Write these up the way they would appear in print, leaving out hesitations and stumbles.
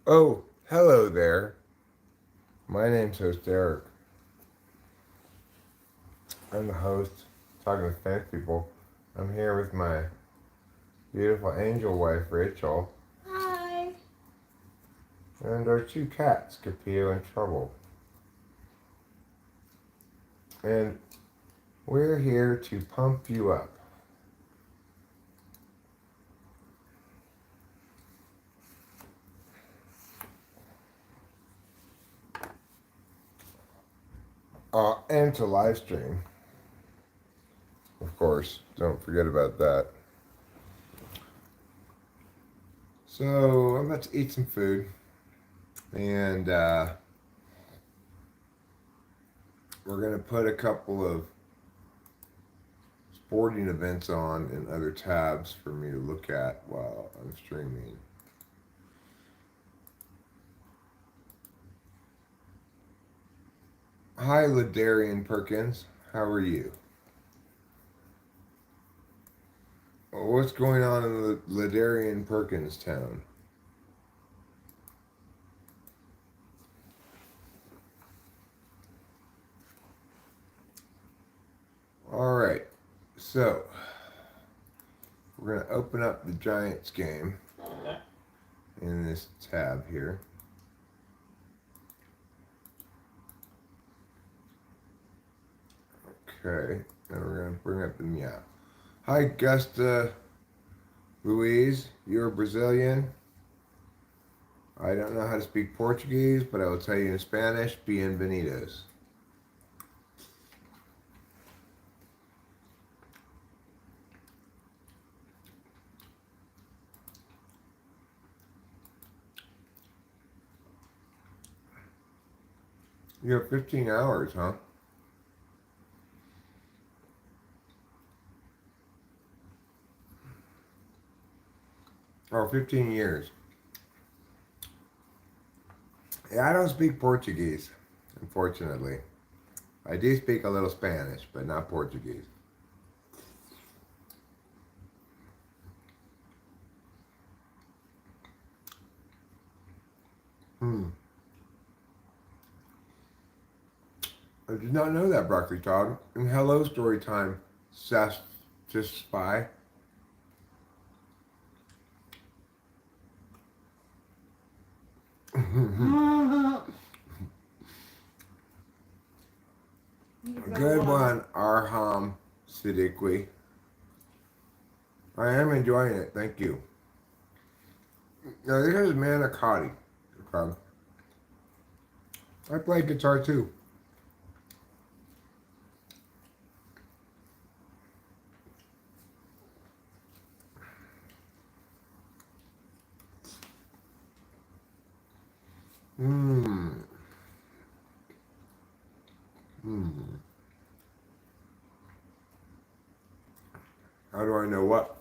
Oh, hello there. My name's host Eric. I'm the host, talking to fence people. I'm here with my beautiful angel wife, Rachel, Hi. and our two cats, Capio and Trouble. And we're here to pump you up. And to live stream, of course. Don't forget about that. So, I'm about to eat some food, and we're going to put a couple of sporting events on in other tabs for me to look at while I'm streaming. Hi, Ladarian Perkins. How are you? What's going on in Ladarian Perkins town? All right, so we're going to open up the Giants game in this tab here. Okay, and we're going to bring up the meow. Hi, Gusta Louise. You're Brazilian. I don't know how to speak Portuguese, but I will tell you in Spanish, bienvenidos. You have 15 hours, huh? Or 15 years. Yeah, I don't speak Portuguese, unfortunately. I do speak a little Spanish, but not Portuguese. I did not know that, Broccoli Todd. And hello, story time, just spy. Good one, Arham Siddiqui. I am enjoying it, thank you. Now, this is Manicotti. Okay. I play guitar too. Mmm. Mmm. How do I know what?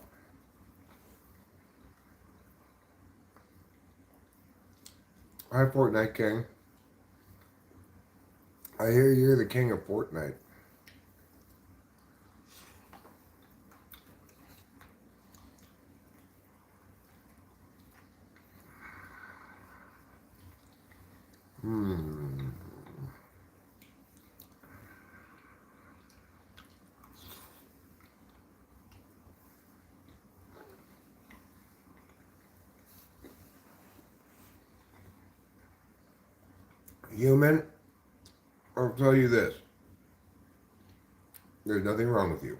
Hi, Fortnite King. I hear you're the king of Fortnite. Hmm. Human, I'll tell you this. There's nothing wrong with you.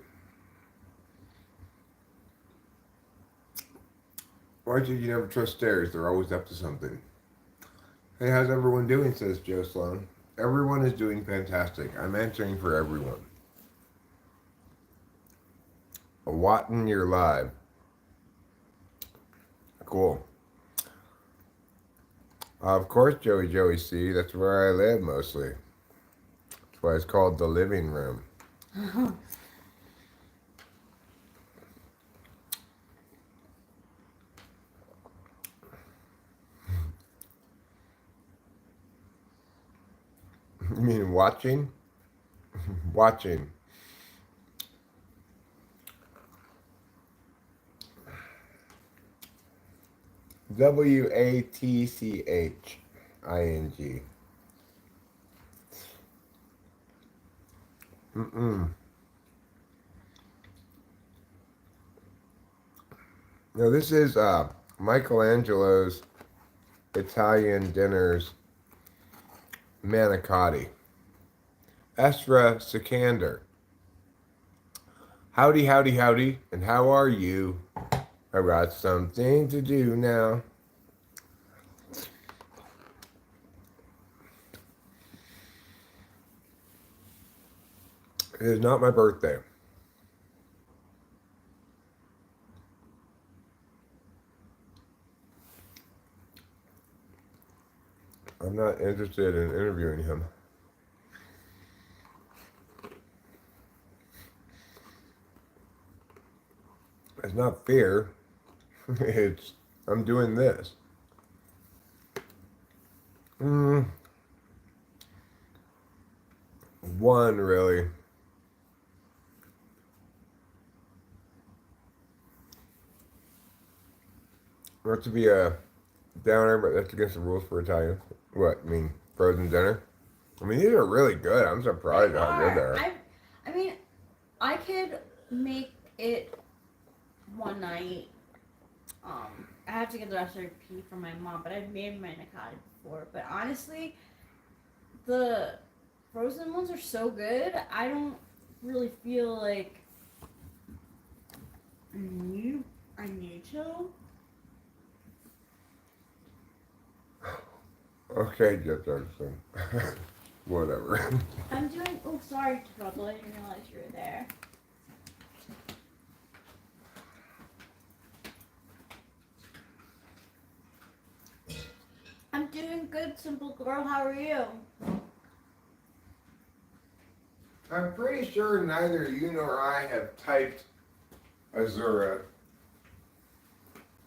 Why should you never trust stairs? They're always up to something. Hey, how's everyone doing? Says Joe Sloan. Everyone is doing fantastic. I'm answering for everyone. A Watton, you're live. Cool. Of course, Joey C. That's where I live mostly. That's why it's called the living room. You mean watching? Watching. WATCHING. Mm-mm. Now this is Michelangelo's Italian dinners manicotti. Esra Sikander. Howdy, howdy, howdy, and how are you? I got something to do now. It is not my birthday. I'm not interested in interviewing him. It's not fair. I'm doing this. One, really. Not to be a downer, but that's against the rules for Italians. What? I mean, frozen dinner? I mean, these are really good. I'm surprised how good they are. I mean, I could make it one night. I have to get the recipe from my mom, but I've made manicotti before. But honestly, the frozen ones are so good. I don't really feel like I need to. Okay, Jeff Jackson. Whatever. I'm doing. Oh, sorry, Trouble. I didn't realize you were there. I'm doing good, simple girl. How are you? I'm pretty sure neither you nor I have typed Azura,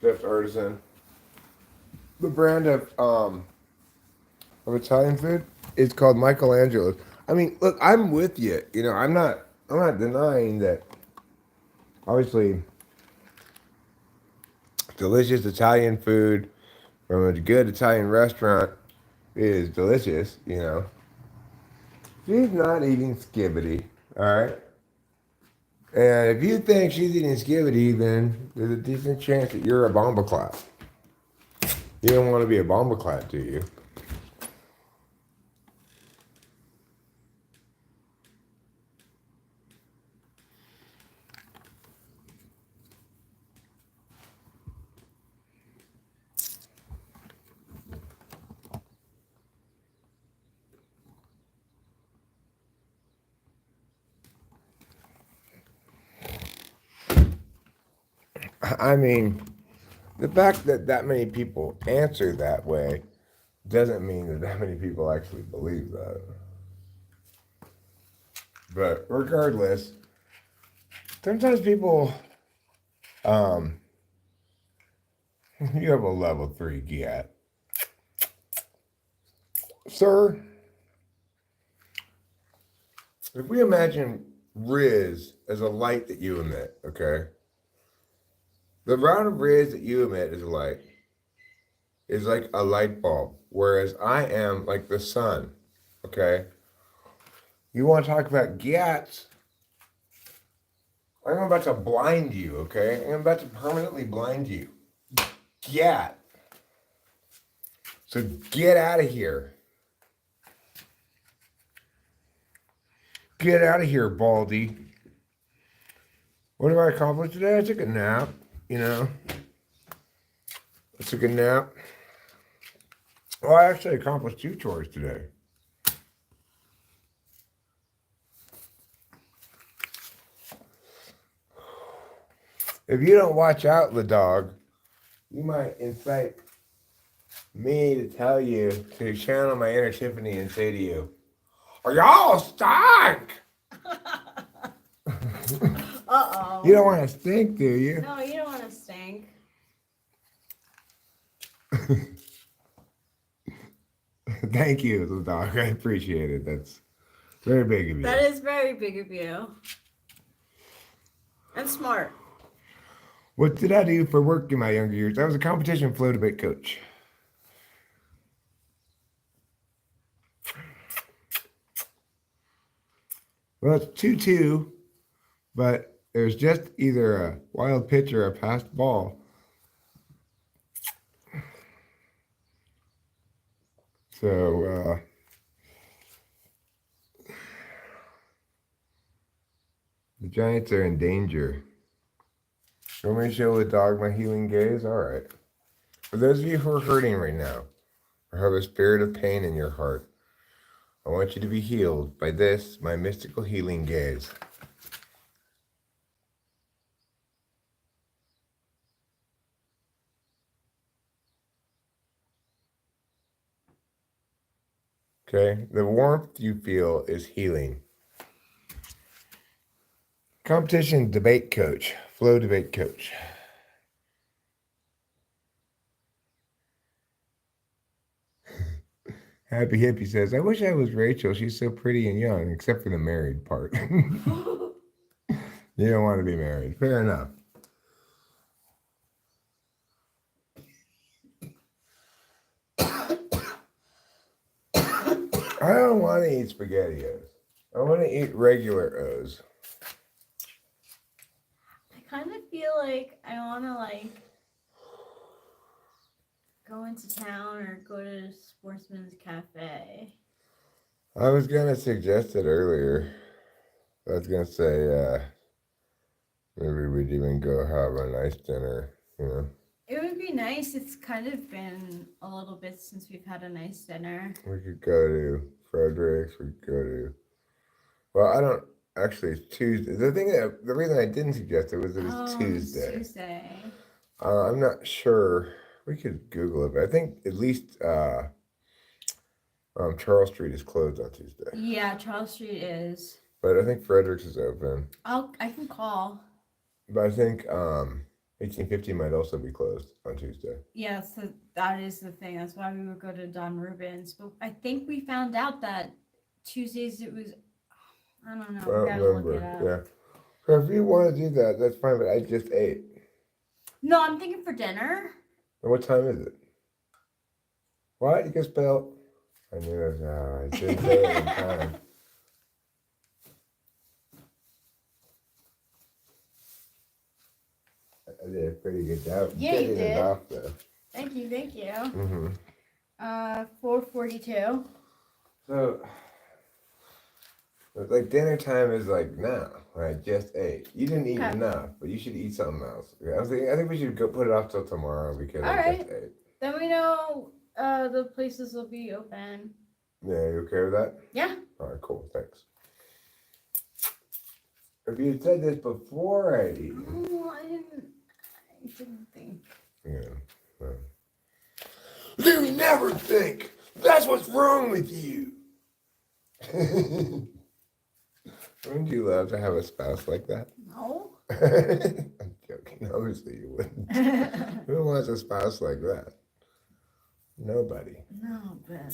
Jeff's Artisan. The brand of Italian food is called Michelangelo's. I mean, look, I'm with you. You know, I'm not denying that. Obviously, delicious Italian food from a good Italian restaurant is delicious. You know, she's not eating skibbity. All right. And if you think she's eating skibbity, then there's a decent chance that you're a bomba clat. You don't want to be a bomba clat, do you? I mean, the fact that that many people answer that way doesn't mean that that many people actually believe that. But regardless, sometimes people, um, you have a level 3 get. Sir, if we imagine Riz as a light that you emit, okay? The amount of rays that you emit is like a light bulb, whereas I am like the sun. Okay? You want to talk about gats? I'm about to blind you, okay? I'm about to permanently blind you. Gat. So get out of here. Get out of here, Baldy. What did I accomplish today? I took a nap, you know. I took a nap. Well, I actually accomplished 2 chores today. If you don't watch out, the dog, you might incite me to tell you to channel my inner Tiffany and say to you, "Are y'all stink?" Uh-oh. You don't want to stink, do you? No, you don't want to stink. Thank you, the dog. I appreciate it. That's very big of you. That is very big of you. And smart. What did I do for work in my younger years? I was a competition flow debate coach. Well, it's 2-2, but there's just either a wild pitch or a passed ball. So, the Giants are in danger. You want me to show the dog my healing gaze? All right. For those of you who are hurting right now, or have a spirit of pain in your heart, I want you to be healed by this, my mystical healing gaze. Okay? The warmth you feel is healing. Competition debate coach, flow debate coach. Happy Hippie says, I wish I was Rachel. She's so pretty and young, except for the married part. You don't want to be married. Fair enough. I don't want to eat SpaghettiOs. I want to eat regular O's. I kind of feel like I want to go into town or go to Sportsman's Cafe. I was going to suggest it earlier. I was going to say, maybe we'd even go have a nice dinner, you know. It would be nice. It's kind of been a little bit since we've had a nice dinner. We could go to Frederick's. We could go to. Well, I don't actually. It's Tuesday. The reason I didn't suggest it was that it's Tuesday. It's Tuesday. I'm not sure. We could Google it, but I think at least Charles Street is closed on Tuesday. Yeah, Charles Street is. But I think Frederick's is open. I can call. But I think 1850 might also be closed on Tuesday. Yeah, so that is the thing. That's why we would go to Don Rubens. But I think we found out that Tuesdays it was. I don't know. I don't We gotta remember. look it up. Yeah. So if you want to do that, that's fine. But I just ate. No, I'm thinking for dinner. And what time is it? What? You can spell. I knew it. I didn't say it in time. I did a pretty good job. Yeah, you getting it did. off, though. Thank you. 4:42. 4:42. So, it's like dinner time is like now. I just ate. You didn't eat Okay. enough, but you should eat something else. I think we should go put it off till tomorrow because All I right. just ate. Then we know the places will be open. Yeah, you okay with that? Yeah. All right, cool. Thanks. If you had said this before I eat. Oh, I didn't think. Yeah. Well. You never think. That's what's wrong with you. Wouldn't you love to have a spouse like that? No. I'm joking. Obviously you wouldn't. Who wants a spouse like that? Nobody. No, Ben.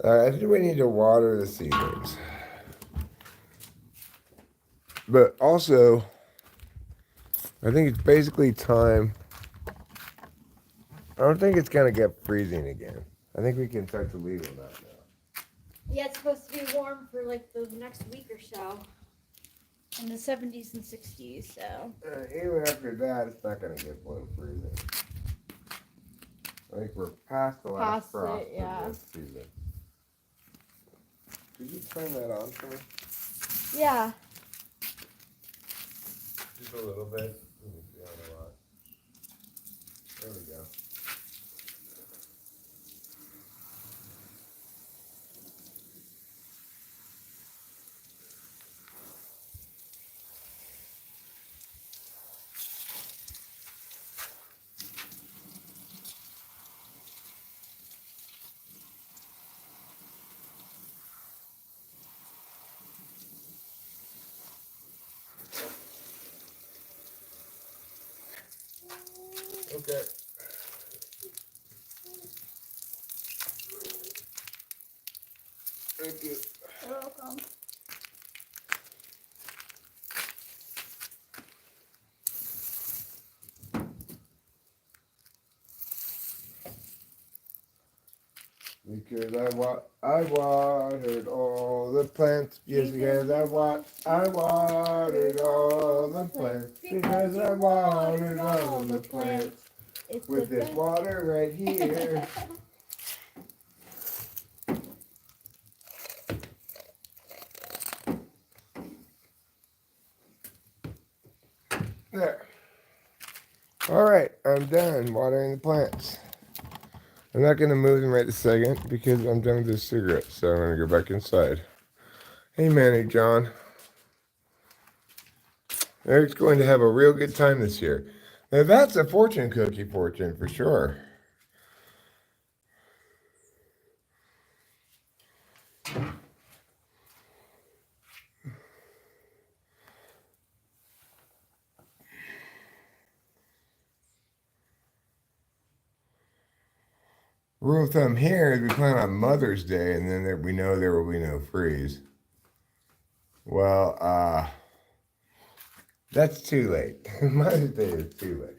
I think we need to water the seedlings. But also, I think it's basically time. I don't think it's going to get freezing again. I think we can start to leave on that now. Yeah, it's supposed to be warm for like the next week or so. In the 70s and 60s, so. Even after that, it's not going to get below freezing. I think we're past the last frost yeah. of this season. Could you turn that on for me? Yeah. Just a little bit. Not a lot. There we go. Okay. Thank you. You're welcome. Because I watered all the plants. Yes, because I watered all the plants. Because I watered all the plants. With this water right here. There. All right, I'm done watering the plants. I'm not going to move them right this second because I'm done with this cigarette, so I'm going to go back inside. Hey, Manny John. Eric's going to have a real good time this year. Now, that's a fortune cookie fortune for sure. Rule of thumb here is we plan on Mother's Day, and then we know there will be no freeze. Well, that's too late. Mother's Day is too late.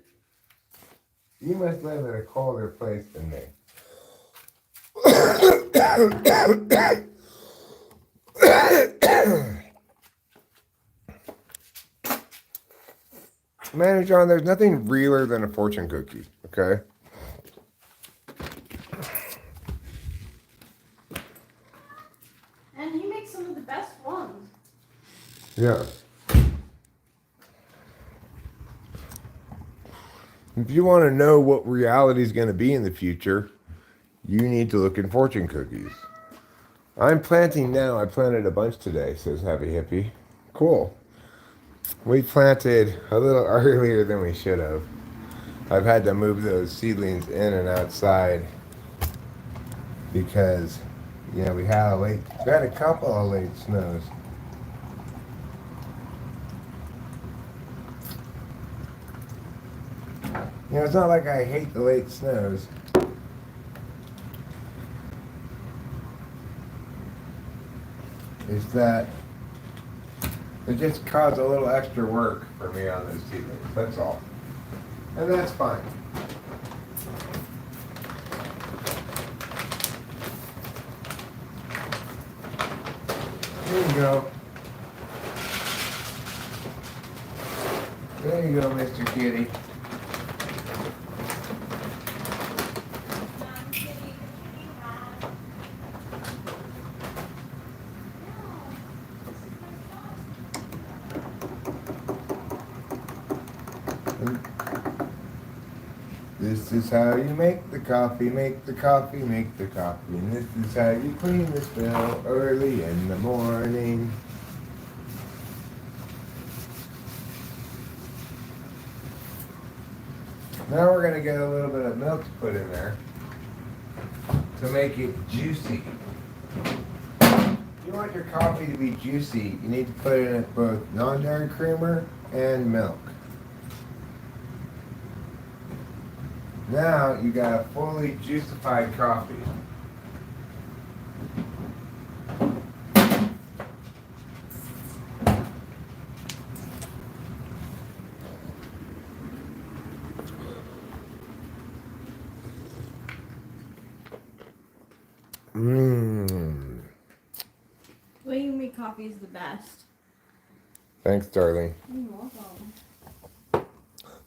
You must live in a colder place than me. Man, John, there's nothing realer than a fortune cookie, okay? And he makes some of the best ones. Yeah. If you want to know what reality is going to be in the future, you need to look in fortune cookies. I'm planting now. I planted a bunch today, says Happy Hippie. Cool. We planted a little earlier than we should have. I've had to move those seedlings in and outside because, we had a couple of late snows. It's not like I hate the late snows. It's that it just caused a little extra work for me on those seedlings. That's all. And that's fine. There you go. There you go, Mr. Kitty. This is how you make the coffee, make the coffee, make the coffee. And this is how you clean the spill early in the morning. Now we're going to get a little bit of milk to put in there to make it juicy. If you want your coffee to be juicy, you need to put in it both non-dairy creamer and milk. Now you got a fully juicified coffee. The way you make coffee is the best. Thanks, darling. You're welcome.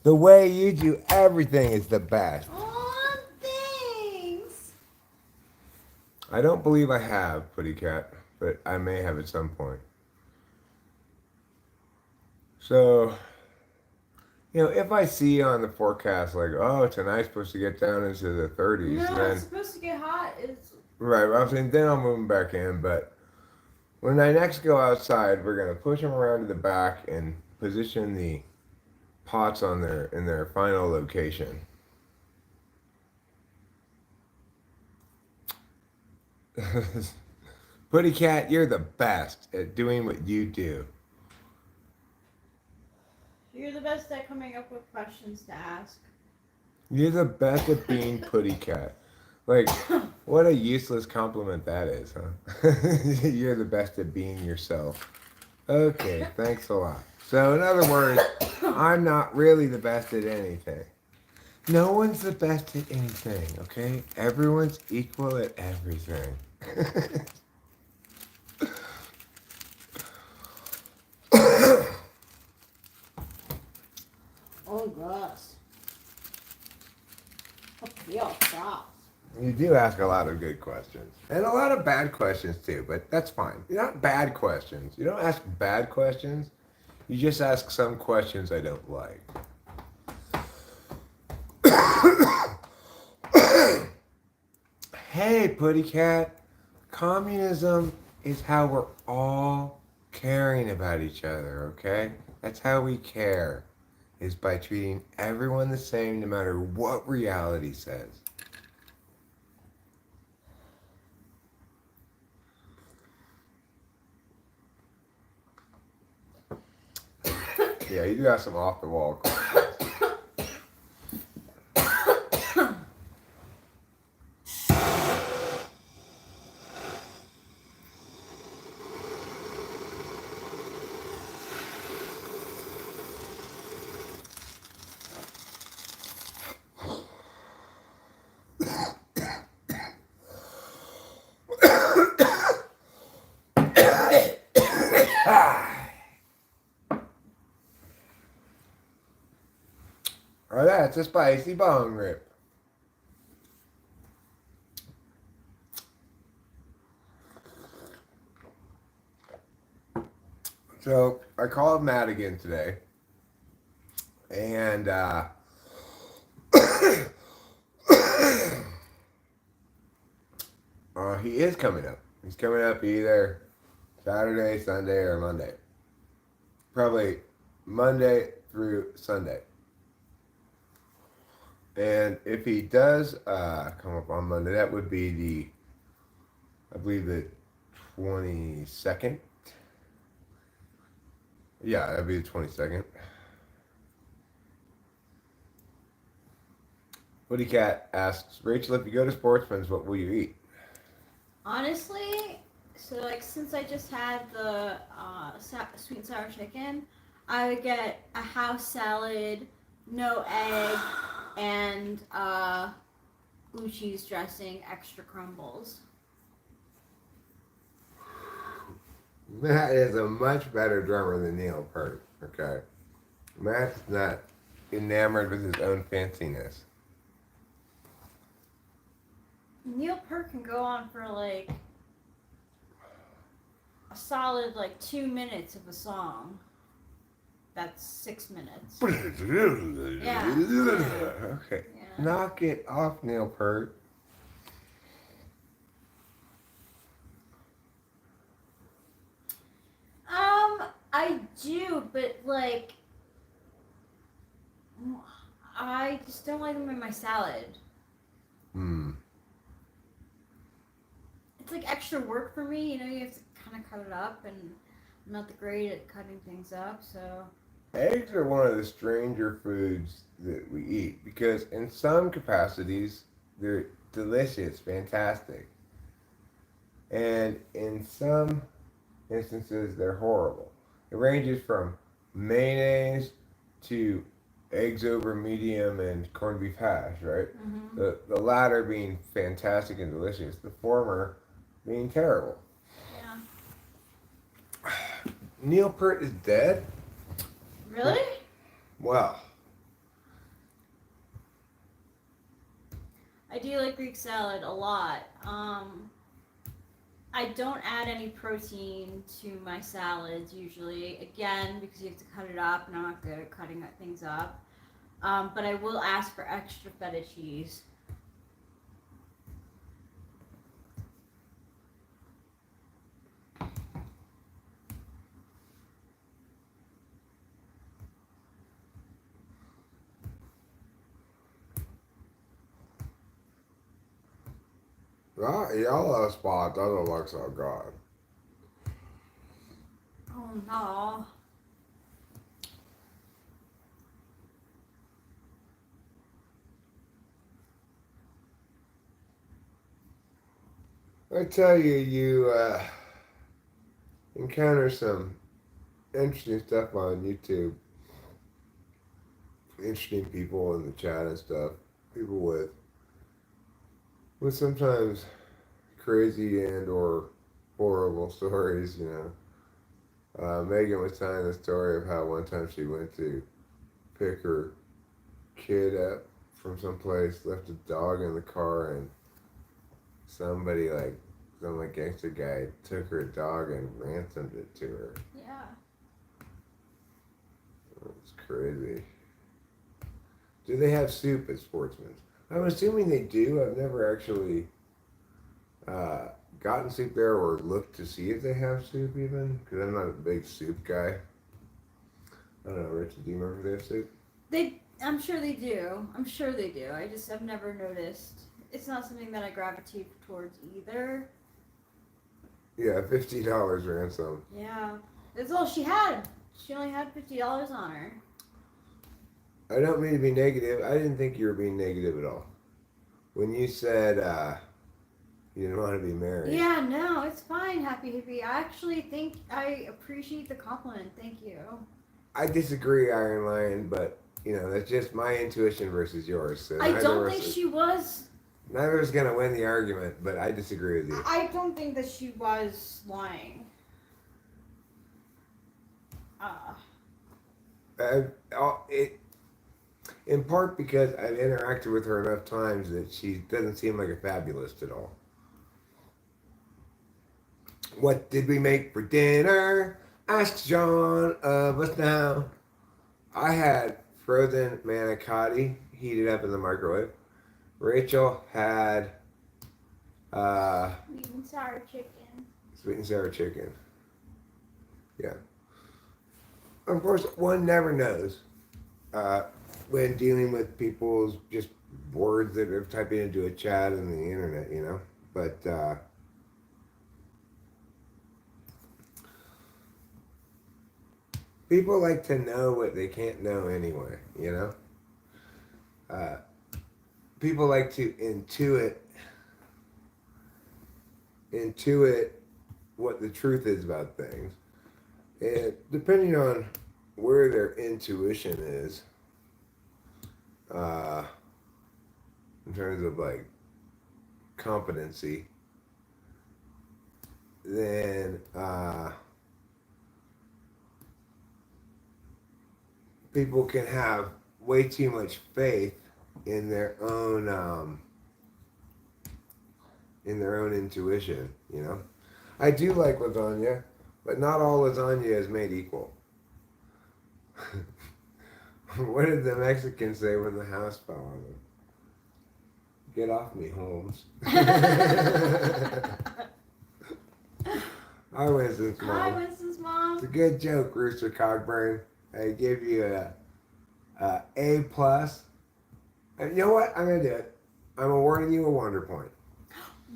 The way you do everything is the best. Aw, thanks. I don't believe I have, Putty Cat, but I may have at some point. So, if I see on the forecast, like, oh, tonight's supposed to get down into the 30s, No, then... it's supposed to get hot. Right, well, I'm saying then I'll move them back in, but when I next go outside, we're going to push them around to the back and position the pots in their final location. Putty Cat, you're the best at doing what you do. You're the best at coming up with questions to ask. You're the best at being Putty Cat. Like, what a useless compliment that is, huh? You're the best at being yourself. Okay, thanks a lot. So, in other words, I'm not really the best at anything. No one's the best at anything, okay? Everyone's equal at everything. Oh, gross. Real gross. You do ask a lot of good questions. And a lot of bad questions too, but that's fine. They're not bad questions. You don't ask bad questions. You just ask some questions I don't like. Hey, Putty Cat. Communism is how we're all caring about each other, okay? That's how we care, is by treating everyone the same no matter what reality says. Yeah, you do have some off the wall questions. Oh, that's a spicy bone rip. So I called Matt again today, and he is coming up. He's coming up either Saturday, Sunday, or Monday. Probably Monday through Sunday. And if he does come up on Monday, that would be I believe the 22nd. Yeah, that'd be the 22nd. Woody Cat asks, Rachel, if you go to Sportsman's, what will you eat? Honestly, so like since I just had the sweet and sour chicken, I would get a house salad, no egg, and blue cheese dressing, extra crumbles. Matt is a much better drummer than Neil Peart, okay? Matt's not enamored with his own fanciness. Neil Peart can go on for like a solid like 2 minutes of a song. That's 6 minutes. Yeah. Okay. Yeah. Knock it off, Neil Peart. I do, but like, I just don't like them in my salad. It's like extra work for me, you know. You have to kind of cut it up, and I'm not the great at cutting things up, so. Eggs are one of the stranger foods that we eat because, in some capacities, they're delicious, fantastic, and in some instances, they're horrible. It ranges from mayonnaise to eggs over medium and corned beef hash, right? Mm-hmm. The latter being fantastic and delicious, the former being terrible. Yeah. Neil Peart is dead? Really? Well, I do like Greek salad a lot. I don't add any protein to my salads usually. Again, because you have to cut it up, and I'm not good at cutting things up. But I will ask for extra feta cheese. that yellow spot doesn't look so good. Oh no. I tell you, you encounter some interesting stuff on YouTube. interesting people in the chat and stuff. People with sometimes crazy and or horrible stories, you know. Megan was telling the story of how one time she went to pick her kid up from someplace, left a dog in the car, and somebody like some like gangster guy took her dog and ransomed it to her. Yeah. It's crazy. Do they have soup at Sportsman's? I'm assuming they do. I've never actually gotten soup there or looked to see if they have soup even, because I'm not a big soup guy. I don't know, Richard, do you remember if they have soup? I'm sure they do. I'm sure they do. I've never noticed. It's not something that I gravitate towards either. Yeah, $50 ransom. Yeah. That's all she had. She only had $50 on her. I don't mean to be negative. I didn't think you were being negative at all. When you said you didn't want to be married. Yeah, no, it's fine, Happy Hippie. I actually think I appreciate the compliment. Thank you. I disagree, Iron Lion, but you know, that's just my intuition versus yours. So I don't think she was. Neither is gonna win the argument, but I disagree with you. I don't think that she was lying. In part because I've interacted with her enough times that she doesn't seem like a fabulist at all. What did we make for dinner? Asks John of us now. I had frozen manicotti heated up in the microwave. Rachel had sweet and sour chicken. Sweet and sour chicken. Yeah. Of course, one never knows when dealing with people's just words that are typing into a chat on the internet, you know. But people like to know what they can't know anyway, you know. People like to intuit what the truth is about things. And depending on where their intuition is, in terms of like competency, then people can have way too much faith in their own intuition, you know. I do like lasagna, but not all lasagna is made equal. What did the Mexicans say when the house fell on them? Get off me, Holmes. Hi, Winston's mom. Hi, Winston's mom. It's a good joke, Rooster Cogburn. I give you a A+. And you know what? I'm gonna do it. I'm awarding you a Wonder Point.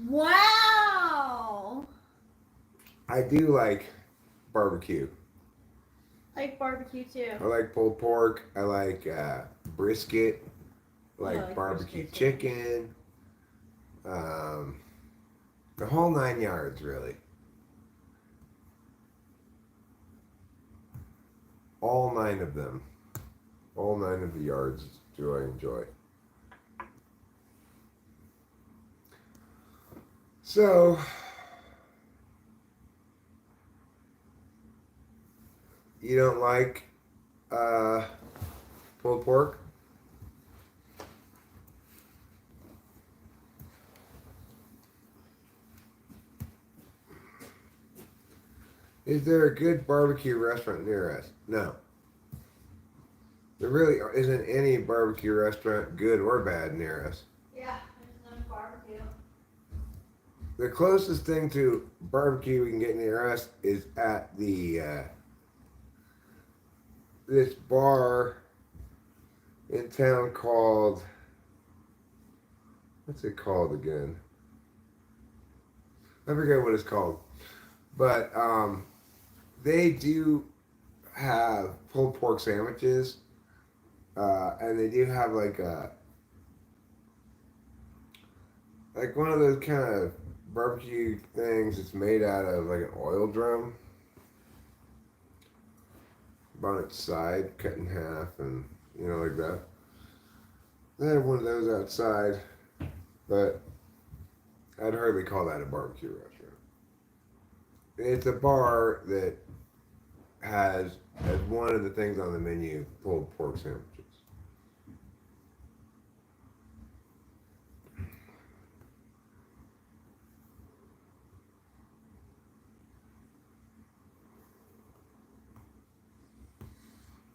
Wow. I do like barbecue. I like barbecue too. I like pulled pork. I like brisket. I like barbecue chicken. The whole 9 yards, really. All 9 of them. All 9 of the yards do I enjoy. So, you don't like pulled pork? Is there a good barbecue restaurant near us? No. There really isn't any barbecue restaurant, good or bad, near us. Yeah, there's no barbecue. The closest thing to barbecue we can get near us is at the this bar in town called, what's it called again? I forget what it's called, but they do have pulled pork sandwiches, and they do have like one of those kind of barbecue things that's made out of like an oil drum on its side, cut in half, and like that. They have one of those outside, but I'd hardly call that a barbecue restaurant. It's a bar that has, as one of the things on the menu, pulled pork sandwiches.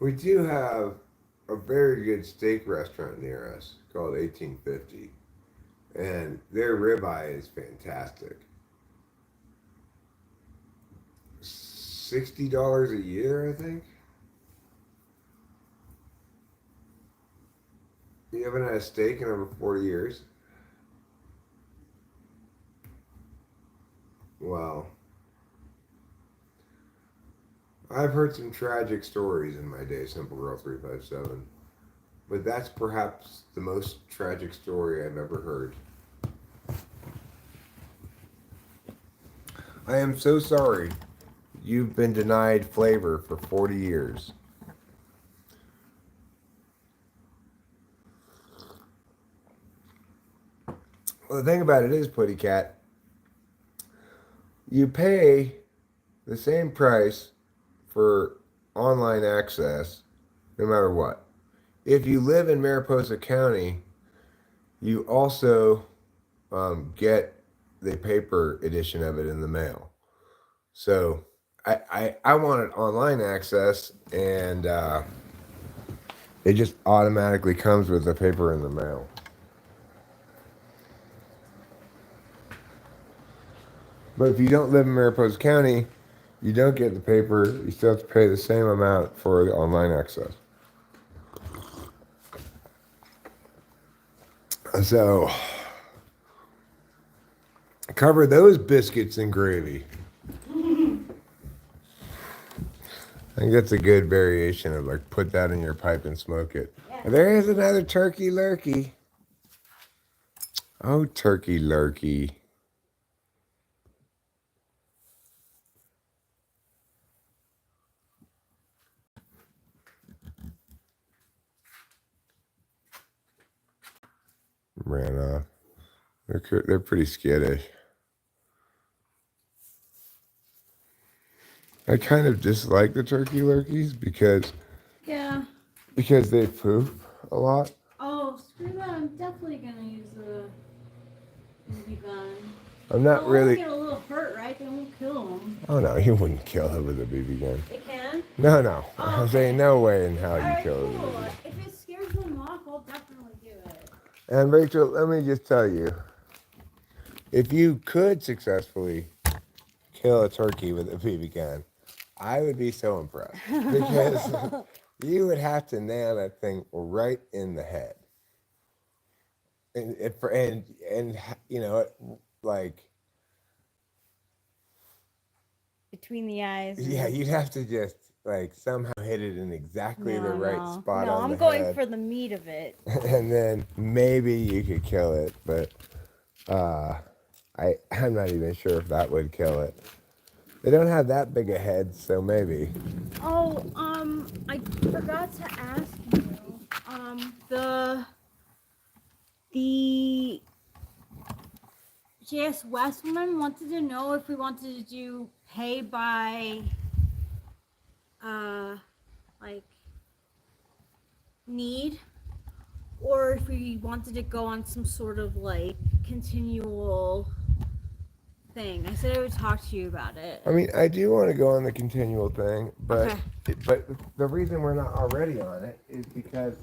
We do have a very good steak restaurant near us called 1850, and their ribeye is fantastic. $60 a year, I think. You haven't had a steak in over 40 years? Well, I've heard some tragic stories in my day, Simple Girl 357, but that's perhaps the most tragic story I've ever heard. I am so sorry you've been denied flavor for 40 years. Well, the thing about it is, Putty Cat, you pay the same price for online access no matter what. If you live in Mariposa County, you also get the paper edition of it in the mail. So I wanted online access, and it just automatically comes with the paper in the mail. But if you don't live in Mariposa County, you don't get the paper. You still have to pay the same amount for the online access. So, cover those biscuits in gravy. I think that's a good variation of like put that in your pipe and smoke it. Yeah. There is another turkey lurkey. Oh, turkey lurkey. Ran off. They're pretty skittish. I kind of dislike the turkey lurkeys because they poop a lot. Oh, screw that! I'm definitely gonna use the BB gun. I'm not really. Get a little hurt, right? They won't kill them. Oh no, you wouldn't kill her with a BB gun. They can. No. Oh, I'm saying no way in hell you Alright, kill her with a cool. BB gun. If it scares them off, I'll definitely do it. And Rachel, let me just tell you, if you could successfully kill a turkey with a BB gun, I would be so impressed because you would have to nail that thing right in the head, and you know, like Between the eyes. yeah, you'd have to just like somehow hit it in exactly the right spot on the head. I'm going for the meat of it. And then maybe you could kill it, but I'm not even sure if that would kill it. They don't have that big a head, so maybe. Oh, I forgot to ask you. The JS West woman wanted to know if we wanted to do pay by, like, need, or if we wanted to go on some sort of, like, continual thing. I said I would talk to you about it. I mean, I do want to go on the continual thing, but Okay. but the reason we're not already on it is because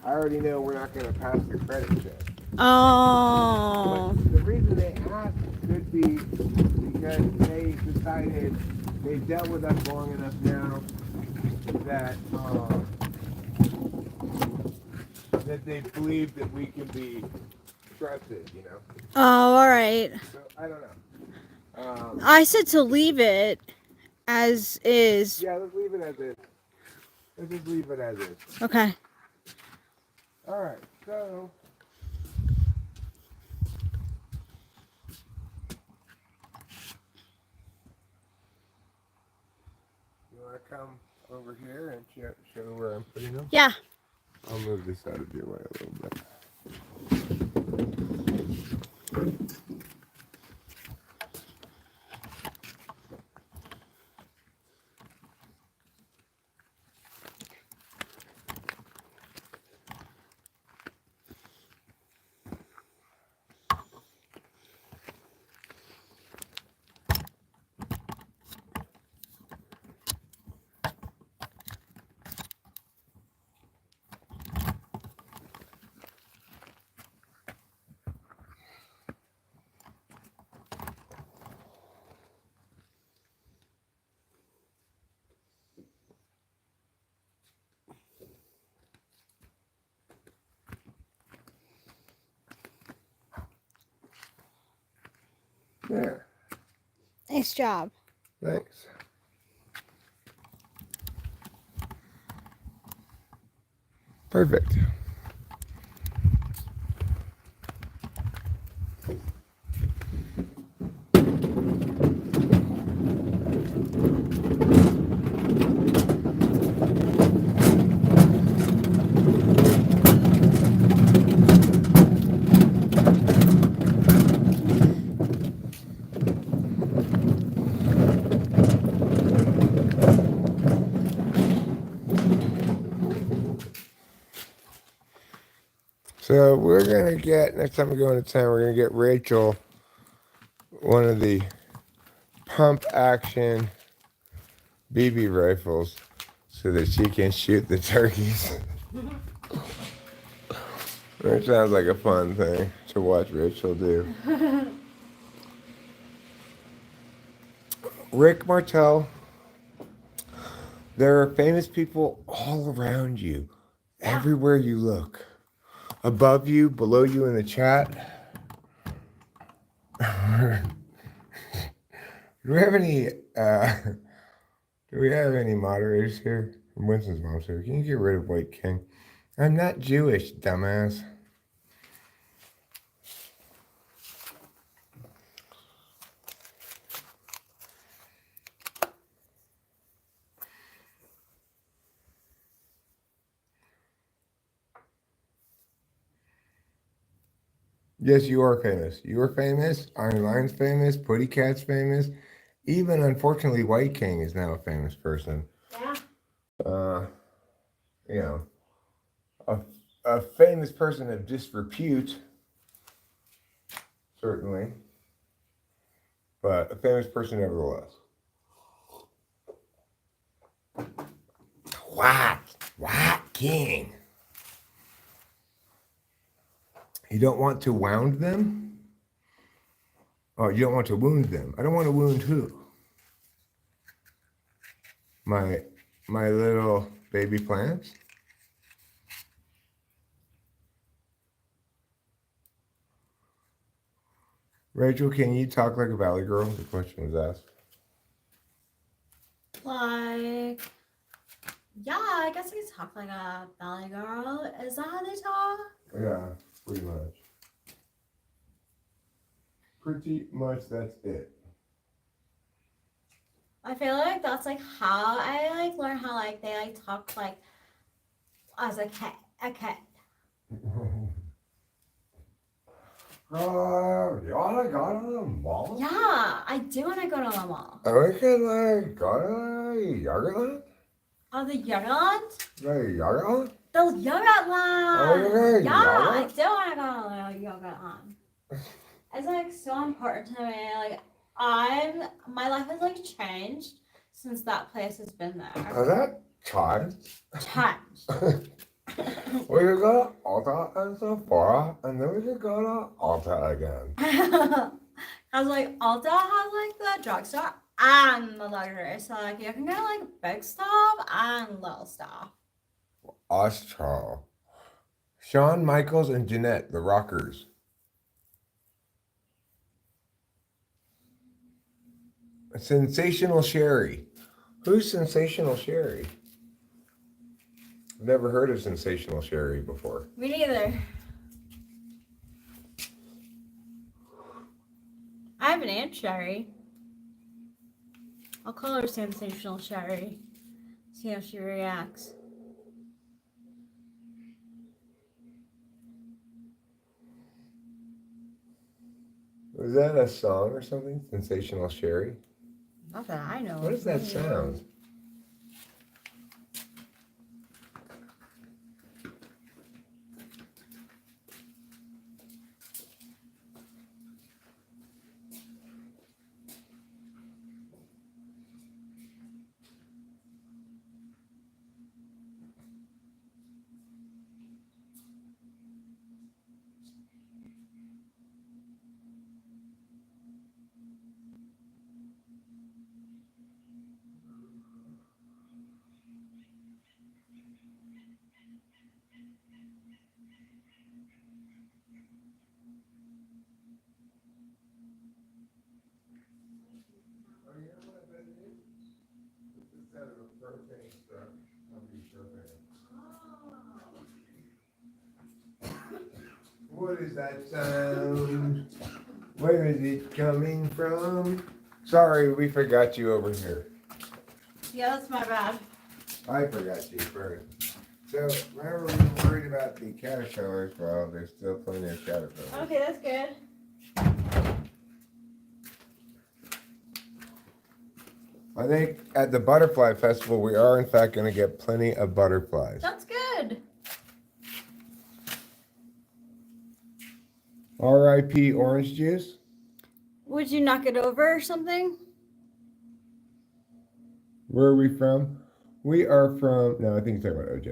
I already know we're not going to pass the credit check. Oh. But the reason they asked could be because they decided they've dealt with us long enough now that that they believe that we can be trusted, you know. Oh, all right. So I don't know. I said to leave it as is. Yeah, let's leave it as is. Let's just leave it as is. Okay. All right, so. You want to come over here and show where I'm putting them? Yeah. I'll move this out of your way a little bit. There. Nice job. Thanks. Perfect. So we're gonna get, next time we go into town, we're gonna get Rachel one of the pump action BB rifles so that she can shoot the turkeys. That sounds like a fun thing to watch Rachel do. Rick Martel, there are famous people all around you, everywhere you look. Above you, below you in the chat. Do we have any moderators here? Winston's mom's here. Can you get rid of White King? I'm not Jewish, dumbass. Yes, you are famous. You are famous. Iron Lion's famous. Putty Cat's famous. Even, unfortunately, White King is now a famous person. Yeah. You know, a famous person of disrepute, certainly, but a famous person nevertheless. White King. You don't want to wound them? Oh, you don't want to wound them. I don't want to wound who? My little baby plants? Rachel, can you talk like a valley girl? The question was asked. Like, yeah, I guess I could talk like a valley girl. Is that how they talk? Yeah, pretty much. Pretty much that's it. I feel like that's like how I like learn how like they like talk like as a cat. You wanna go to the mall? Yeah, I do want to go to the mall. We can like go to Yogurtland? Oh, the Yogurtland? The Yogurtland? The Yogurtland! Oh, yeah, Yogurt? I do want to go to the Yogurtland. It's like so important to me. Like my life has like changed since that place has been there. Is that time? Changed. We could go to Ulta and Sephora, and then we could go to Ulta again. I was like, Ulta has like the drugstore and the luxury. So like you can get like big stuff and little stuff. Austro. Shawn Michaels and Jeanette, the Rockers. Sensational Sherry. Who's Sensational Sherry? I've never heard of Sensational Sherry before. Me neither. I have an Aunt Sherry. I'll call her Sensational Sherry. See how she reacts. Was that a song or something? Sensational Sherry? Not that I know. What does that sound? What is that sound? Where is it coming from? Sorry, we forgot you over here. Yeah, that's my bad. I forgot you first. So, remember we were worried about the caterpillars? Well, there's still plenty of caterpillars. Okay, that's good. I think at the Butterfly Festival, we are in fact going to get plenty of butterflies. That's good. R.I.P. orange juice. Would you knock it over or something? Where are we from? We are from, no, I think you're talking about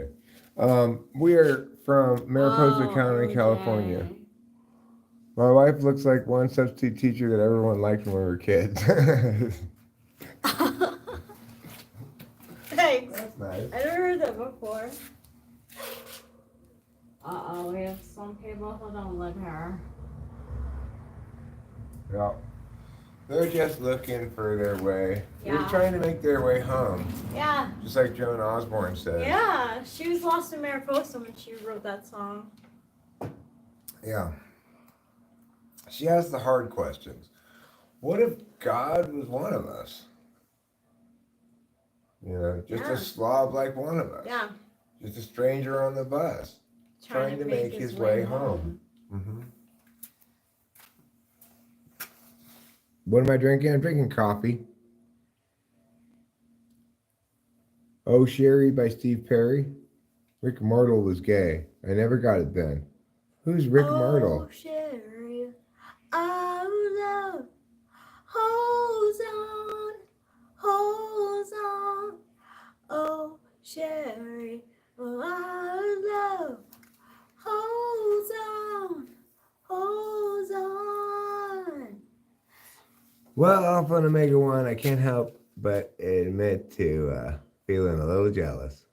OJ. We are from Mariposa County, OJ. California. My wife looks like one substitute teacher that everyone liked when we were kids. Thanks. That's nice. I never heard that before. Uh-oh, we have some people who don't live here. Yeah. They're just looking for their way. They're Yeah. trying to make their way home. Yeah. Just like Joan Osborne said. Yeah, she was lost in Mariposa when she wrote that song. Yeah. She asked the hard questions. What if God was one of us? You know, just Yeah. a slob like one of us. Yeah. Just a stranger on the bus. Trying to make his way home. Mm-hmm. What am I drinking? I'm drinking coffee. Oh, Sherry by Steve Perry. Rick Martel was gay. I never got it then. Who's Rick Martel? Oh, Sherry, our love holds on, holds on. Oh, Sherry, our love holds on, holds on. Well, off on Omega One, I can't help but admit to feeling a little jealous.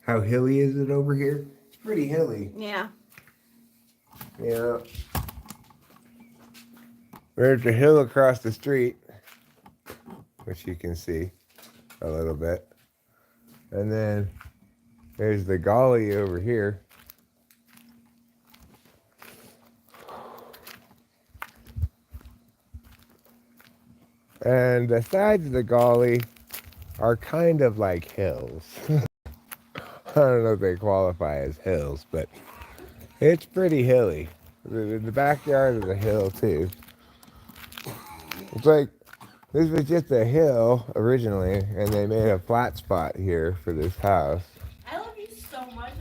How hilly is it over here? It's pretty hilly. Yeah. Yeah. There's a hill across the street, which you can see a little bit. And then there's the gully over here. And the sides of the gully are kind of like hills. I don't know if they qualify as hills, but it's pretty hilly. The backyard is a hill too. It's like this was just a hill originally, and they made a flat spot here for this house. I love you so much.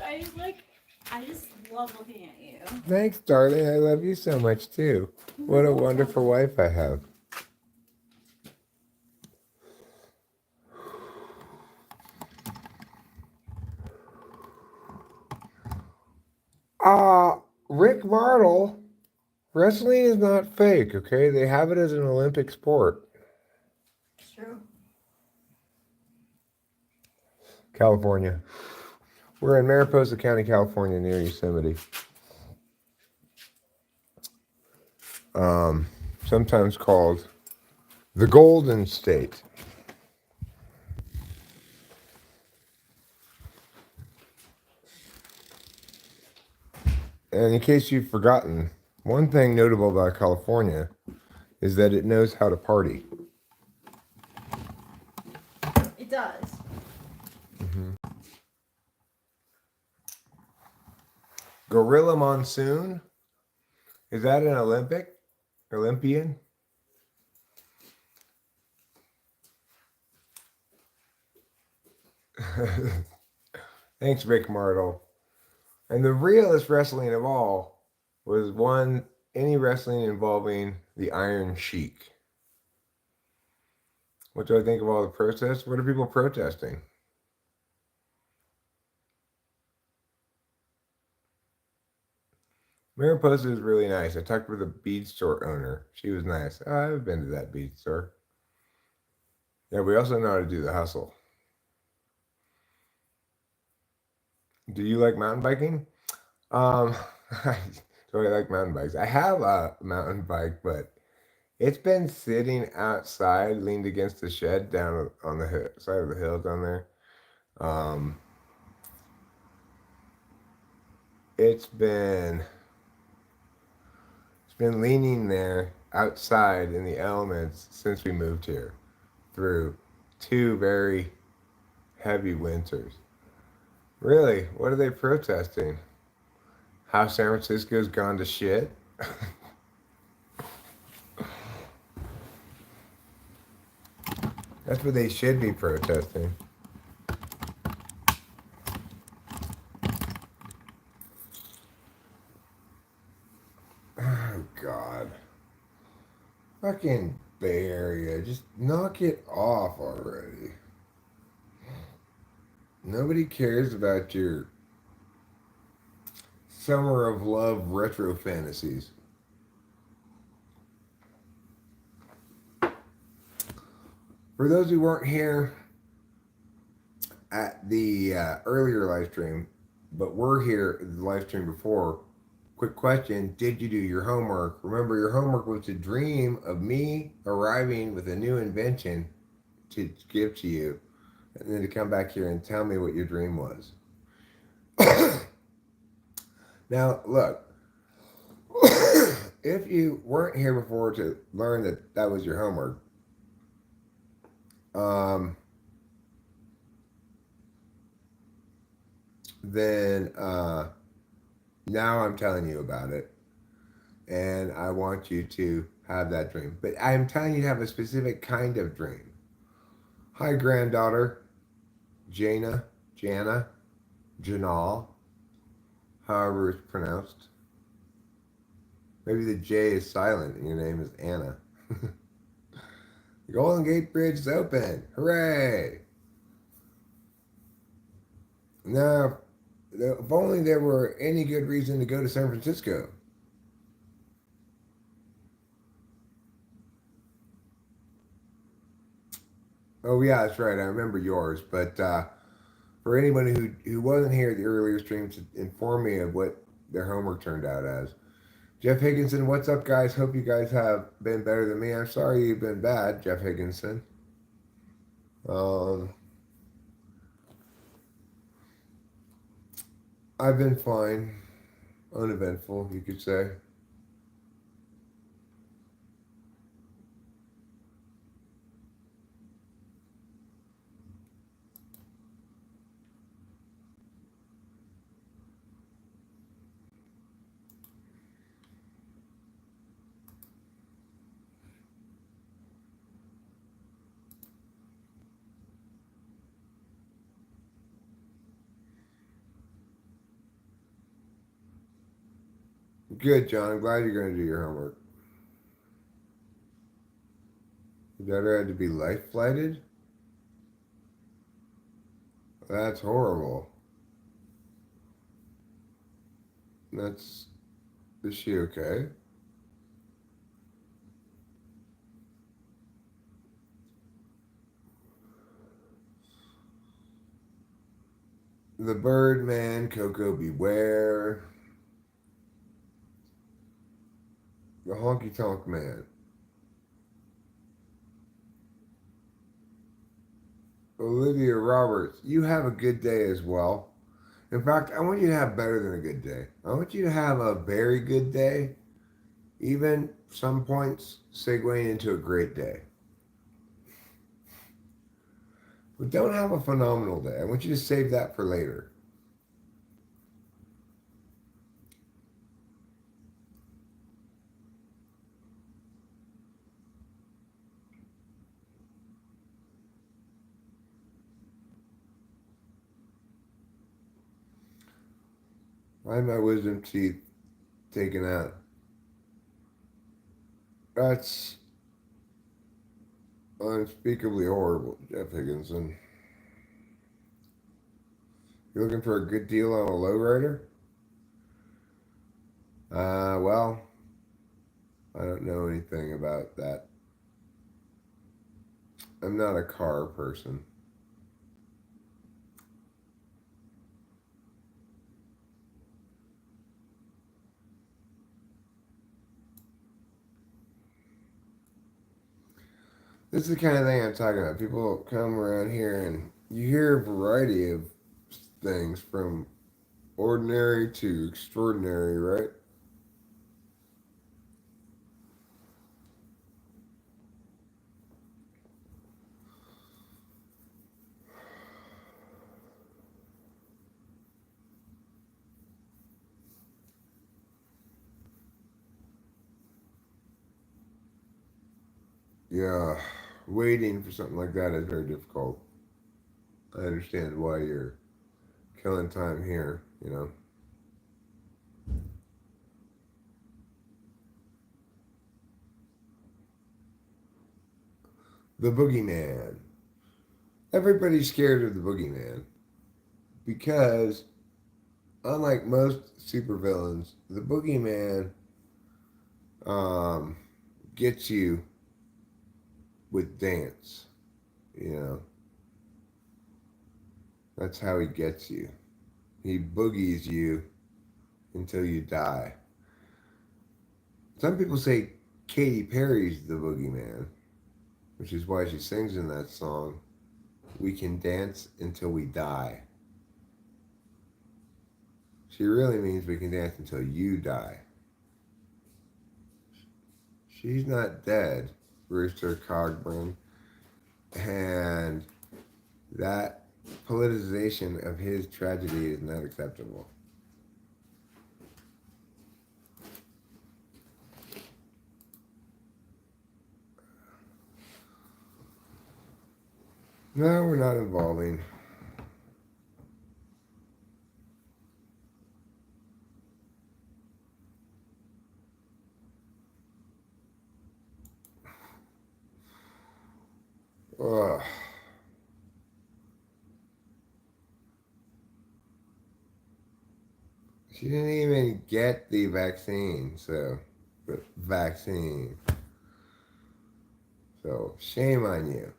I just love looking at you. Thanks, darling. I love you so much too. What a wonderful wife I have. Rick Martel, wrestling is not fake, okay? They have it as an Olympic sport. It's true. California. We're in Mariposa County, California, near Yosemite. Sometimes called the Golden State. And in case you've forgotten, one thing notable about California is that it knows how to party. It does. Gorilla Monsoon? Is that an Olympic? Olympian. Thanks, Rick Martle. And the realest wrestling of all was any wrestling involving the Iron Sheik. What do I think of all the protests? What are people protesting? Mariposa is really nice. I talked with a bead store owner. She was nice. Oh, I've been to that bead store. Yeah, we also know how to do the hustle. Do you like mountain biking? Um, do I like mountain bikes? I have a mountain bike, but it's been sitting outside, leaned against the shed down on the side of the hill down there. Um, it's been leaning there outside in the elements since we moved here through 2 very heavy winters. Really? What are they protesting? How San Francisco's gone to shit? That's what they should be protesting. Oh, God. Fucking Bay Area. Just knock it off already. Nobody cares about your Summer of Love retro fantasies. For those who weren't here at the earlier live stream, but were here at the live stream before, quick question: did you do your homework? Remember, your homework was to dream of me arriving with a new invention to give to you, and then to come back here and tell me what your dream was. Now, look, if you weren't here before to learn that that was your homework, then now I'm telling you about it, and I want you to have that dream. But I'm telling you to have a specific kind of dream. Hi, granddaughter, Jana, Janal, however it's pronounced. Maybe the J is silent and your name is Anna. The Golden Gate Bridge is open. Hooray! Now, if only there were any good reason to go to San Francisco. Oh, yeah, that's right. I remember yours. But for anyone who wasn't here at the earlier stream to inform me of what their homework turned out as. Jeff Higginson, what's up, guys? Hope you guys have been better than me. I'm sorry you've been bad, Jeff Higginson. I've been fine. Uneventful, you could say. Good, John. I'm glad you're going to do your homework. Your daughter had to be life flighted? That's horrible. Is she okay? The Birdman, Coco Beware. The Honky Tonk Man. Olivia Roberts, you have a good day as well. In fact, I want you to have better than a good day. I want you to have a very good day, even some points segueing into a great day. But don't have a phenomenal day. I want you to save that for later. I had my wisdom teeth taken out. That's unspeakably horrible, Jeff Higginson. You looking for a good deal on a lowrider? Well, I don't know anything about that. I'm not a car person. This is the kind of thing I'm talking about. People come around here and you hear a variety of things from ordinary to extraordinary, right? Yeah, waiting for something like that is very difficult. I understand why you're killing time here, you know. The boogeyman. Everybody's scared of the boogeyman because, unlike most supervillains, the boogeyman gets you with dance, you know. That's how he gets you. He boogies you until you die. Some people say Katy Perry's the boogeyman, which is why she sings in that song, "We can dance until we die." She really means we can dance until you die. She's not dead, Rooster Cogburn. And that politicization of his tragedy is not acceptable. No, we're not involving. Ugh. She didn't even get the vaccine, so vaccine. So shame on you.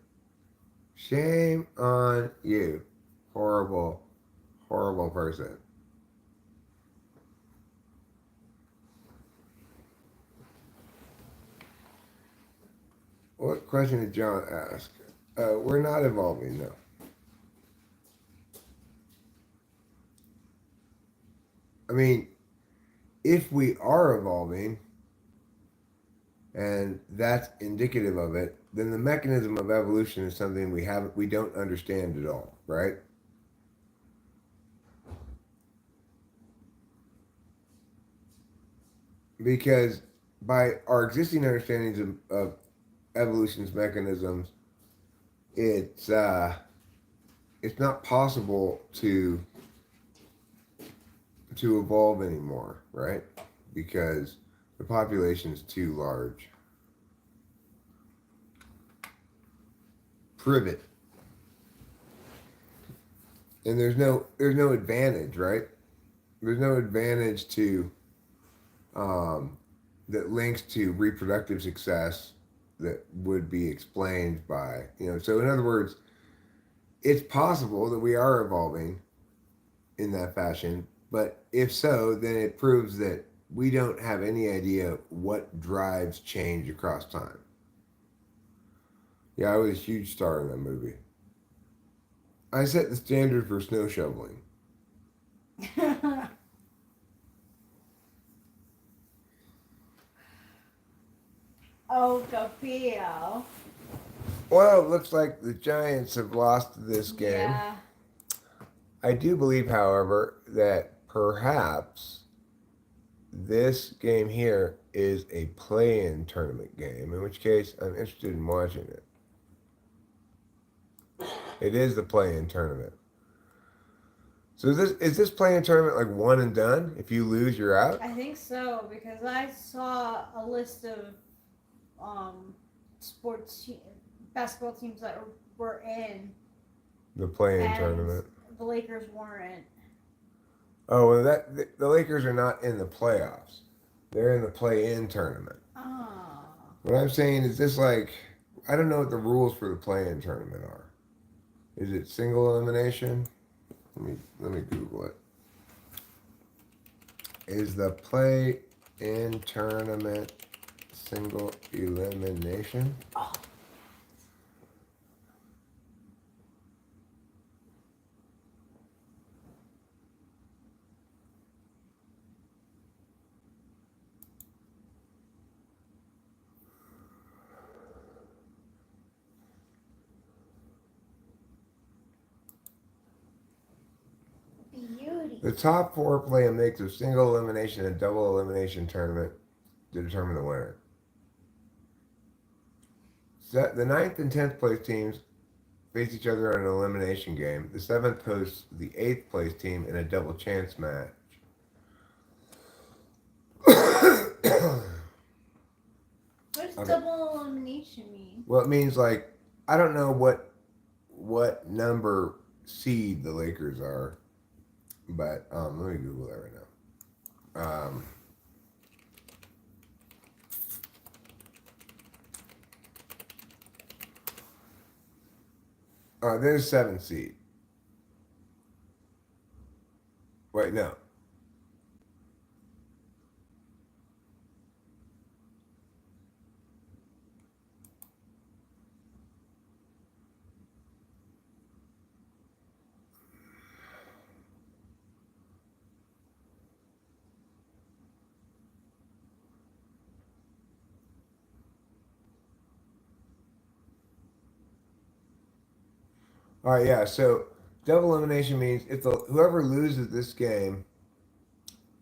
Shame on you. Horrible, horrible person. What question did John ask? We're not evolving, no. I mean, if we are evolving, and that's indicative of it, then the mechanism of evolution is something we don't understand at all, right? Because by our existing understandings of evolution's mechanisms, it's not possible to evolve anymore, right? Because the population is too large. Privet. And there's no advantage, right? There's no advantage to that links to reproductive success that would be explained by, you know. So in other words, it's possible that we are evolving in that fashion, but if so, then it proves that we don't have any idea what drives change across time. Yeah, I was a huge star in that movie. I set the standard for snow shoveling. Oh, Capillo. Well, it looks like the Giants have lost this game. Yeah. I do believe, however, that perhaps this game here is a play-in tournament game, in which case I'm interested in watching it. It is the play-in tournament. So is this playing tournament like one and done? If you lose, you're out. I think so because I saw a list of sports basketball teams that were in The playing and tournament. the Lakers weren't. Oh, well, the Lakers are not in the playoffs. They're in the play-in tournament. Ah. What I'm saying is this like I don't know what the rules for the play-in tournament are. Is it single elimination? Let me Google it. Is the play-in tournament single elimination? Oh. Beauty. The top four play a mix of single elimination and double elimination tournament to determine the winner. The 9th and 10th place teams face each other in an elimination game. The 7th hosts the 8th place team in a double chance match. What does Okay. double elimination mean? Well, it means like I don't know what number seed the Lakers are, but let me Google that right now. There's 7th seed. Wait, no. All right, yeah. So double elimination means if whoever loses this game,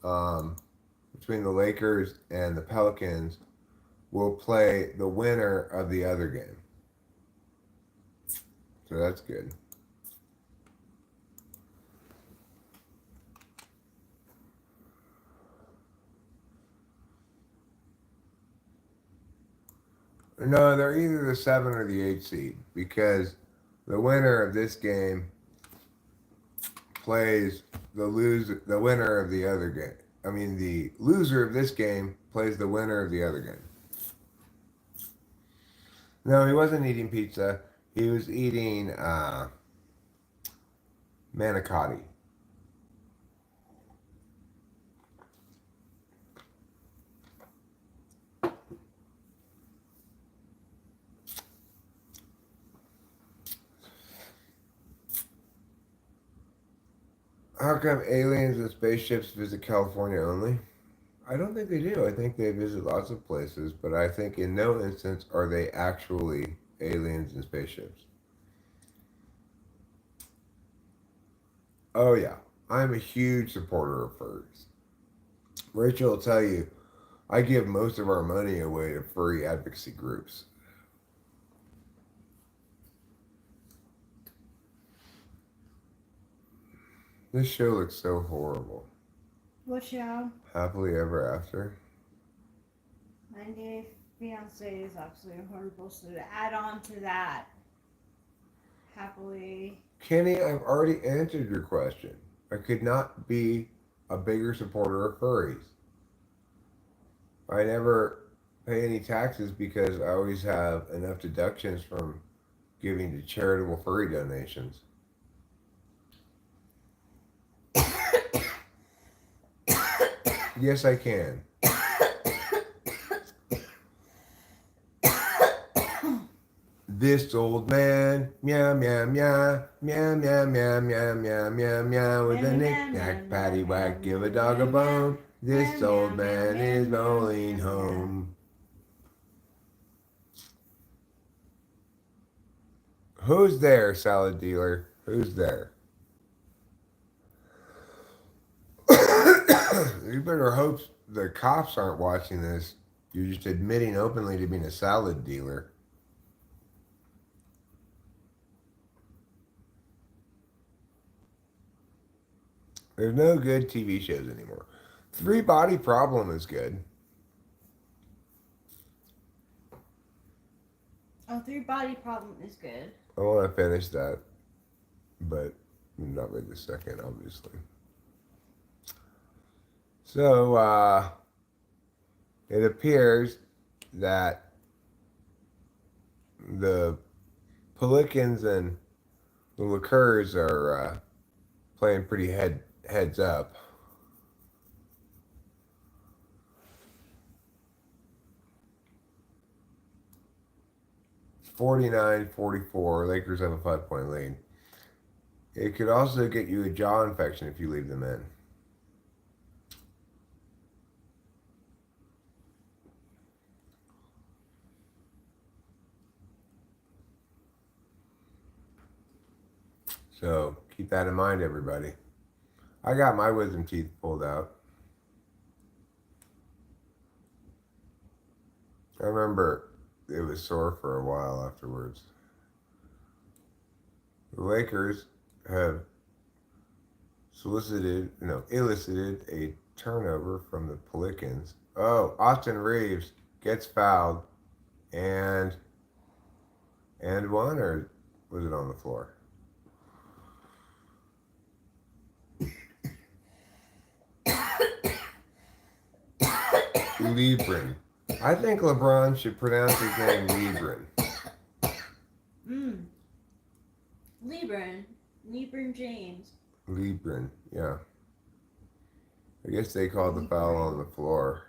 between the Lakers and the Pelicans, will play the winner of the other game. So that's good. No, they're either the 7 or the 8 seed because the winner of this game plays the winner of the other game. I mean, the loser of this game plays the winner of the other game. No, he wasn't eating pizza. He was eating manicotti. How come aliens and spaceships visit California only? I don't think they do. I think they visit lots of places, but I think in no instance are they actually aliens and spaceships. Oh, yeah. I'm a huge supporter of furries. Rachel will tell you, I give most of our money away to furry advocacy groups. This show looks so horrible. What show? Happily Ever After. 90 Day Fiancé is absolutely horrible. So to add on to that, happily. Kenny, I've already answered your question. I could not be a bigger supporter of furries. I never pay any taxes because I always have enough deductions from giving to charitable furry donations. Yes, I can. This old man, meow, meow, meow, meow, meow, meow, meow, meow, meow, meow, with a knick-knack, paddywhack, give a dog a bone. This old man is rolling home. Who's there, salad dealer? Who's there? You better hope the cops aren't watching this. You're just admitting openly to being a salad dealer. There's no good TV shows anymore. Three Body Problem is good. Oh, Three Body Problem is good. I want to finish that, but not right this second, obviously. So, it appears that the Pelicans and the Liqueurs are playing pretty heads up. It's 49-44. Lakers have a 5-point lead. It could also get you a jaw infection if you leave them in. So keep that in mind, everybody. I got my wisdom teeth pulled out. I remember it was sore for a while afterwards. The Lakers have elicited a turnover from the Pelicans. Oh, Austin Reeves gets fouled and one, or was it on the floor? Libran. I think LeBron should pronounce his name Libran. Lebron James. Libran, yeah. I guess they called the foul on the floor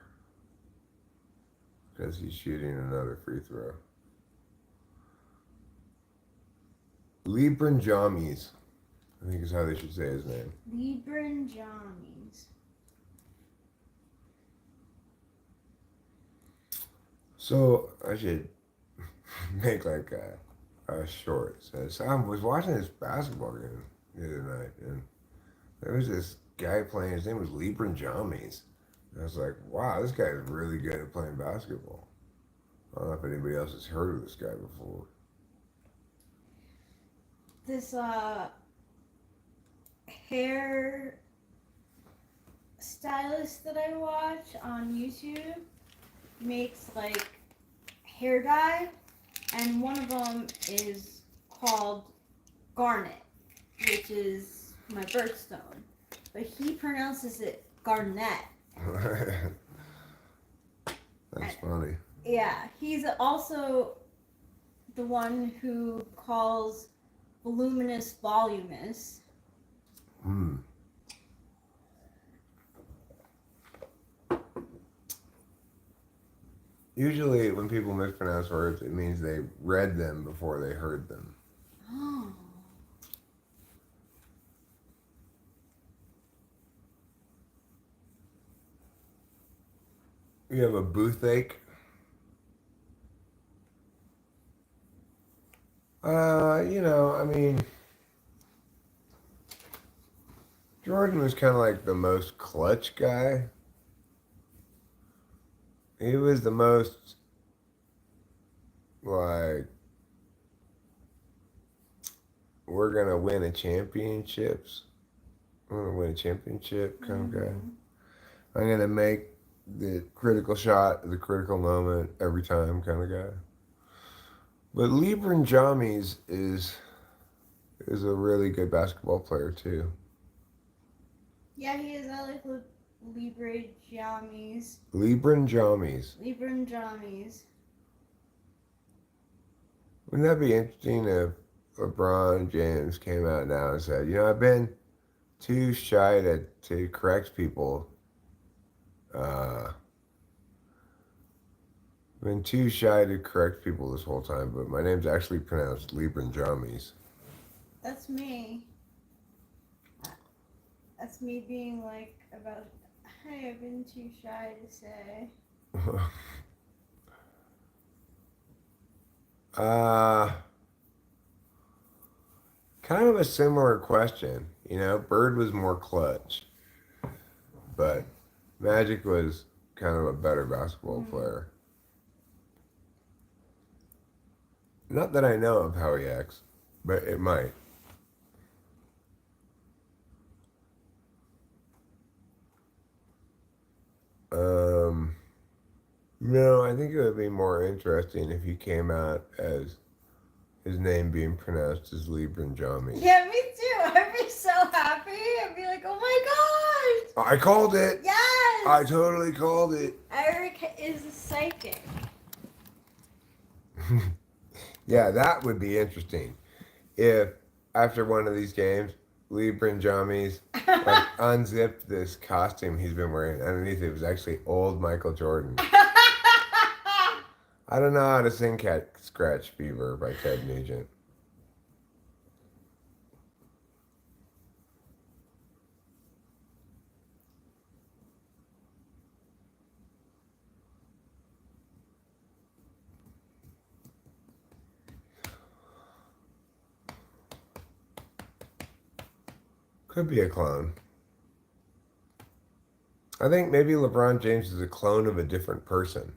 because he's shooting another free throw. Libran James, I think is how they should say his name. Lebron James. So I should make like a short. So I was watching this basketball game the other night, and there was this guy playing. His name was Lebron James. And I was like, wow, this guy is really good at playing basketball. I don't know if anybody else has heard of this guy before. This hair stylist that I watch on YouTube makes like hair dye, and one of them is called Garnet, which is my birthstone, but he pronounces it Garnett. That's funny. Yeah, he's also the one who calls voluminous voluminous. Usually when people mispronounce words, it means they read them before they heard them. Oh. You have a toothache? I mean, Jordan was kind of like the most clutch guy. He was the most, like, we're going to win a championships. I'm going to win a championship kind of guy. I'm going to make the critical shot at the critical moment every time kind of guy. But Lebron James is a really good basketball player too. Yeah, he is. I like Lebron James. Lebron James. Lebron James. Wouldn't that be interesting if LeBron James came out now and said, I've been too shy to correct people. Been too shy to correct people this whole time, but my name's actually pronounced Lebron James. That's me. That's me being like about, hey, I've been too shy to say. Kind of a similar question. Bird was more clutch, but Magic was kind of a better basketball player. Not that I know of how he acts, but it might. No, I think it would be more interesting if he came out as his name being pronounced as Libran Jami. Yeah, me too. I'd be so happy. I'd be like, oh my I called it. gosh! Yes! I totally called it. Eric is a psychic. Yeah, that would be interesting. If after one of these games, Libran Jami's like unzipped this costume he's been wearing. Underneath it was actually old Michael Jordan. I don't know how to sing Cat Scratch Fever by Ted Nugent. Could be a clone. I think maybe LeBron James is a clone of a different person.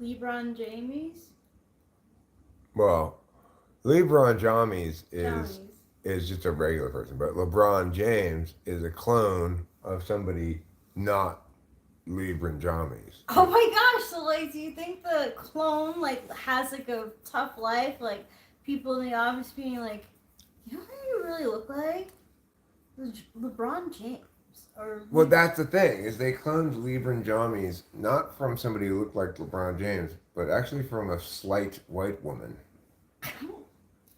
LeBron James? Well, LeBron James James. is just a regular person, but LeBron James is a clone of somebody not LeBron James. Oh my gosh, so like do you think the clone like has like a tough life? Like people in the office being like, you know who you really look like? LeBron James. Or Well, that's the thing, is they cloned LeBron James not from somebody who looked like LeBron James, but actually from a slight white woman.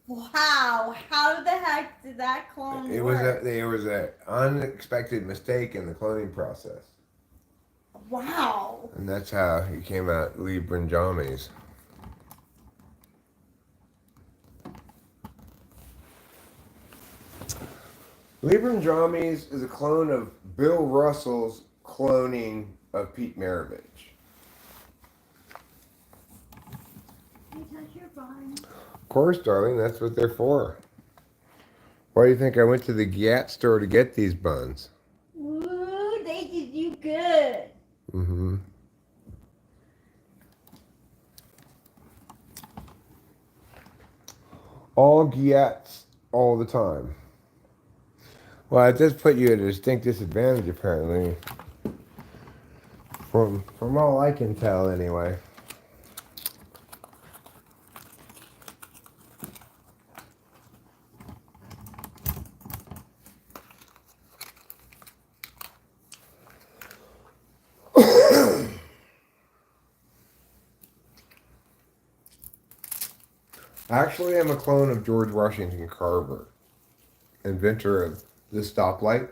Wow, how the heck did that clone It work? was a unexpected mistake in the cloning process. Wow. And that's how he came out LeBron James. LeBron James is a clone of Bill Russell's cloning of Pete Maravich. Can you touch your bun? Of course, darling, that's what they're for. Why do you think I went to the Gap store to get these buns? Ooh, they did you good. Mm-hmm. All Giats all the time. Well, it does put you at a distinct disadvantage, apparently. From all I can tell, anyway. Actually, I'm a clone of George Washington Carver, inventor of the stoplight.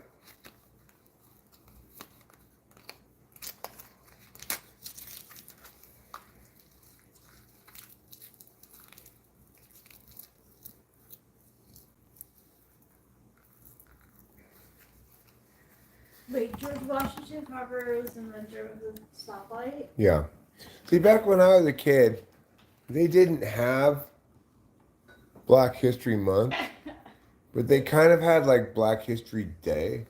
Wait, George Washington Carver was the inventor of the stoplight? Yeah. See, back when I was a kid, they didn't have Black History Month, but they kind of had like Black History Day.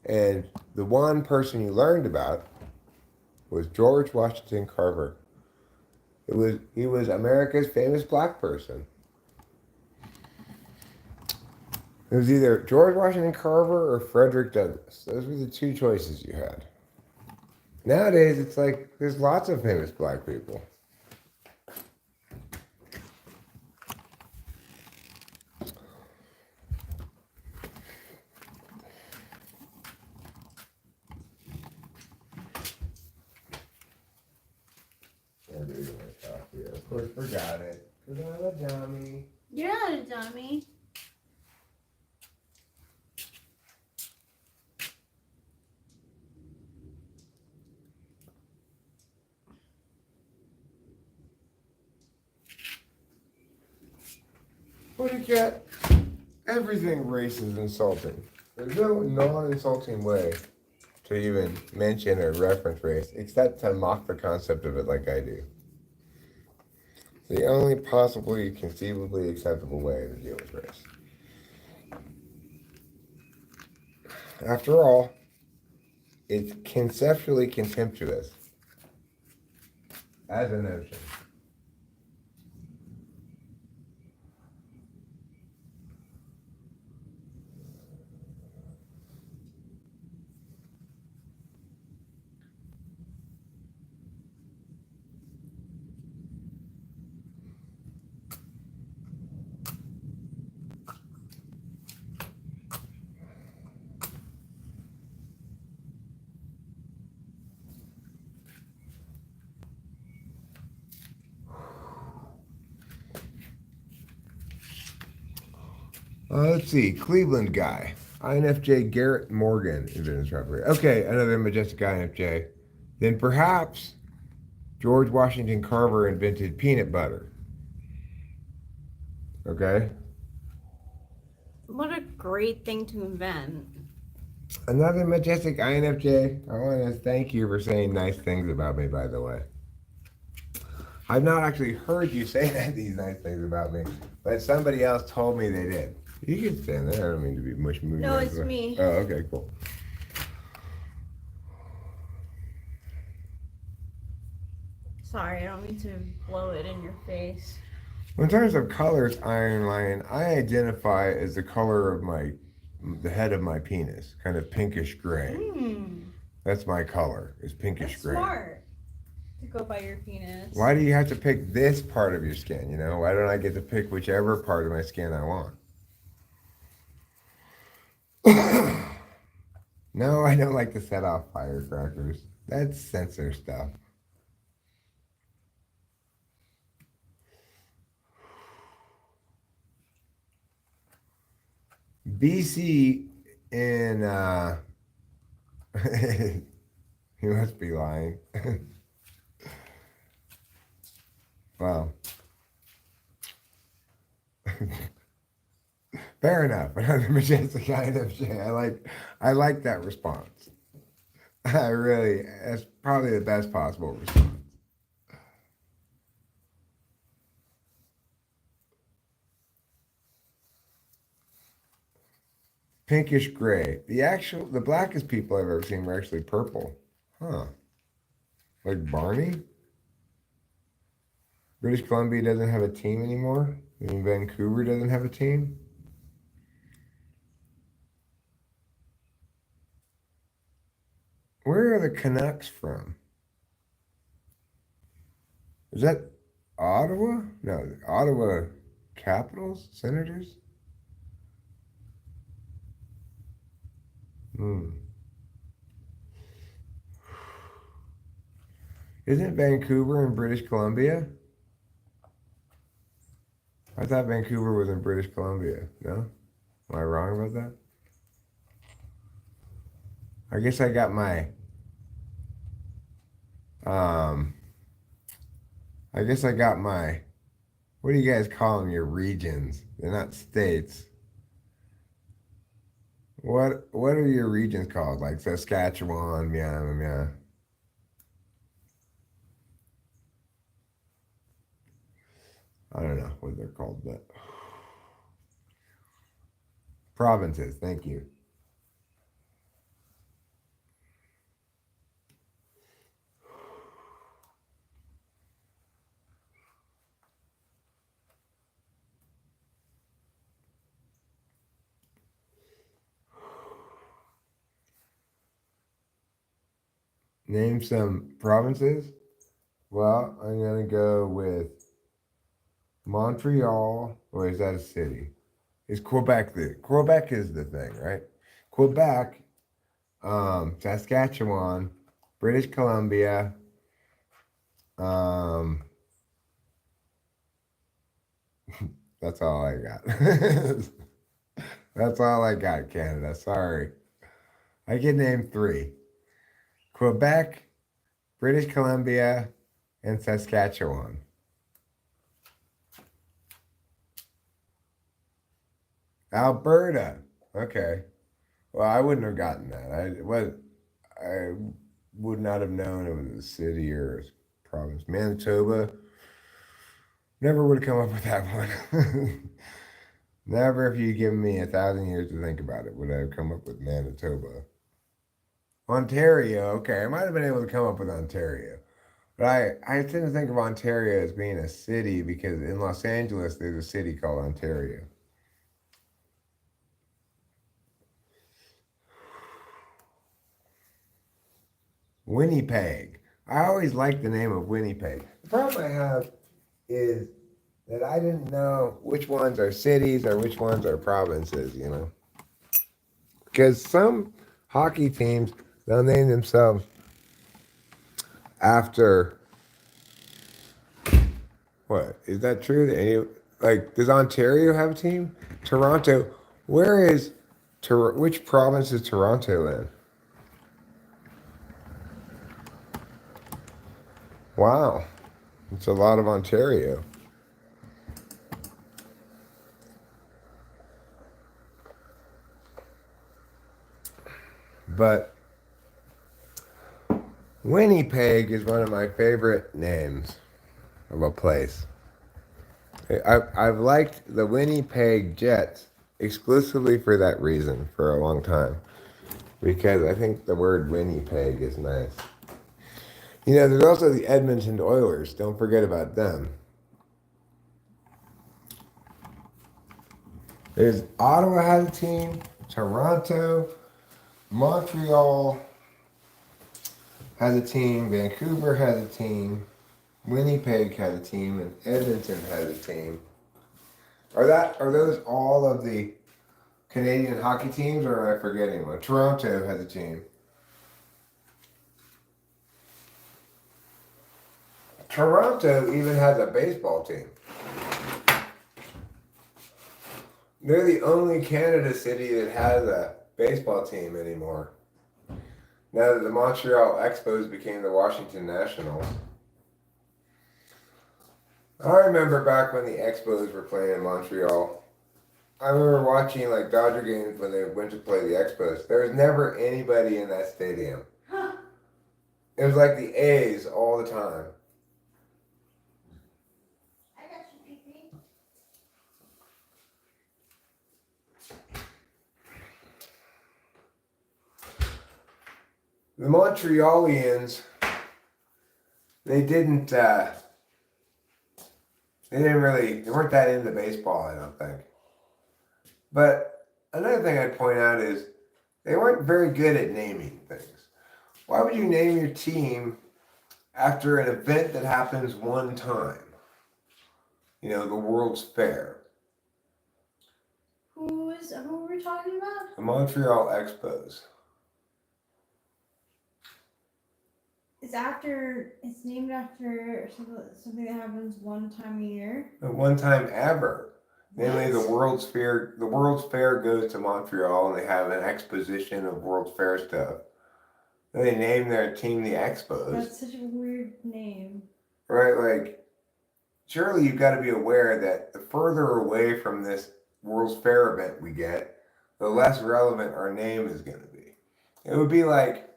And the one person you learned about was George Washington Carver. He was America's famous black person. It was either George Washington Carver or Frederick Douglass. Those were the two choices you had. Nowadays, it's like there's lots of famous black people. Of course, forgot it. Forgot a dummy. You're not a dummy. What do you get? Everything race is insulting. There's no non-insulting way to even mention or reference race, except to mock the concept of it like I do. The only possibly conceivably acceptable way to deal with race. After all, it's conceptually contemptuous as a notion. Let's see. Cleveland guy. INFJ Garrett Morgan invented this property. Okay, another majestic INFJ. Then perhaps George Washington Carver invented peanut butter. Okay. What a great thing to invent. Another majestic INFJ. I want to thank you for saying nice things about me, by the way. I've not actually heard you say these nice things about me, but somebody else told me they did. You can stand there. I don't mean to be mush moving. No, it's me. Oh, okay, cool. Sorry, I don't mean to blow it in your face. In terms of colors, Iron Lion, I identify as the color of the head of my penis, kind of pinkish gray. That's my color, is pinkish That's gray. smart to go by your penis. Why do you have to pick this part of your skin, you know? Why don't I get to pick whichever part of my skin I want? No, I don't like to set off firecrackers. That's censor stuff. BC in he must be lying. Wow. Fair enough. Another majestic INFJ. I like that response. That's probably the best possible response. Pinkish gray. The blackest people I've ever seen were actually purple. Huh. Like Barney? British Columbia doesn't have a team anymore? I mean, Vancouver doesn't have a team? Where are the Canucks from? Is that Ottawa? No, Ottawa Capitals? Senators? Isn't Vancouver in British Columbia? I thought Vancouver was in British Columbia. No? Am I wrong about that? I guess I got my what do you guys call them, your regions? They're not states. What are your regions called? Like Saskatchewan, yeah. I don't know what they're called, but provinces, thank you. Name some provinces. Well, I'm going to go with Montreal, or is that a city? Is Quebec Quebec is the thing, right? Quebec, Saskatchewan, British Columbia, that's all I got. That's all I got, Canada. Sorry. I can name 3. Quebec, British Columbia, and Saskatchewan. Alberta. Okay. Well, I wouldn't have gotten that. I would not have known it was a city or a province. Manitoba. Never would have come up with that one. Never, if you'd given me 1,000 years to think about it, would I have come up with Manitoba. Ontario. Okay, I might have been able to come up with Ontario. But I tend to think of Ontario as being a city because in Los Angeles, there's a city called Ontario. Winnipeg. I always liked the name of Winnipeg. The problem I have is that I didn't know which ones are cities or which ones are provinces, you know. Because some hockey teams, they'll name themselves after, what? Is that true? Does Ontario have a team? Toronto. Where is which province is Toronto in? Wow, it's a lot of Ontario. But Winnipeg is one of my favorite names of a place. I've liked the Winnipeg Jets exclusively for that reason for a long time. Because I think the word Winnipeg is nice. You know, there's also the Edmonton Oilers. Don't forget about them. There's Ottawa has a team, Toronto, Montreal has a team, Vancouver has a team, Winnipeg has a team, and Edmonton has a team. Are those all of the Canadian hockey teams, or am I forgetting one? Toronto has a team. Toronto even has a baseball team. They're the only Canada city that has a baseball team anymore. Now that the Montreal Expos became the Washington Nationals. I remember back when the Expos were playing in Montreal. I remember watching like Dodger games when they went to play the Expos. There was never anybody in that stadium. It was like the A's all the time. I got you, Pee-Pee. The Montrealians, they weren't that into baseball, I don't think. But another thing I'd point out is they weren't very good at naming things. Why would you name your team after an event that happens one time? You know, the World's Fair. Who are we talking about? The Montreal Expos. It's named after something that happens one time a year. The one time ever. Namely, the What? World's Fair. The World's Fair goes to Montreal, and they have an exposition of World's Fair stuff. And they name their team the Expos. That's such a weird name. Right? Like, surely you've got to be aware that the further away from this World's Fair event we get, the less relevant our name is going to be. It would be like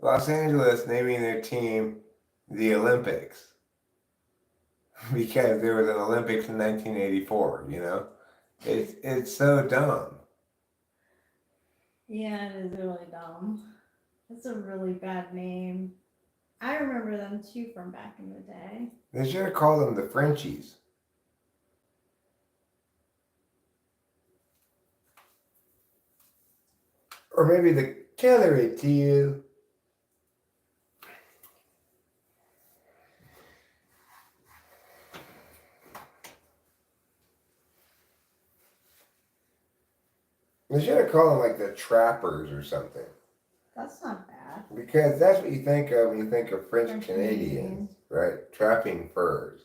Los Angeles naming their team the Olympics. Because there was an Olympics in 1984, you know? It's so dumb. Yeah, it is really dumb. That's a really bad name. I remember them too from back in the day. They should have called them the Frenchies. Or maybe the Coloratil. They should have called them like the Trappers or something. That's not bad. Because that's what you think of when you think of French French Canadians, right? Trapping furs.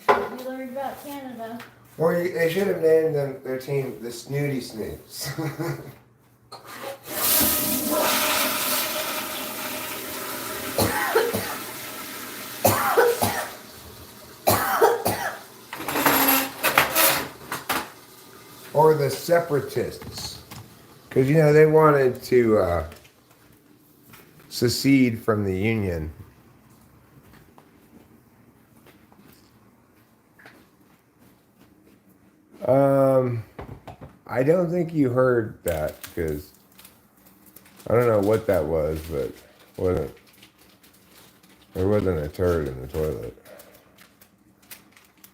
You learned about Canada. Or they should have named their team the Snooty Snoots. Or the Separatists. Because, you know, they wanted to secede from the Union. I don't think you heard that, because I don't know what that was, but there wasn't a turd in the toilet.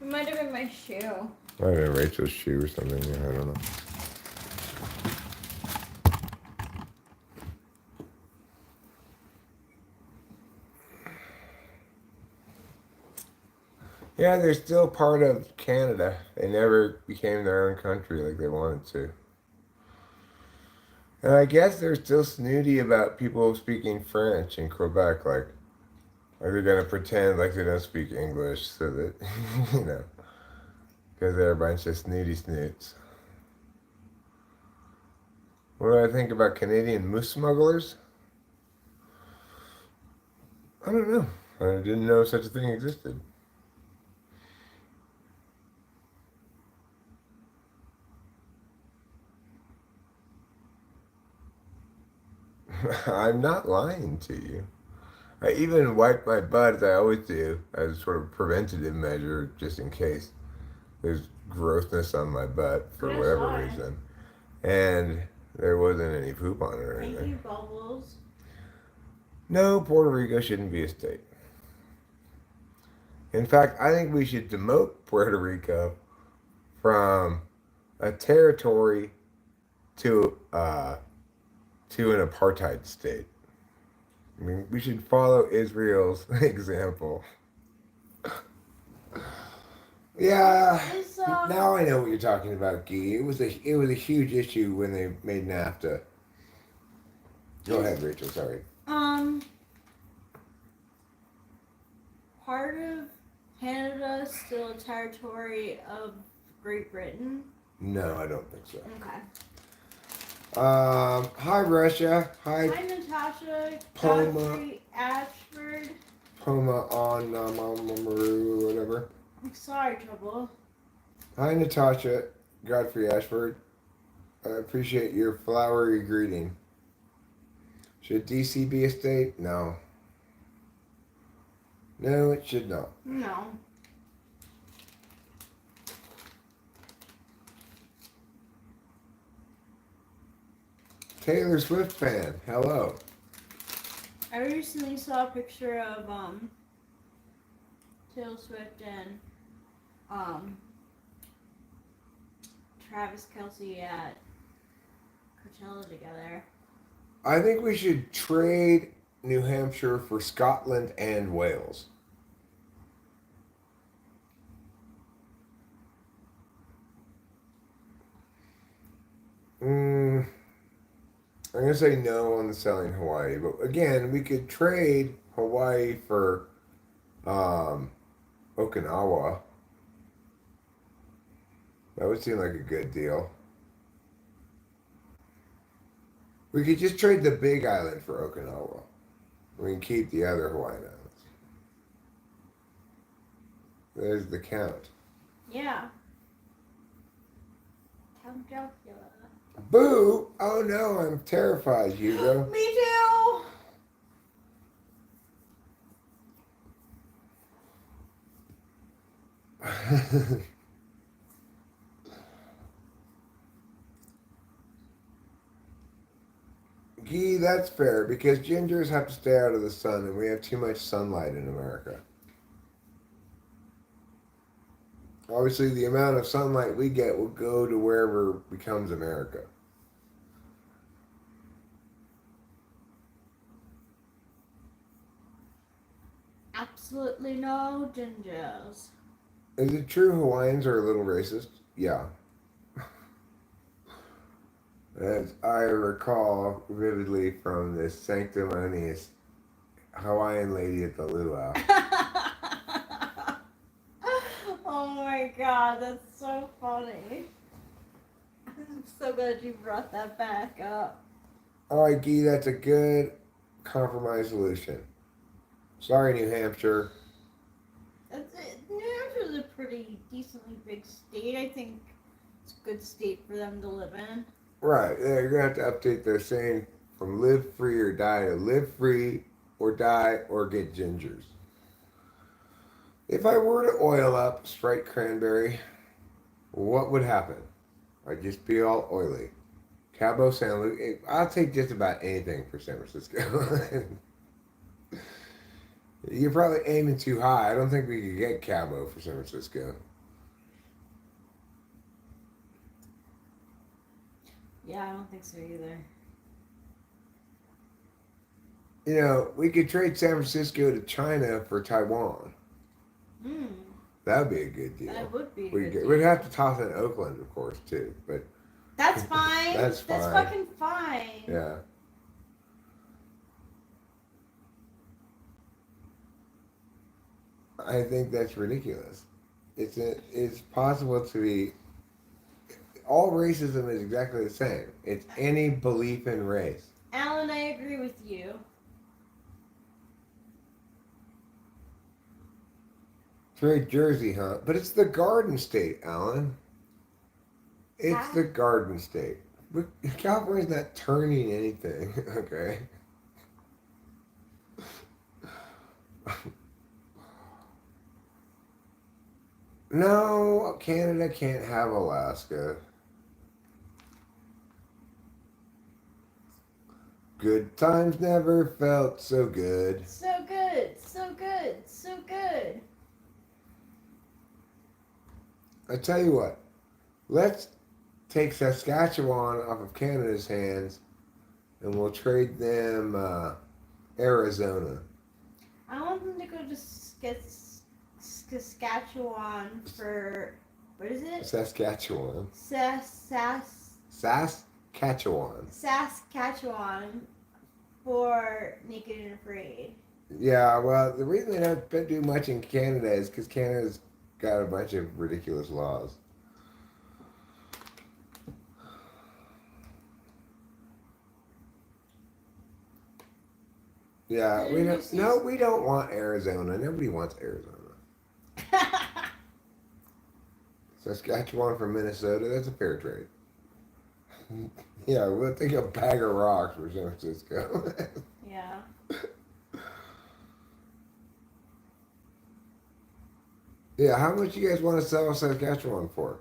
It might have been my shoe. Might have been Rachel's shoe or something. Yeah, I don't know. Yeah, they're still part of Canada. They never became their own country like they wanted to. And I guess they're still snooty about people speaking French in Quebec. Like they're gonna pretend like they don't speak English so that, you know. Because they're a bunch of snooty snoots. What do I think about Canadian moose smugglers? I don't know. I didn't know such a thing existed. I'm not lying to you. I even wipe my butt as I always do, as sort of preventative measure, just in case there's grossness on my butt for Yes, whatever I. reason. And there wasn't any poop on it or Thank anything. you, Bubbles. No, Puerto Rico shouldn't be a state. In fact, I think we should demote Puerto Rico from a territory to an apartheid state. I mean, we should follow Israel's example. Yeah. Now I know what you're talking about, Guy. It was a huge issue when they made NAFTA. Go ahead, Rachel. Sorry. Part of Canada is still a territory of Great Britain. No, I don't think so. Okay. Hi Russia. Hi Hi, Natasha. Poma. Godfrey Ashford. Poma on Mamaru or whatever. I'm sorry, Trouble. Hi Natasha. Godfrey Ashford. I appreciate your flowery greeting. Should DC be a state? No. No, it should not. No. Taylor Swift fan. Hello. I recently saw a picture of Taylor Swift and Travis Kelce at Coachella together. I think we should trade New Hampshire for Scotland and Wales. I'm going to say no on the selling Hawaii, but again, we could trade Hawaii for Okinawa. That would seem like a good deal. We could just trade the big island for Okinawa. We can keep the other Hawaiian islands. There's the count. Yeah. Count Dracula. Boo! Oh no, I'm terrified, Hugo. Me too! Gee, that's fair because gingers have to stay out of the sun and we have too much sunlight in America. Obviously, the amount of sunlight we get will go to wherever becomes America. Absolutely no gingers. Is it true Hawaiians are a little racist? Yeah. As I recall vividly from this sanctimonious Hawaiian lady at the luau. Oh my god, that's so funny. I'm so glad you brought that back up. Alright, Guy, that's a good compromise solution. Sorry, New Hampshire. That's it. New Hampshire's a pretty decently big state. I think it's a good state for them to live in. Right, yeah, you're going to have to update their saying from live free or die to live free or die or get gingers. If I were to oil up Sprite Cranberry, what would happen? I'd just be all oily. Cabo San Lucas, I'll take just about anything for San Francisco. You're probably aiming too high. I don't think we could get Cabo for San Francisco. Yeah, I don't think so either. You know, we could trade San Francisco to China for Taiwan. That would be a good deal. That would be a We'd, good get, deal. we'd have to toss in Oakland, of course, too. But That's fine. That's That's fine. fucking fine. yeah. I think that's ridiculous. it's possible to be. All racism is exactly the same. It's any belief in race. Alan, I agree with you. It's very Jersey, huh? But it's the Garden State, Alan. It's the Garden State. But California's not turning anything, okay? No, Canada can't have Alaska. Good times never felt so good. So good, so good, so good. I tell you what, let's take Saskatchewan off of Canada's hands and we'll trade them Arizona. I want them to go to Saskatchewan for, what is it? Saskatchewan. Saskatchewan Saskatchewan. for Naked and Afraid. Yeah, well, the reason they don't do much in Canada is because Canada's got a bunch of ridiculous laws. Yeah, we don't. No, we don't want Arizona. Nobody wants Arizona. Saskatchewan from Minnesota. That's a fair trade. Yeah, we'll take a bag of rocks for San Francisco. Yeah. Yeah, how much you guys want to sell Saskatchewan for?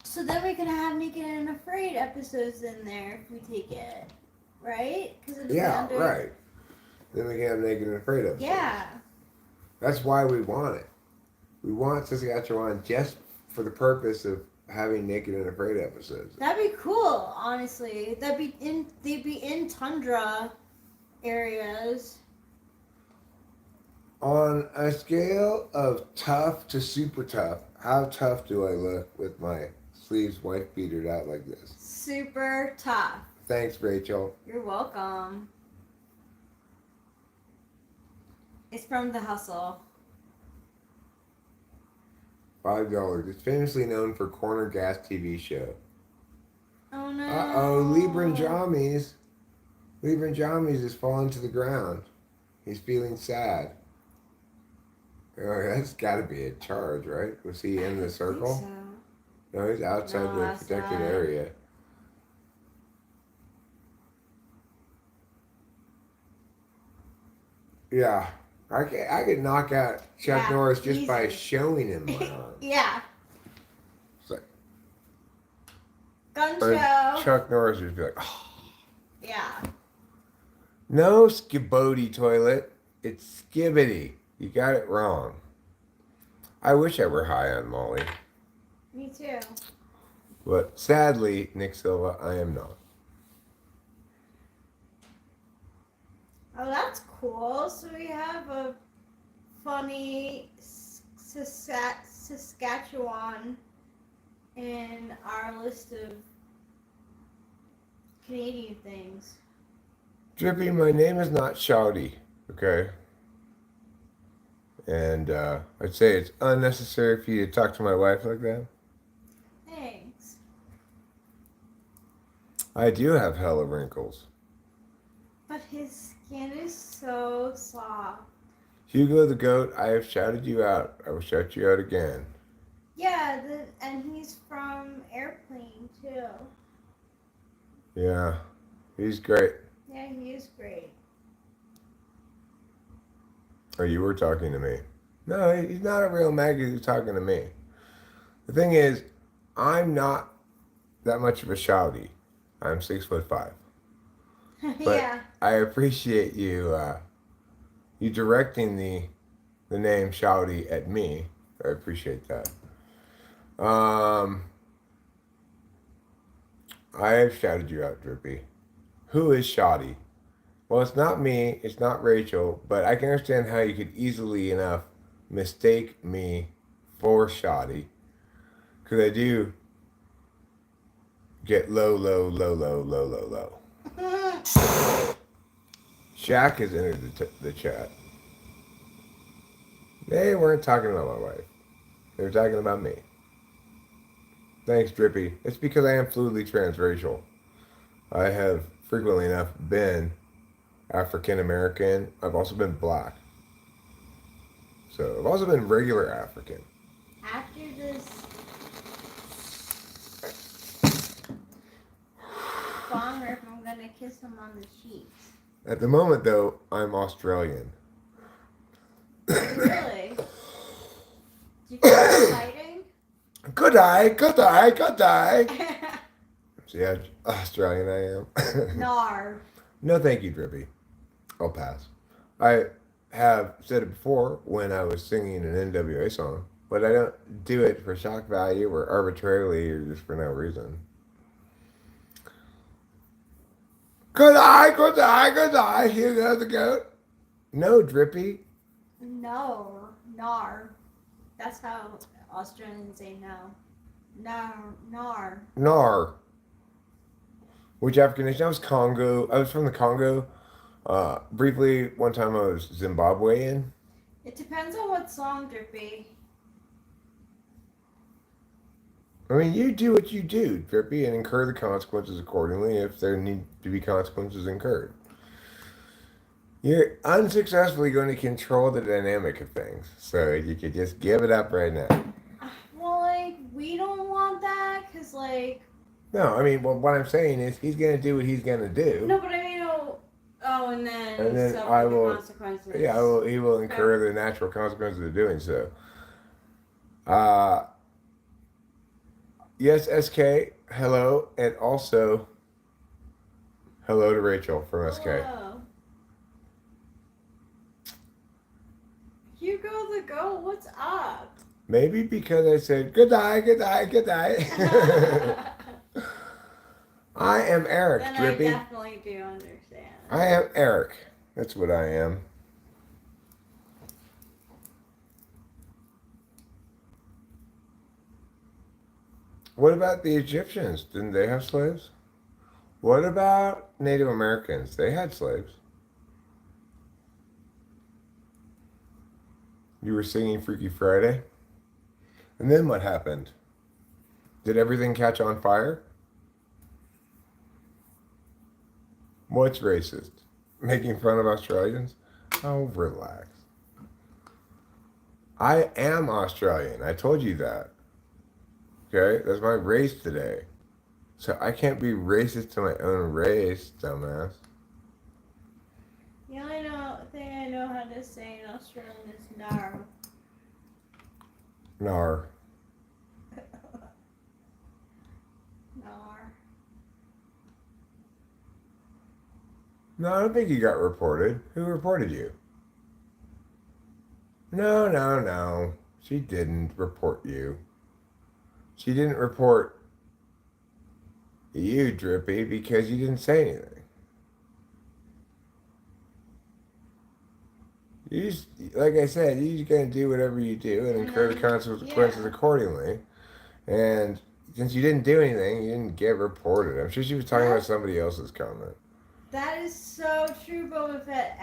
So then we can have Naked and Afraid episodes in there if we take it, right? Yeah, right. Then we can have Naked and Afraid episodes. Yeah. That's why we want it. We want Saskatchewan just for the purpose of having Naked and Afraid episodes. That'd be cool, honestly. They'd be in tundra areas. On a scale of tough to super tough, how tough do I look with my sleeves wife beatered out like this? Super tough. Thanks, Rachel. You're welcome. It's from The Hustle. $5. It's famously known for Corner Gas TV show. Oh no. Uh-oh, Libran Jamies. Libran Jamies is falling to the ground. He's feeling sad. Oh, that's got to be a charge, right? Was he in the circle? So. No, he's outside No, the outside. protected area. Yeah. I could knock out Chuck Norris just by easy. showing him my arm. Yeah. It's like, Gun or show. Chuck Norris would be like, oh. Yeah. No, Skibody toilet. It's Skibbity. You got it wrong. I wish I were high on Molly. Me too. But sadly, Nick Silva, I am not. Oh, that's cool. So we have a funny Saskatchewan in our list of Canadian things. Drippy, my name is not Shouty, okay? And I'd say it's unnecessary for you to talk to my wife like that. Thanks. I do have hella wrinkles. But his skin is so soft. Hugo the goat, I have shouted you out. I will shout you out again. Yeah, and he's from Airplane too. Yeah, he's great. Yeah, he is great. Oh, you were talking to me. No, he's not a real maggot who's talking to me. The thing is, I'm not that much of a shouty. I'm 6'5". But Yeah. I appreciate you you directing the name Shouty at me. I appreciate that. I have shouted you out, Drippy. Who is Shouty? Well, it's not me, it's not Rachel, but I can understand how you could easily enough mistake me for Shouty. Because I do get low. Mm-hmm. Shaq has entered the chat. Hi, Shaq. Shaq, They weren't talking about my wife. They were talking about me. Thanks, Drippy. It's because I am fluidly transracial. I have frequently enough been African American. I've also been black. So I've also been regular African. After this song riff, I'm gonna kiss him on the cheeks. At the moment, though, I'm Australian. Really? Do you feel exciting? Good eye, good eye, good eye. See how Australian I am? Nar. No, thank you, Drippy. I'll pass. I have said it before when I was singing an NWA song, but I don't do it for shock value or arbitrarily or just for no reason. Good eye, good eye, good eye. Here goes the goat. No, Drippy. No. Nar. That's how Australians say no. Nar. Nar. Nar. Which African nation? I was Congo. I was from the Congo. Briefly, one time I was Zimbabwean. It depends on what song, Drippy. I mean, you do what you do, Drippy, and incur the consequences accordingly if there need to be consequences incurred. You're unsuccessfully going to control the dynamic of things, so you could just give it up right now. Well, like, we don't want that, because, like... No, I mean, well, what I'm saying is he's going to do what he's going to do. No, but I mean, and then suffer I the will, consequences. yeah, he will incur the natural consequences of doing so. Yes, SK, hello, and also hello to Rachel from SK. Hello. Hugo the Goat, what's up? Maybe because I said good day, good day, good day. I am Eric, Then Drippy. I definitely do understand. I am Eric. That's what I am. What about the Egyptians? Didn't they have slaves? What about Native Americans? They had slaves. You were singing Freaky Friday? And then what happened? Did everything catch on fire? What's racist? Making fun of Australians? Oh, relax. I am Australian. I told you that. Okay? That's my race today. So I can't be racist to my own race, dumbass. The only thing I know how to say in Australian is nar. Nar. Nar. No, I don't think you got reported. Who reported you? No. She didn't report you. She didn't report you, Drippy, because you didn't say anything. You just, like I said, you're just going to do whatever you do and incur the consequences accordingly. And since you didn't do anything, you didn't get reported. I'm sure she was talking about somebody else's comment. That is so true, Boba Fett.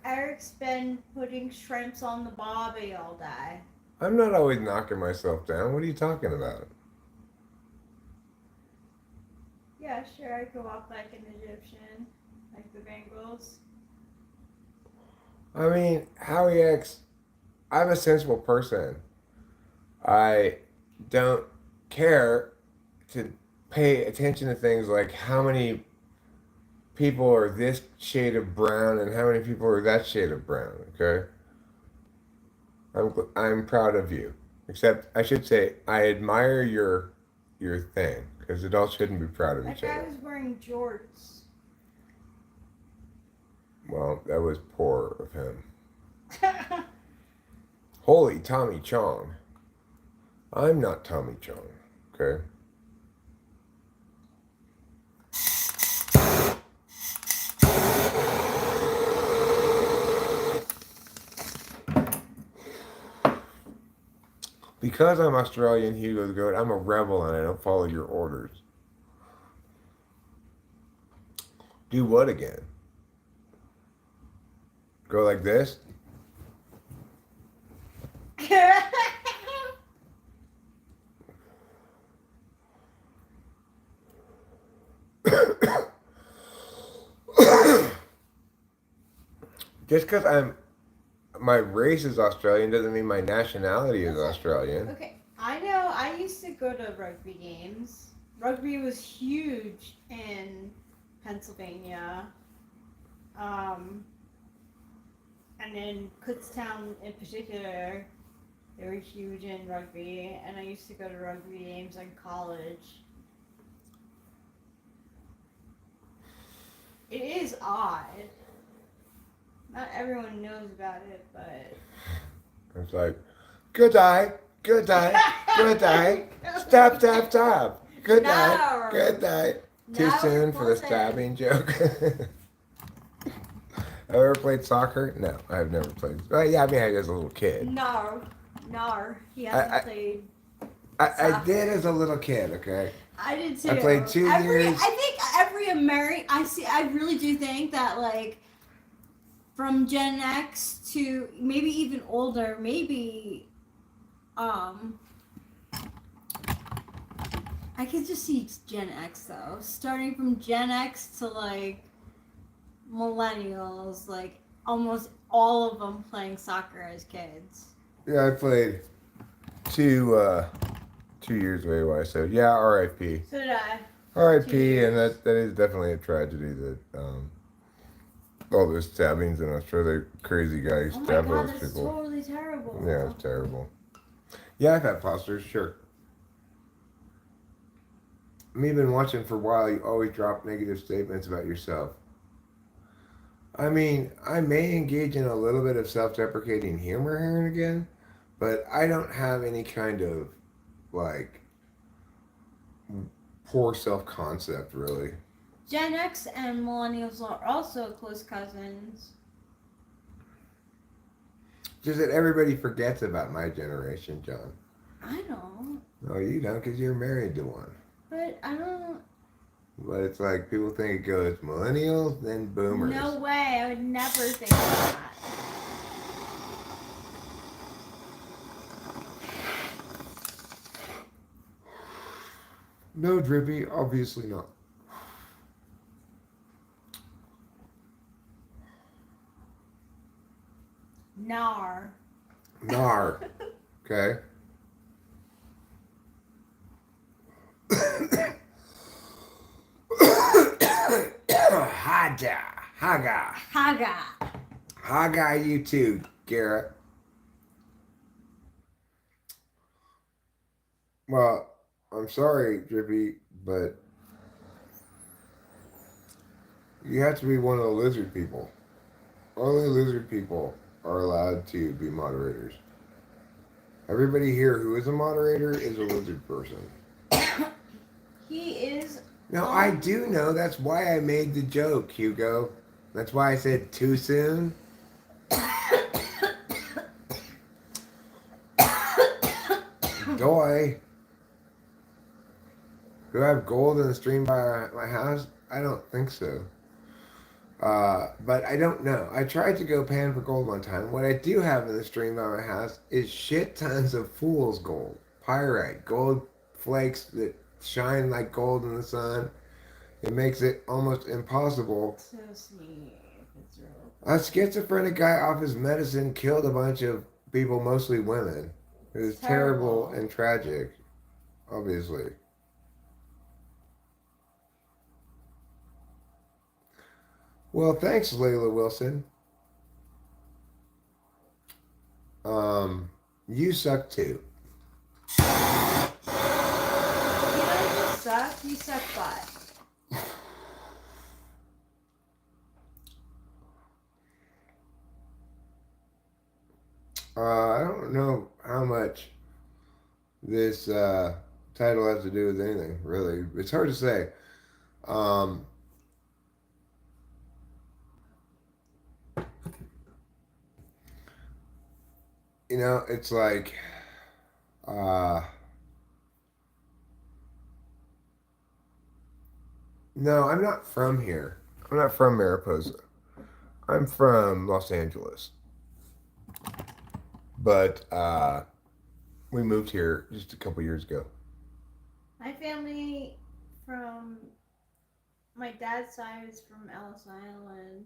Eric's been putting shrimps on the bobby all day. I'm not always knocking myself down. What are you talking about? Yeah, sure, I could walk like an Egyptian, like the Bengals. I mean, Howie X, I'm a sensible person. I don't care to pay attention to things like how many people are this shade of brown and how many people are that shade of brown, okay? I'm proud of you. Except, I should say, I admire your thing, because adults shouldn't be proud of each That guy other. was wearing jorts. Well, that was poor of him. Holy Tommy Chong. I'm not Tommy Chong, okay? Because I'm Australian, Hugo the Goat, I'm a rebel and I don't follow your orders. Do what again? Go like this? Just because my race is Australian doesn't mean my nationality is Australian. Okay, I know. I used to go to rugby games. Rugby was huge in Pennsylvania, and in Kutztown in particular, they were huge in rugby. And I used to go to rugby games in college. It is odd. Not everyone knows about it, but It's like, good day, good day, good day. Stop, stop, stop. Good day, No. good day. Too Now soon we're for the buzzing. stabbing joke. Have I ever played soccer? No, I've never played. Well, yeah, I mean, I was a little kid. No, he hasn't played. I did as a little kid, okay? I did too. I played 2 years. I think every American. I really do think that like from Gen X to maybe even older, maybe I could just see Gen X though, starting from Gen X to like millennials, like almost all of them playing soccer as kids. Yeah, I played 2 years away. So yeah, R.I.P. So did I. 2 R.I.P. years. And that is definitely a tragedy that all those stabbings and I'm sure the crazy guy who Oh my stabbed god, those that's people. totally terrible. Yeah, it's terrible. Yeah, I've had posters, sure. Me been watching for a while. You always drop negative statements about yourself. I mean, I may engage in a little bit of self-deprecating humor here and again, but I don't have any kind of like poor self-concept really. Gen X and millennials are also close cousins. Just that everybody forgets about my generation, John. I know, No, you don't, because you're married to one. but I don't. But it's like people think it goes millennials, then boomers. No way, I would never think that. No, Drippy, obviously not. Nar. Nar. Okay. Haga. Haga. Haga. Haga, you too, Garrett. Well, I'm sorry, Drippy, but you have to be one of the lizard people. Only lizard people are allowed to be moderators. Everybody here who is a moderator is a lizard person. He is. No, I do know. That's why I made the joke, Hugo. That's why I said too soon. Doy. Do I have gold in the stream by my house? I don't think so. But I don't know. I tried to go pan for gold one time. What I do have in the stream by my house is shit tons of fool's gold. Pyrite. Gold flakes that shine like gold in the sun. It makes it almost impossible. So sweet. It's real. A schizophrenic guy off his medicine killed a bunch of people, mostly women. It was terrible and tragic, obviously. Well, thanks, Layla Wilson. You suck too. You don't just suck, you suck butt. I don't know how much this title has to do with anything, really. It's hard to say. You know, it's like, no, I'm not from here. I'm not from Mariposa. I'm from Los Angeles. But we moved here just a couple years ago. My family from my dad's side is from Ellis Island.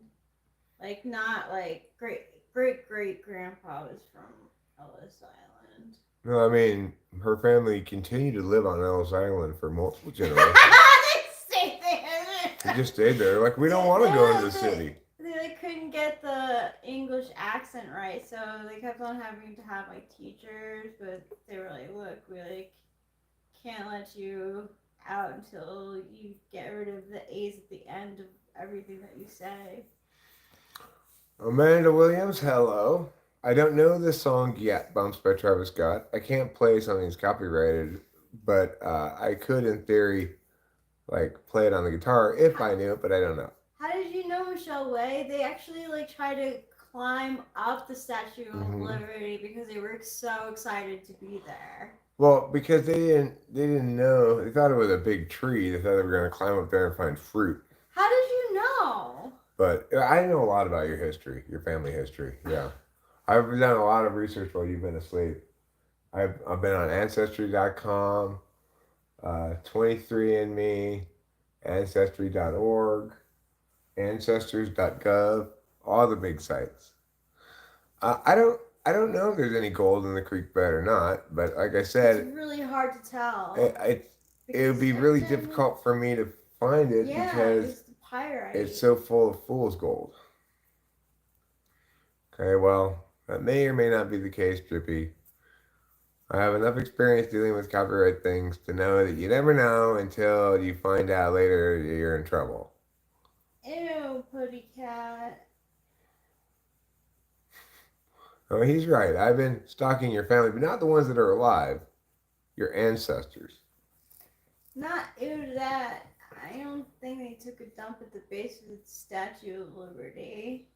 Like not like great grandpa was from Ellis Island. No, I mean, her family continued to live on Ellis Island for multiple generations. They stayed They there. just stayed there. Like, we don't want to go into the city. They like couldn't get the English accent right, so they kept on having to have like teachers, but they were like, look, we like can't let you out until you get rid of the A's at the end of everything that you say. Amanda Williams, hello. I don't know this song yet, Bumps by Travis Scott. I can't play something that's copyrighted, but I could, in theory, like play it on the guitar if I knew it, but I don't know. How did you know Michelle Way? They actually like try to climb up the Statue of Liberty because they were so excited to be there. Well, because they didn't know. They thought it was a big tree. They thought they were going to climb up there and find fruit. How did you know? But I know a lot about your history, your family history. Yeah, I've done a lot of research while you've been asleep. I've been on Ancestry.com, 23andMe, Ancestry.org, Ancestors.gov, all the big sites. I don't know if there's any gold in the creek bed or not, but like I said, it's really hard to tell. It would be really difficult for me to find it because it's so full of fool's gold. Okay, well, that may or may not be the case, Drippy. I have enough experience dealing with copyright things to know that you never know until you find out later you're in trouble. Ew, Putty Cat. Oh, he's right. I've been stalking your family, but not the ones that are alive. Your ancestors. Not ew to that. I don't think they took a dump at the base of the Statue of Liberty.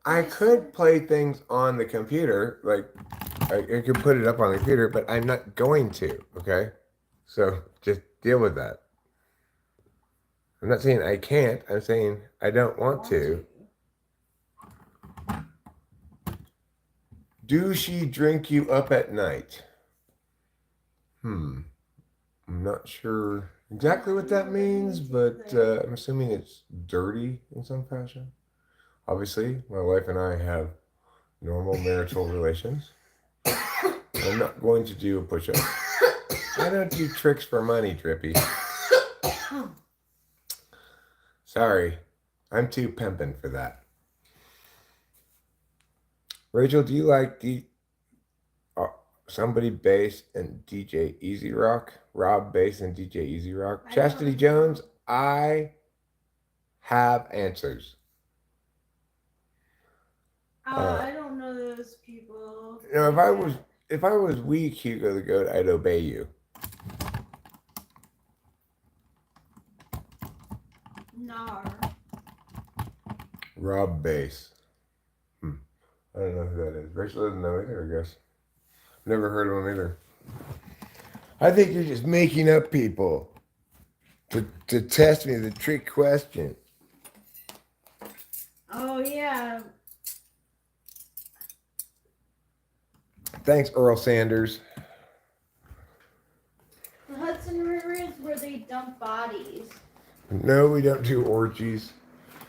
I could play things on the computer, like I could put it up on the computer, but I'm not going to, okay? So just deal with that. I'm not saying I can't, I'm saying I don't want to. Do she drink you up at night? I'm not sure exactly what that means, but I'm assuming it's dirty in some fashion. Obviously, my wife and I have normal marital relations. I'm not going to do a push-up. I don't do tricks for money, Drippy. Sorry, I'm too pimpin' for that. Rachel, do you like somebody bass and DJ Easy Rock? Rob bass and DJ Easy Rock? Chastity Jones, I have answers. I don't know those people. You know, if I was weak, Hugo the Goat, I'd obey you. No. Rob bass. I don't know who that is. Rachel doesn't know either, I guess. Never heard of him either. I think you're just making up people to test me the trick question. Oh, yeah. Thanks, Earl Sanders. The Hudson River is where they dump bodies. No, we don't do orgies.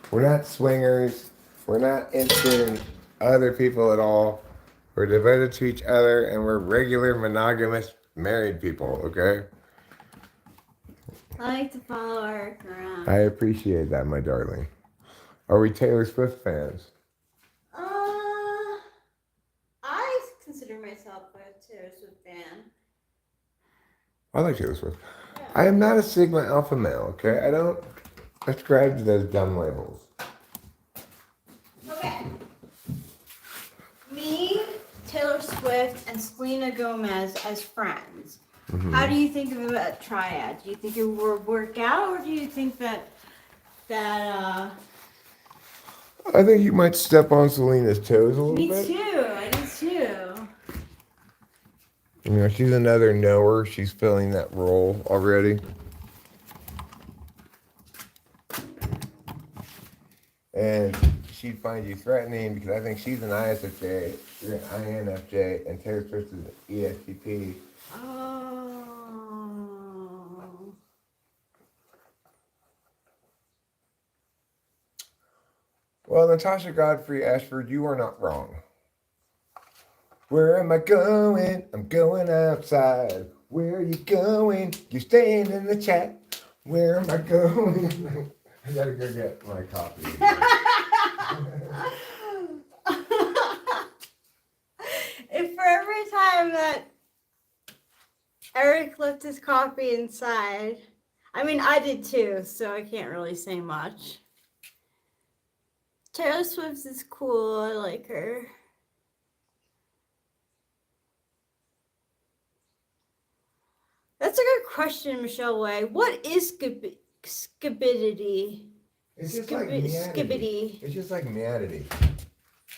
We're not swingers. We're not into other people at all. We're devoted to each other, and we're regular monogamous married people, okay? I like to follow Eric around. I appreciate that, my darling. Are we Taylor Swift fans? I consider myself a Taylor Swift fan. I like Taylor Swift. Yeah. I am not a Sigma Alpha male, okay? I don't ascribe to those dumb labels. Okay. Me, Taylor Swift, and Selena Gomez as friends. Mm-hmm. How do you think of a triad? Do you think it would work out, or do you think that I think you might step on Selena's toes a little bit. Me too. I do too. You know, she's another knower. She's filling that role already. And she'd find you threatening because I think she's an ISFJ, you're an INFJ, and Taylor Swift is an ESTP. Oh. Well, Natasha Godfrey Ashford, you are not wrong. Where am I going? I'm going outside. Where are you going? You're staying in the chat. Where am I going? I gotta go get my coffee. If for every time that Eric left his coffee inside, I mean, I did too, so I can't really say much. Taylor Swift is cool. I like her. That's a good question, Michelle Way. What is skibidity? It's just like meandity. Skibbity. It's just like meandity.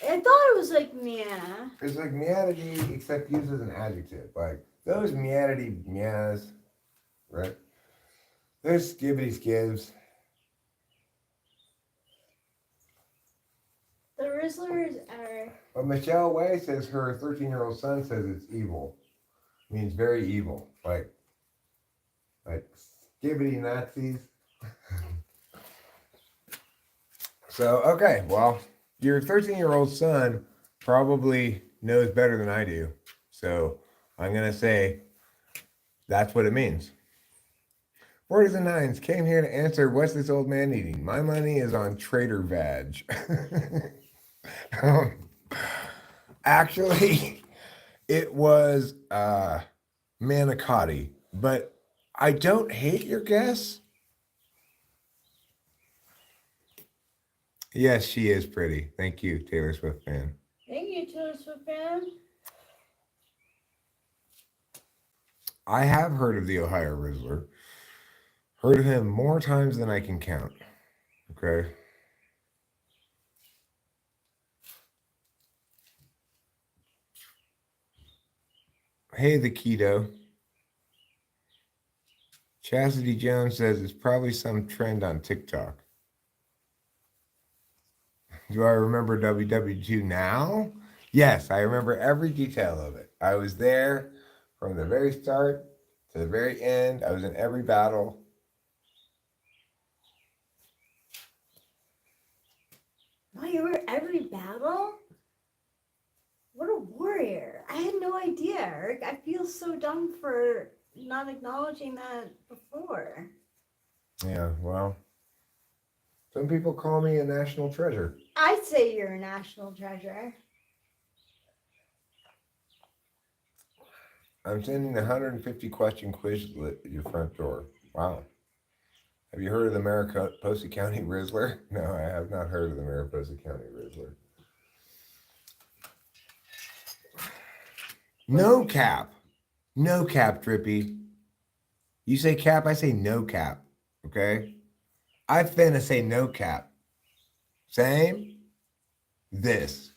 I thought it was like Mia. It's like meandity, except used as an adjective. Like those meandity meows, right? Those skibbity skibs. The Rizzlers are. But Michelle Way says her 13-year-old son says it's evil. Means very evil. Like skibbity Nazis. So, okay, well, your 13-year-old son probably knows better than I do. So I'm going to say that's what it means. 40s and 9s came here to answer, what's this old man eating? My money is on Trader Vag. Actually, it was manicotti, but I don't hate your guess. Yes, she is pretty. Thank you, Taylor Swift fan. Thank you, Taylor Swift fan. I have heard of the Ohio Rizzler. Heard of him more times than I can count. Okay. Hey, the keto. Chastity Jones says it's probably some trend on TikTok. Do I remember WW2 now? Yes, I remember every detail of it. I was there from the very start to the very end. I was in every battle. No, you were every battle? What a warrior. I had no idea, Eric. I feel so dumb for not acknowledging that before. Yeah, well, some people call me a national treasure. I'd say you're a national treasure. I'm sending a 150 question quiz at your front door. Wow. Have you heard of the Mariposa County Rizzler? No, I have not heard of the Mariposa County Rizzler. No cap. No cap, Drippy. You say cap, I say no cap. Okay? I finna say no cap. Same? This.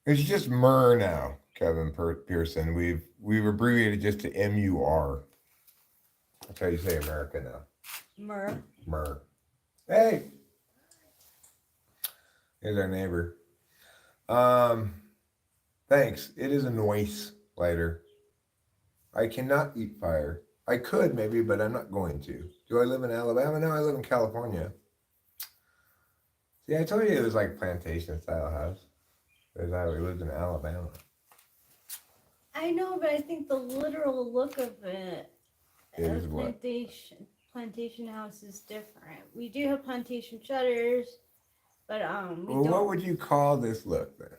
It's just Mur now, Kevin Pearson. We've abbreviated just to MUR. That's how you say America now. Mur. Mur. Hey. Here's our neighbor. Thanks. It is a noise lighter. I cannot eat fire. I could maybe, but I'm not going to. Do I live in Alabama? No, I live in California. See, I told you it was like plantation style house. Because I lived in Alabama. I know, but I think the literal look of it Is what? plantation house is different. We do have plantation shutters, but we Well, don't. what would you call this look then?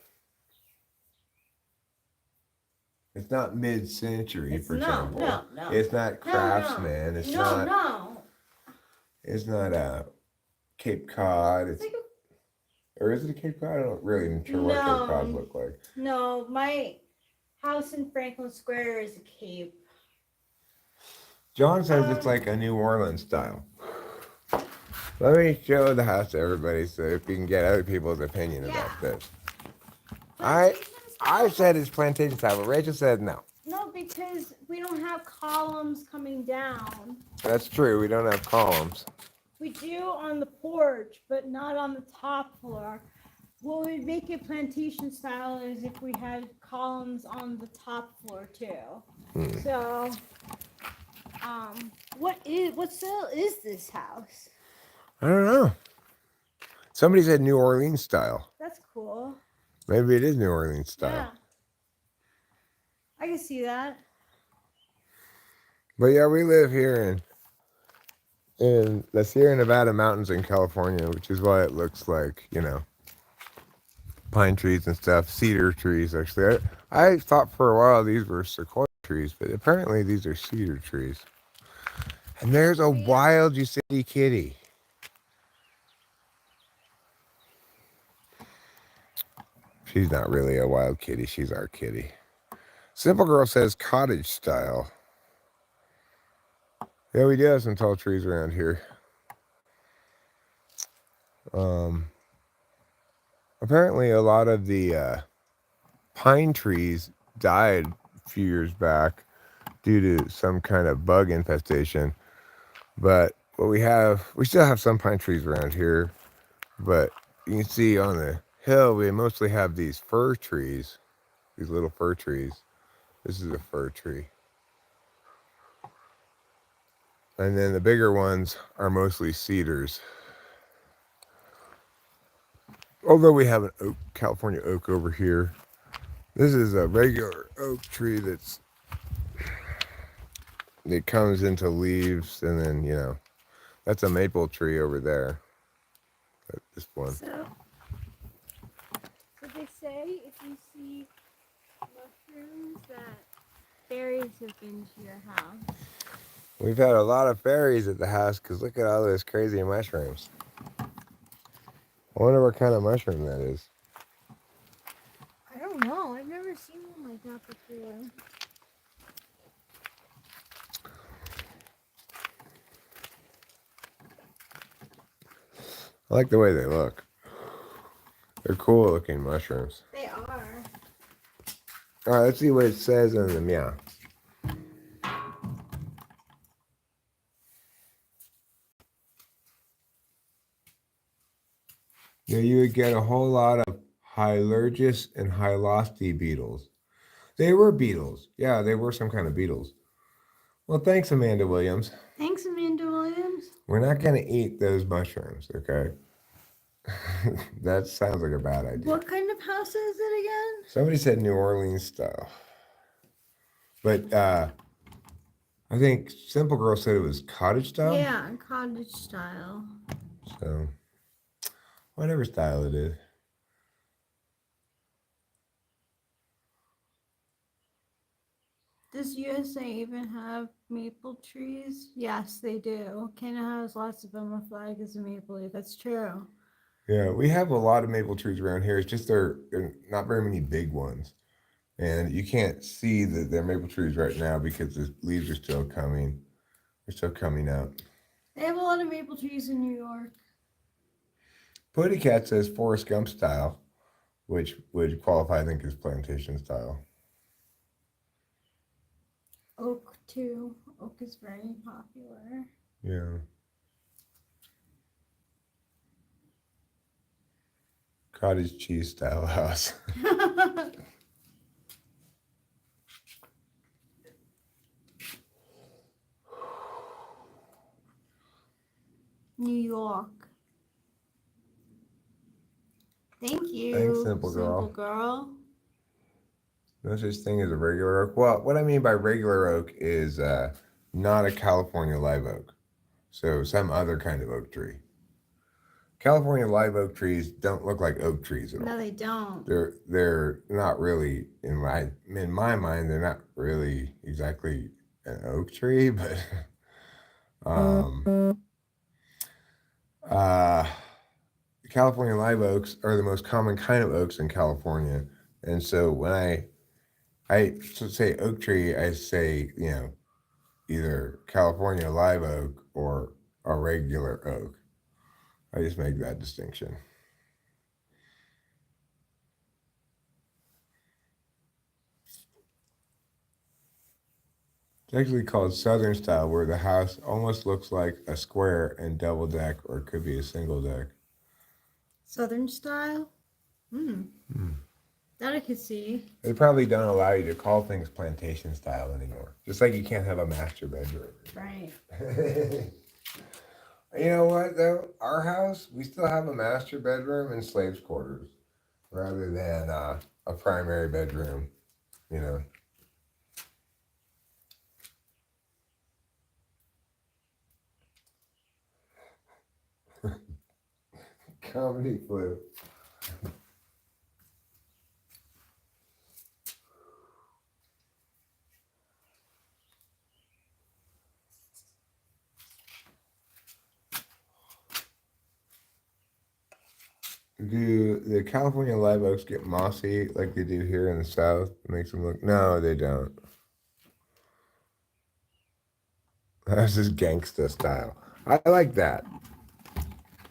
It's not mid-century, for example. No. It's not craftsman. It's not. No. It's not a Cape Cod. It's like or is it a Cape Cod? I don't really even sure what Cape Cods look like. No, my house in Franklin Square is a cape. John says it's like a New Orleans style. Let me show the house to everybody so if we can get other people's opinion about this. I said it's plantation style, but Rachel said no. No, because we don't have columns coming down. That's true. We don't have columns. We do on the porch, but not on the top floor. What we I'd make it plantation style as if we had columns on the top floor too. So, what style is this house? I don't know. Somebody said New Orleans style. That's cool. Maybe it is New Orleans style. Yeah. I can see that. But yeah, we live here in the Sierra Nevada mountains in California, which is why it looks like, pine trees and stuff, cedar trees, actually. I thought for a while these were sequoia trees, but apparently these are cedar trees. And there's a wild Yosemite kitty. She's not really a wild kitty. She's our kitty. Simple Girl says cottage style. Yeah, we do have some tall trees around here. Apparently a lot of the pine trees died a few years back due to some kind of bug infestation. But what we still have some pine trees around here. But you can see on the hill, we mostly have these fir trees, these little fir trees. This is a fir tree. And then the bigger ones are mostly cedars. Although we have an oak, California oak over here. This is a regular oak tree that comes into leaves, and then, that's a maple tree over there. This one. So they say if you see mushrooms that fairies have been to your house. We've had a lot of fairies at the house because look at all those crazy mushrooms. I wonder what kind of mushroom that is. I don't know. I've never seen one like that before. I like the way they look. They're cool looking mushrooms. They are. All right, let's see what it says on the meow. Yeah, you would get a whole lot of Hylargus and Hyloste beetles. They were beetles. Yeah, they were some kind of beetles. Well, thanks, Amanda Williams. Thanks, Amanda Williams. We're not going to eat those mushrooms, okay? That sounds like a bad idea. What kind of house is it again? Somebody said New Orleans style. But I think Simple Girl said it was cottage style. Yeah, cottage style. So, whatever style it is. Does USA even have maple trees? Yes, they do. Canada has lots of them. A flag is a maple leaf. That's true. Yeah, we have a lot of maple trees around here. It's just they're not very many big ones. And you can't see that they're maple trees right now because the leaves are still coming. They're still coming out. They have a lot of maple trees in New York. Putty Cat says Forrest Gump style, which would qualify, I think, as plantation style. Oak, too. Oak is very popular. Yeah. Cottage cheese style house. New York. Thank you. Thanks, Simple Girl. Simple Girl. No such thing as a regular oak. Well, what I mean by regular oak is not a California live oak. So some other kind of oak tree. California live oak trees don't look like oak trees at all. No, they don't. They're not really in my mind. They're not really exactly an oak tree, but California live oaks are the most common kind of oaks in California, and so when I say oak tree, I say either California live oak or a regular oak. I just make that distinction. It's actually called Southern style, where the house almost looks like a square and double deck, or it could be a single deck. Southern style? Hmm. That I could see. They probably don't allow you to call things plantation style anymore. Just like you can't have a master bedroom. Right. You know what though? Our house, we still have a master bedroom and slaves' quarters, rather than a primary bedroom. You know. Comedy flu. Do the California live oaks get mossy like they do here in the South? It makes them look. No, they don't. That's just gangsta style. I like that.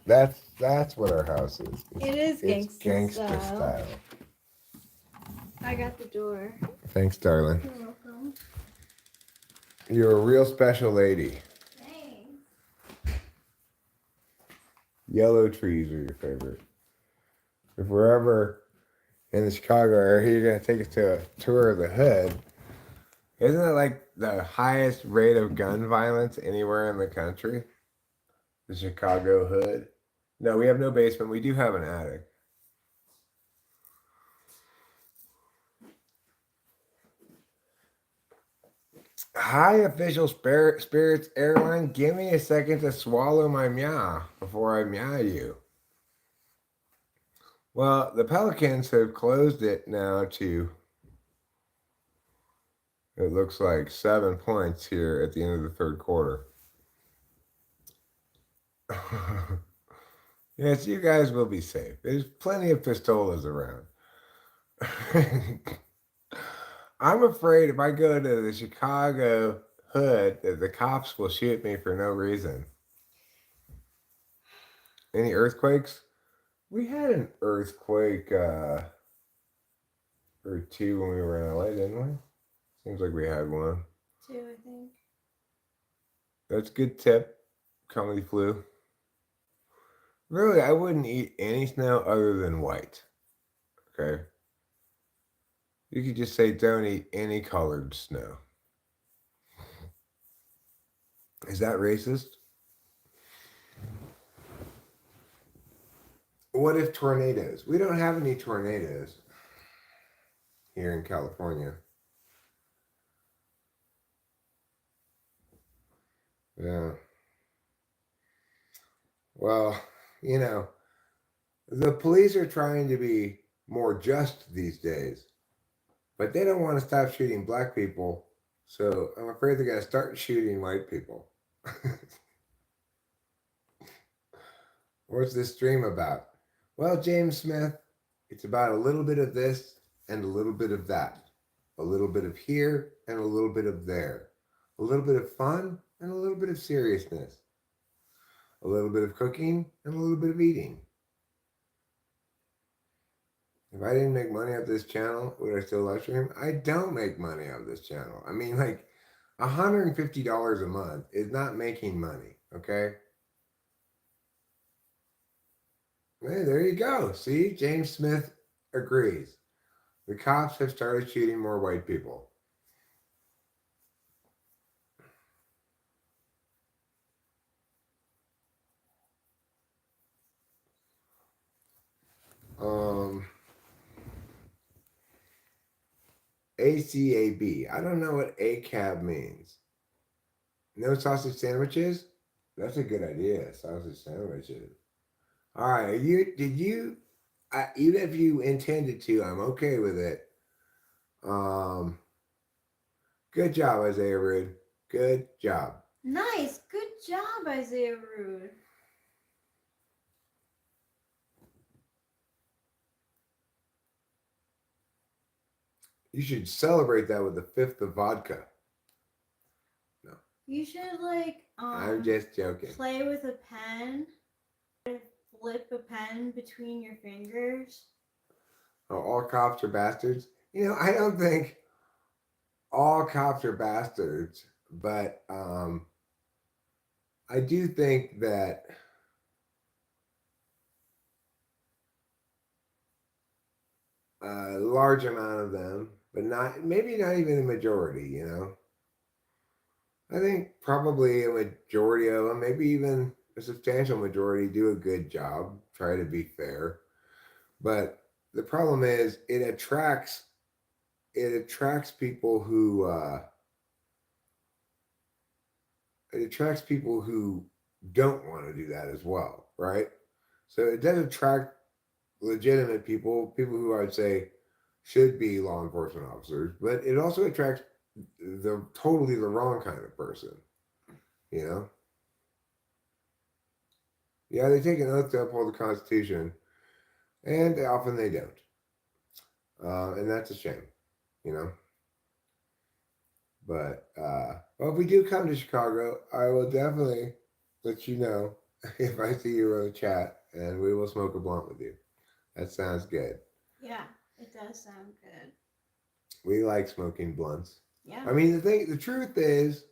That's what our house is. It is It's gangsta gangsta style. style. I got the door. Thanks, darling. You're welcome. You're a real special lady. Thanks. Yellow trees are your favorite. If we're ever in the Chicago area, you're gonna take us to a tour of the hood. Isn't it like the highest rate of gun violence anywhere in the country? The Chicago hood. No, we have no basement. We do have an attic. Hi, official spirits airline. Give me a second to swallow my meow before I meow you. Well, the Pelicans have closed it now to, it looks like 7 points here at the end of the third quarter. Yes, you guys will be safe. There's plenty of pistolas around. I'm afraid if I go to the Chicago hood that the cops will shoot me for no reason. Any earthquakes? We had an earthquake or two when we were in LA, didn't we? Seems like we had one. 2, I think. That's a good tip. Comedy flu. Really, I wouldn't eat any snow other than white. Okay? You could just say don't eat any colored snow. Is that racist? What if tornadoes? We don't have any tornadoes here in California. Yeah. Well, you know, the police are trying to be more just these days, but they don't want to stop shooting black people, so I'm afraid they're going to start shooting white people. What's this stream about? Well, James Smith, it's about a little bit of this and a little bit of that, a little bit of here and a little bit of there, a little bit of fun and a little bit of seriousness, a little bit of cooking and a little bit of eating. If I didn't make money off this channel, would I still live stream? I don't make money off this channel. I mean, like, $150 a month is not making money, okay? Hey, there you go. See, James Smith agrees. The cops have started shooting more white people. ACAB. I don't know what ACAB means. No sausage sandwiches? That's a good idea. Sausage sandwiches. All right. Even if you intended to, I'm okay with it. Good job, Isaiah Rude. Good job. Nice. Good job, Isaiah Rude. You should celebrate that with a fifth of vodka. No. You should I'm just joking. play with a pen. Flip a pen between your fingers. Oh, all cops are bastards? You know, I don't think all cops are bastards, but I do think that a large amount of them, but not maybe not even a majority. I think probably a majority of them, maybe even a substantial majority, do a good job. Try to be fair, but the problem is it attracts people who don't want to do that as well, right? So it does attract legitimate people who I'd say should be law enforcement officers, but it also attracts the wrong kind of person. You know, yeah, they take an oath to uphold the Constitution, and often they don't, and that's a shame. You know, but if we do come to Chicago, I will definitely let you know if I see you on the chat, and we will smoke a blunt with you. That sounds good. Yeah, it does sound good. We like smoking blunts. Yeah. I mean, the truth is,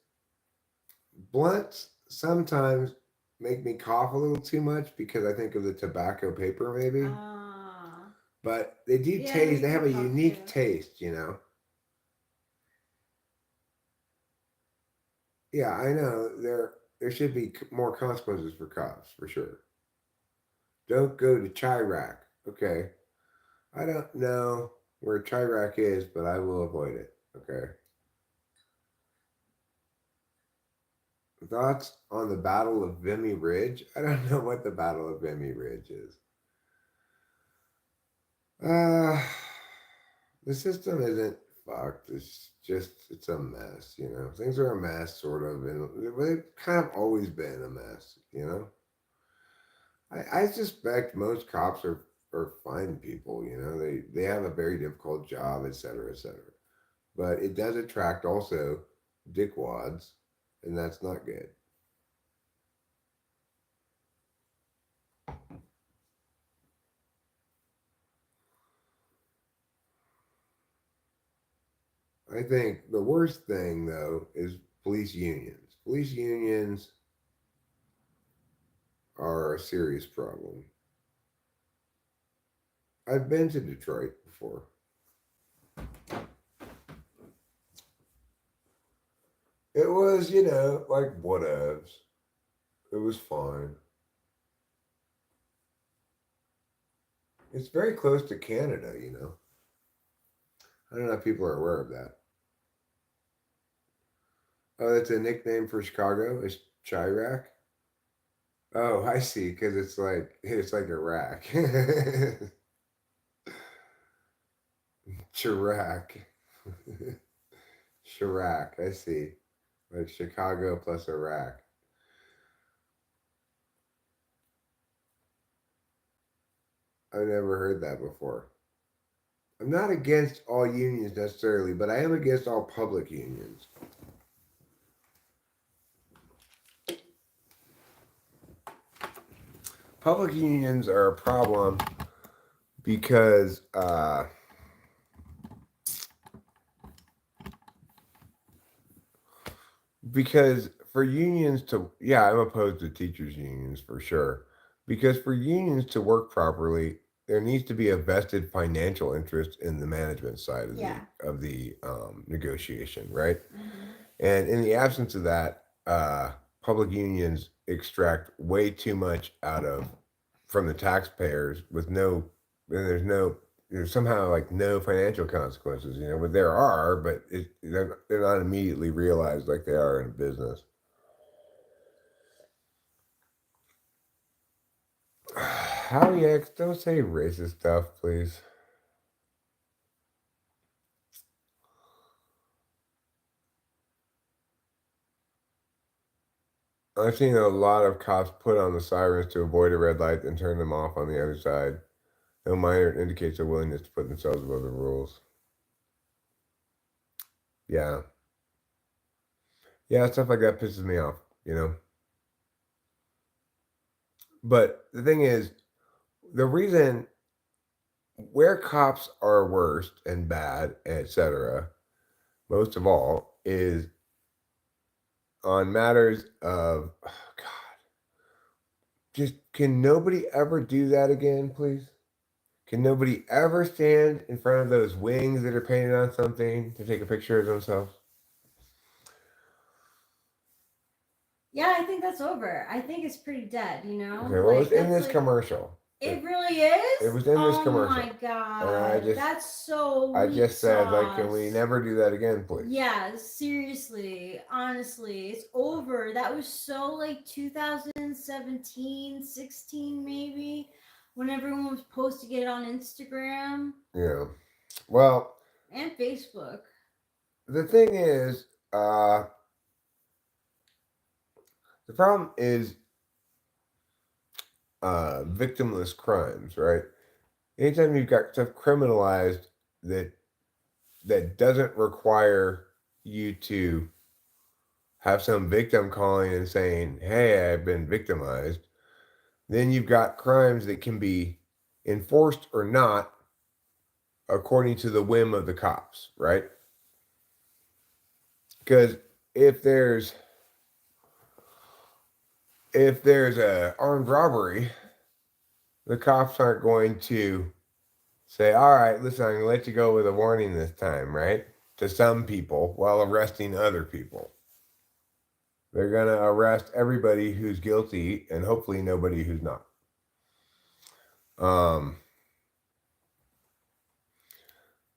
blunts sometimes make me cough a little too much because I think of the tobacco paper, maybe. But they do Yeah, taste. they They have do a cough unique too. taste. Yeah, I know. There should be more consequences for cops for sure. Don't go to Chirac. Okay, I don't know where Chirac is, but I will avoid it. Okay. Thoughts on the Battle of Vimy Ridge? I don't know what the Battle of Vimy Ridge is. Uh, the system isn't fucked. It's a mess. Things are a mess, sort of, and they've kind of always been a mess. I suspect most cops are fine people. They have a very difficult job, et cetera, et cetera. But it does attract also dickwads, and that's not good. I think the worst thing though is police unions. Police unions are a serious problem. I've been to Detroit before. It was, like whatevs. It was fine. It's very close to Canada. I don't know if people are aware of that. Oh, that's a nickname for Chicago? Is Chirac? Oh, I see, because it's like Iraq. Chirac. Chirac, I see. Like Chicago plus Iraq. I've never heard that before. I'm not against all unions necessarily, but I am against all public unions. Public unions are a problem because for unions to, yeah, I'm opposed to teachers unions for sure. Because for unions to work properly, there needs to be a vested financial interest in the management side of Yeah. the negotiation, right? Mm-hmm. And in the absence of that, public unions extract way too much out of from the taxpayers with no, and there's somehow like no financial consequences. But there are, but they're not immediately realized like they are in a business. Howie X, don't say racist stuff, please. I've seen a lot of cops put on the sirens to avoid a red light and turn them off on the other side. No minor indicates a willingness to put themselves above the rules. Yeah. Yeah, stuff like that pisses me off. But the thing is, the reason where cops are worst and bad, etc., most of all, is on matters of, oh God, just can nobody ever do that again, please? Can nobody ever stand in front of those wings that are painted on something to take a picture of themselves? Yeah, I think that's over. I think it's pretty dead, you know? Okay, well, it's in that's this commercial. It really is? It was in this Oh commercial. my god. And that's so I weak just said, like, sauce. can we never do that again, please? Yeah, seriously. Honestly, it's over. That was so like 2017, 16 maybe, when everyone was posting it on Instagram Yeah. Well, and Facebook. the thing is, the problem is victimless crimes, right? Anytime you've got stuff criminalized that doesn't require you to have some victim calling and saying, "Hey, I've been victimized," then you've got crimes that can be enforced or not according to the whim of the cops, right? Because if there's a armed robbery, the cops aren't going to say, "All right, listen, I'm going to let you go with a warning this time," right? To some people while arresting other people. They're going to arrest everybody who's guilty and hopefully nobody who's not.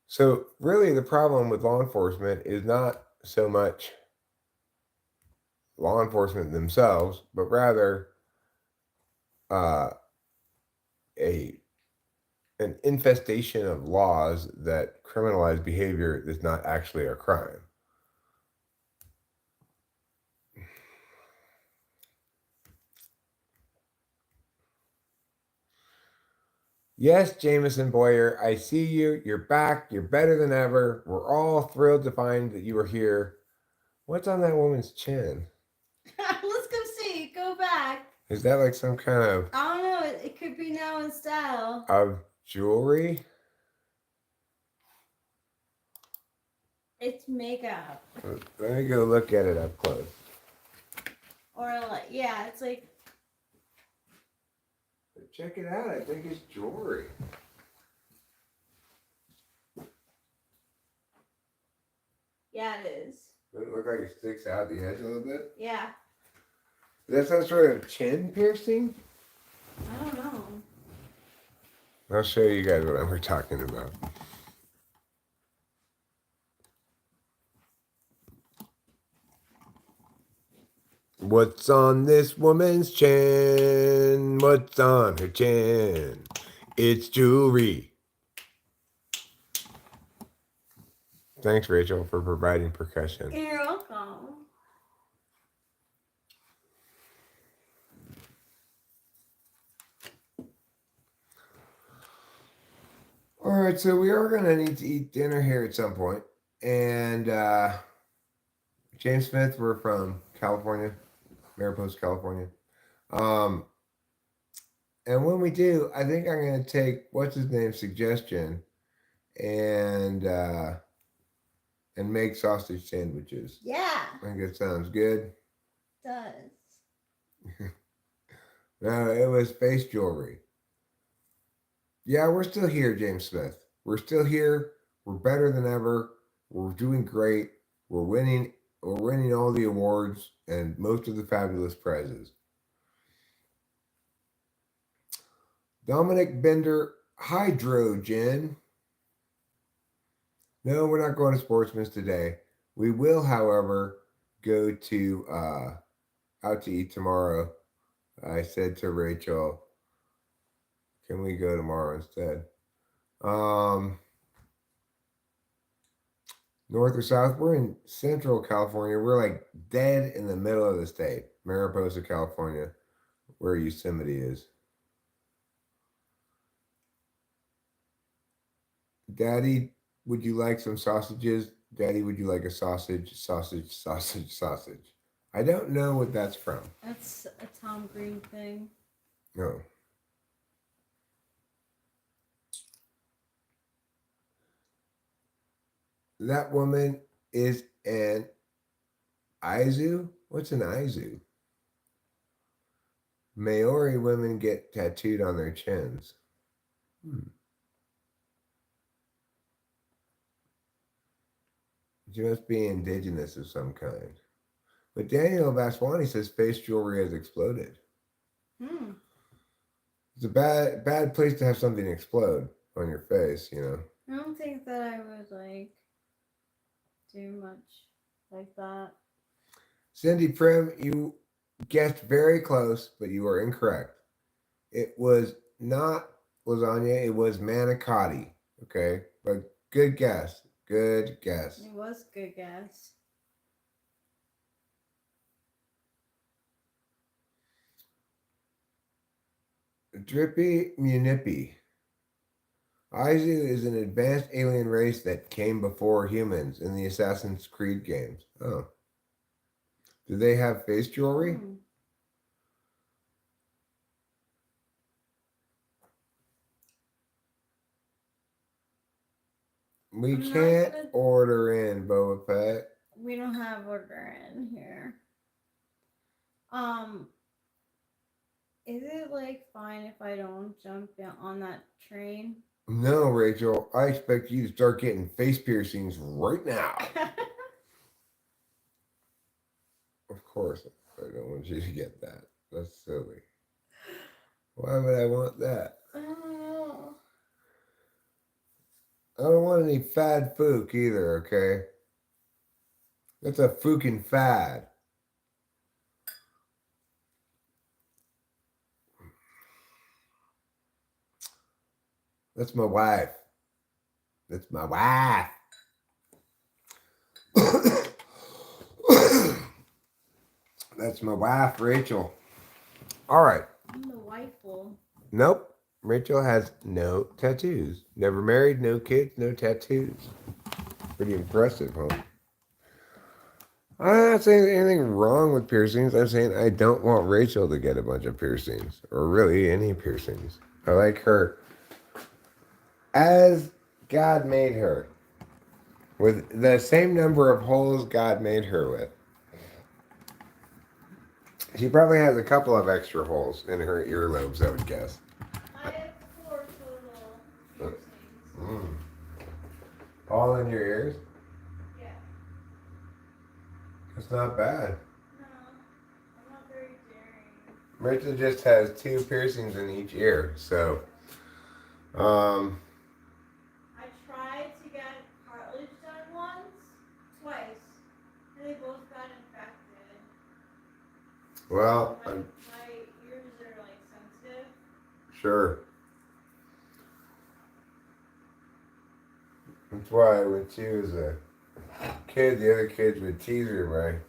So really the problem with law enforcement is not so much law enforcement themselves, but rather a an infestation of laws that criminalize behavior that's not actually a crime. Yes, Jameson Boyer, I see you. You're back. You're better than ever. We're all thrilled to find that you were here. What's on that woman's chin? Let's go see. Go back. Is that like some kind of... I don't know. It could be now in style. Of jewelry? It's makeup. Let me go look at it up close. Or like, yeah, it's like... Check it out. I think it's jewelry. Yeah, it is. Does it look like it sticks out the edge a little bit? Yeah. Is that some sort of chin piercing? I don't know. I'll show you guys what we're talking about. What's on this woman's chin? What's on her chin? It's jewelry. Thanks, Rachel, for providing percussion. You're welcome. All right, so we are going to need to eat dinner here at some point. And James Smith, we're from California, Mariposa, California. And when we do, I think I'm going to take what's his name's suggestion and make sausage sandwiches. Yeah. I think that sounds good. It does. No, it was face jewelry. Yeah, we're still here, James Smith. We're still here. We're better than ever. We're doing great. We're winning. We're winning all the awards and most of the fabulous prizes. Dominic Bender, hydrogen. No, we're not going to Sportsman's today. We will, however, go to out to eat tomorrow. I said to Rachel, can we go tomorrow instead? North or south? We're in Central California. We're like dead in the middle of the state. Mariposa, California, where Yosemite is. Daddy, would you like some sausages? Daddy, would you like a sausage? Sausage, sausage, sausage. I don't know what that's from. That's a Tom Green thing. No. That woman is an Aizu? What's an Aizu? Maori women get tattooed on their chins. She must be indigenous of some kind. But Daniel Vaswani says face jewelry has exploded. Hmm. It's a bad place to have something explode on your face, you know. I don't think that I would like do much like that. Cindy Prim, you guessed very close, but you are incorrect. It was not lasagna, it was manicotti. Okay? But good guess. Good guess. It was a good guess. Drippy Munippy. Aizu is an advanced alien race that came before humans in the Assassin's Creed games. Oh. Do they have face jewelry? Hmm. We I'm not can't gonna- order in, Boba Fett. We don't have order in here. Is it like fine if I don't jump on that train? No, Rachel. I expect you to start getting face piercings right now. Of course, I don't want you to get that. That's silly. Why would I want that? I don't know. I don't want any fad fook either, okay? That's a fucking fad. That's my wife. That's my wife. That's my wife, Rachel. All right. I'm the wifeful. Nope. Rachel has no tattoos. Never married, no kids, no tattoos. Pretty impressive, huh? I'm not saying anything wrong with piercings. I'm saying I don't want Rachel to get a bunch of piercings. Or really any piercings. I like her as God made her. With the same number of holes God made her with. She probably has a couple of extra holes in her earlobes, I would guess. I have 4 total piercings. All in your ears? Yeah. That's not bad. No, I'm not very daring. Rachel just has 2 piercings in each ear, so I tried to get cartilage done twice, and they both got infected. well, My I'm ears are like sensitive. sure. That's why when she was a kid, the other kids would tease her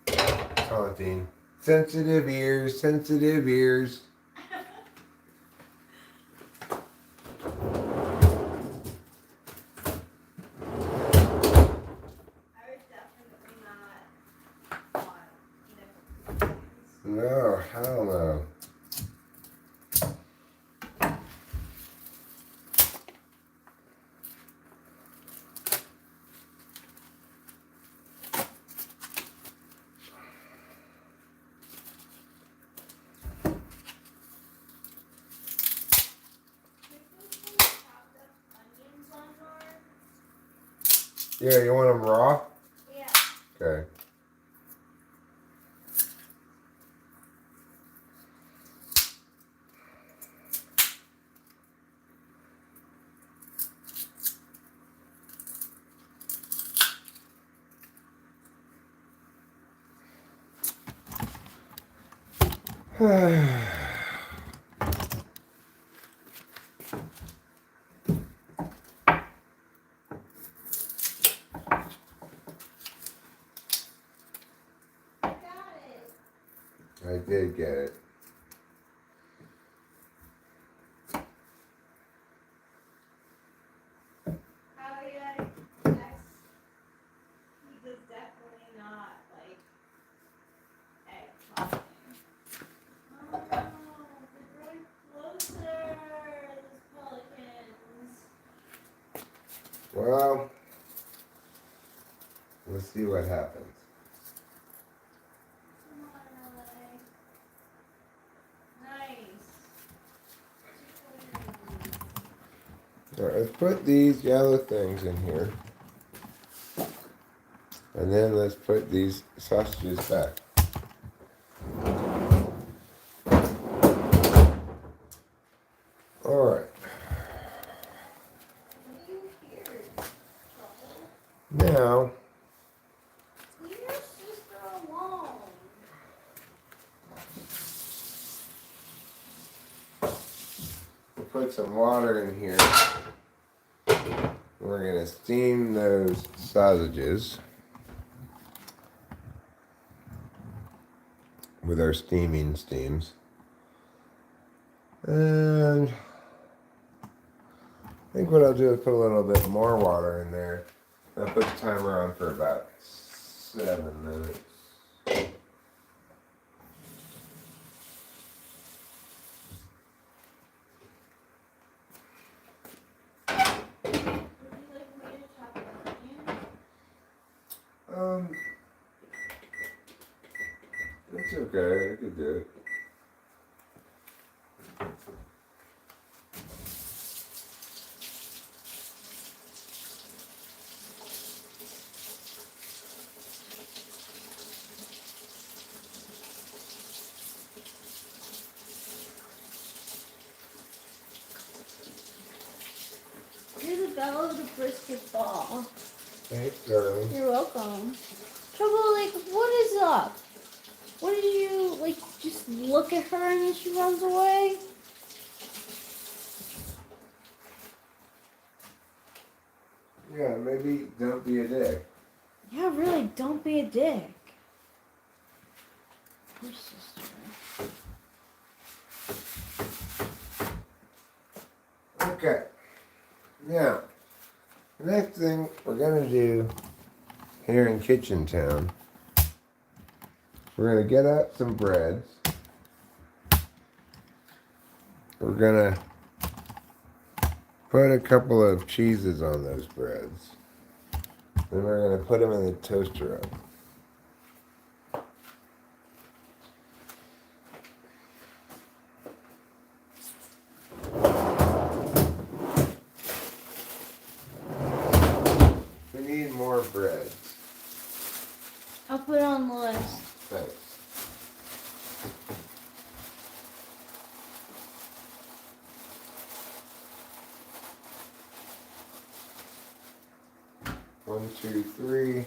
by taunting. Sensitive ears, sensitive ears. I would definitely not want nipple piercings. No, hell no. Yeah, you want them raw? Yeah. Okay. I got it. I did get it. Oh yeah, he does definitely not like egg popping. Oh no, they're growing closer, those pelicans. Well, let's see what happens. Come on, LA. Nice. All right, let's put these yellow things in here. And then let's put these sausages back. All right. Now, leave your sister alone. we'll put some water in here. We're going to steam those sausages with our steaming steams. And I think what I'll do is put a little bit more water in there. I'll put the timer on for about 7 minutes. It's okay, I could do it. Here's a bell of the brisket ball. Thanks, darling. You're welcome. Trouble, like, what is up? What did you, like, just look at her and then she runs away? Yeah, maybe don't be a dick. Yeah, really, don't be a dick. Poor sister. Okay. Now, the next thing we're going to do here in Kitchen Town, we're going to get out some breads. We're going to put a couple of cheeses on those breads. Then we're going to put them in the toaster oven. We need more breads. I'll put it on the list. Thanks. One, two, three.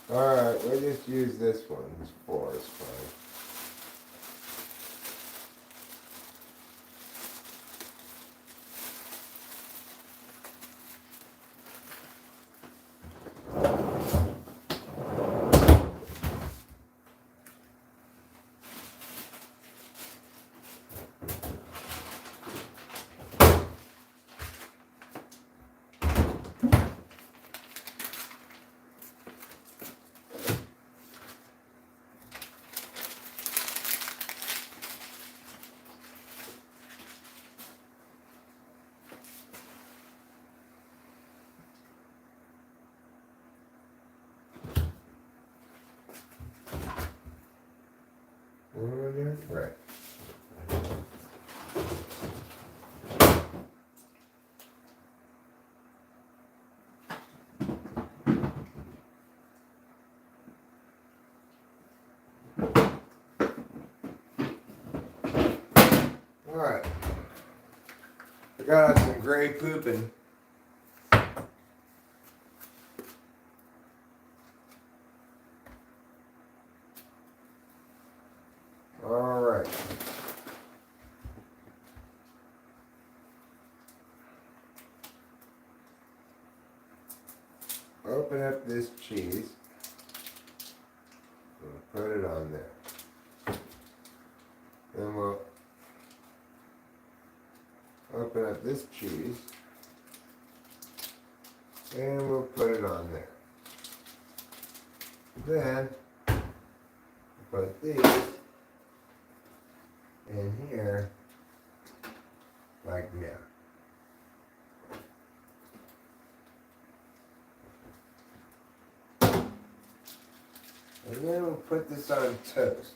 Alright, we'll just use this one. This 4 is fine. Over there? Right. Alright. I got out some gray pooping. Alright. Open up this cheese. And put it on there. Then we'll open up this cheese. And we'll put it on there. Then put these in here like that. And then we'll put this on toast.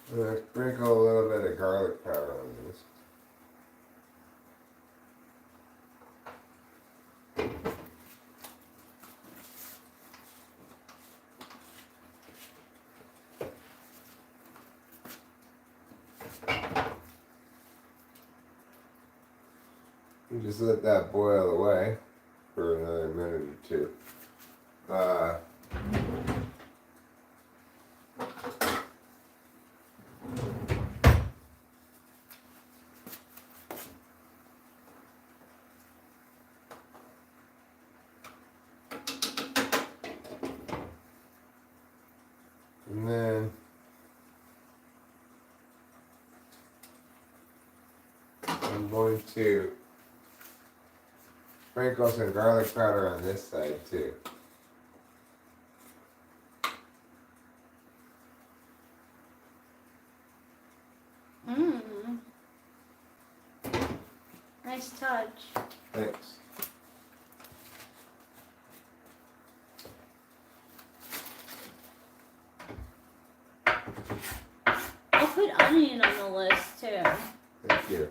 I'm going to sprinkle a little bit of garlic powder on this. And just let that boil away for another minute or two. And then I'm going to sprinkle some garlic powder on this side too. Mmm. Nice touch. Thanks. I'll put onion on the list too. Thank you.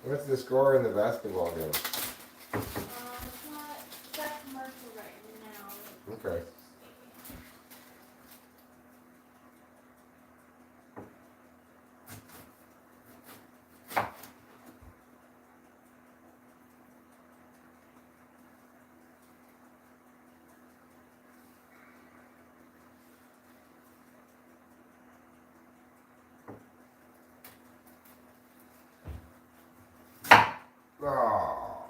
What's the score in the basketball game? It's got commercial right now. Okay. Oh.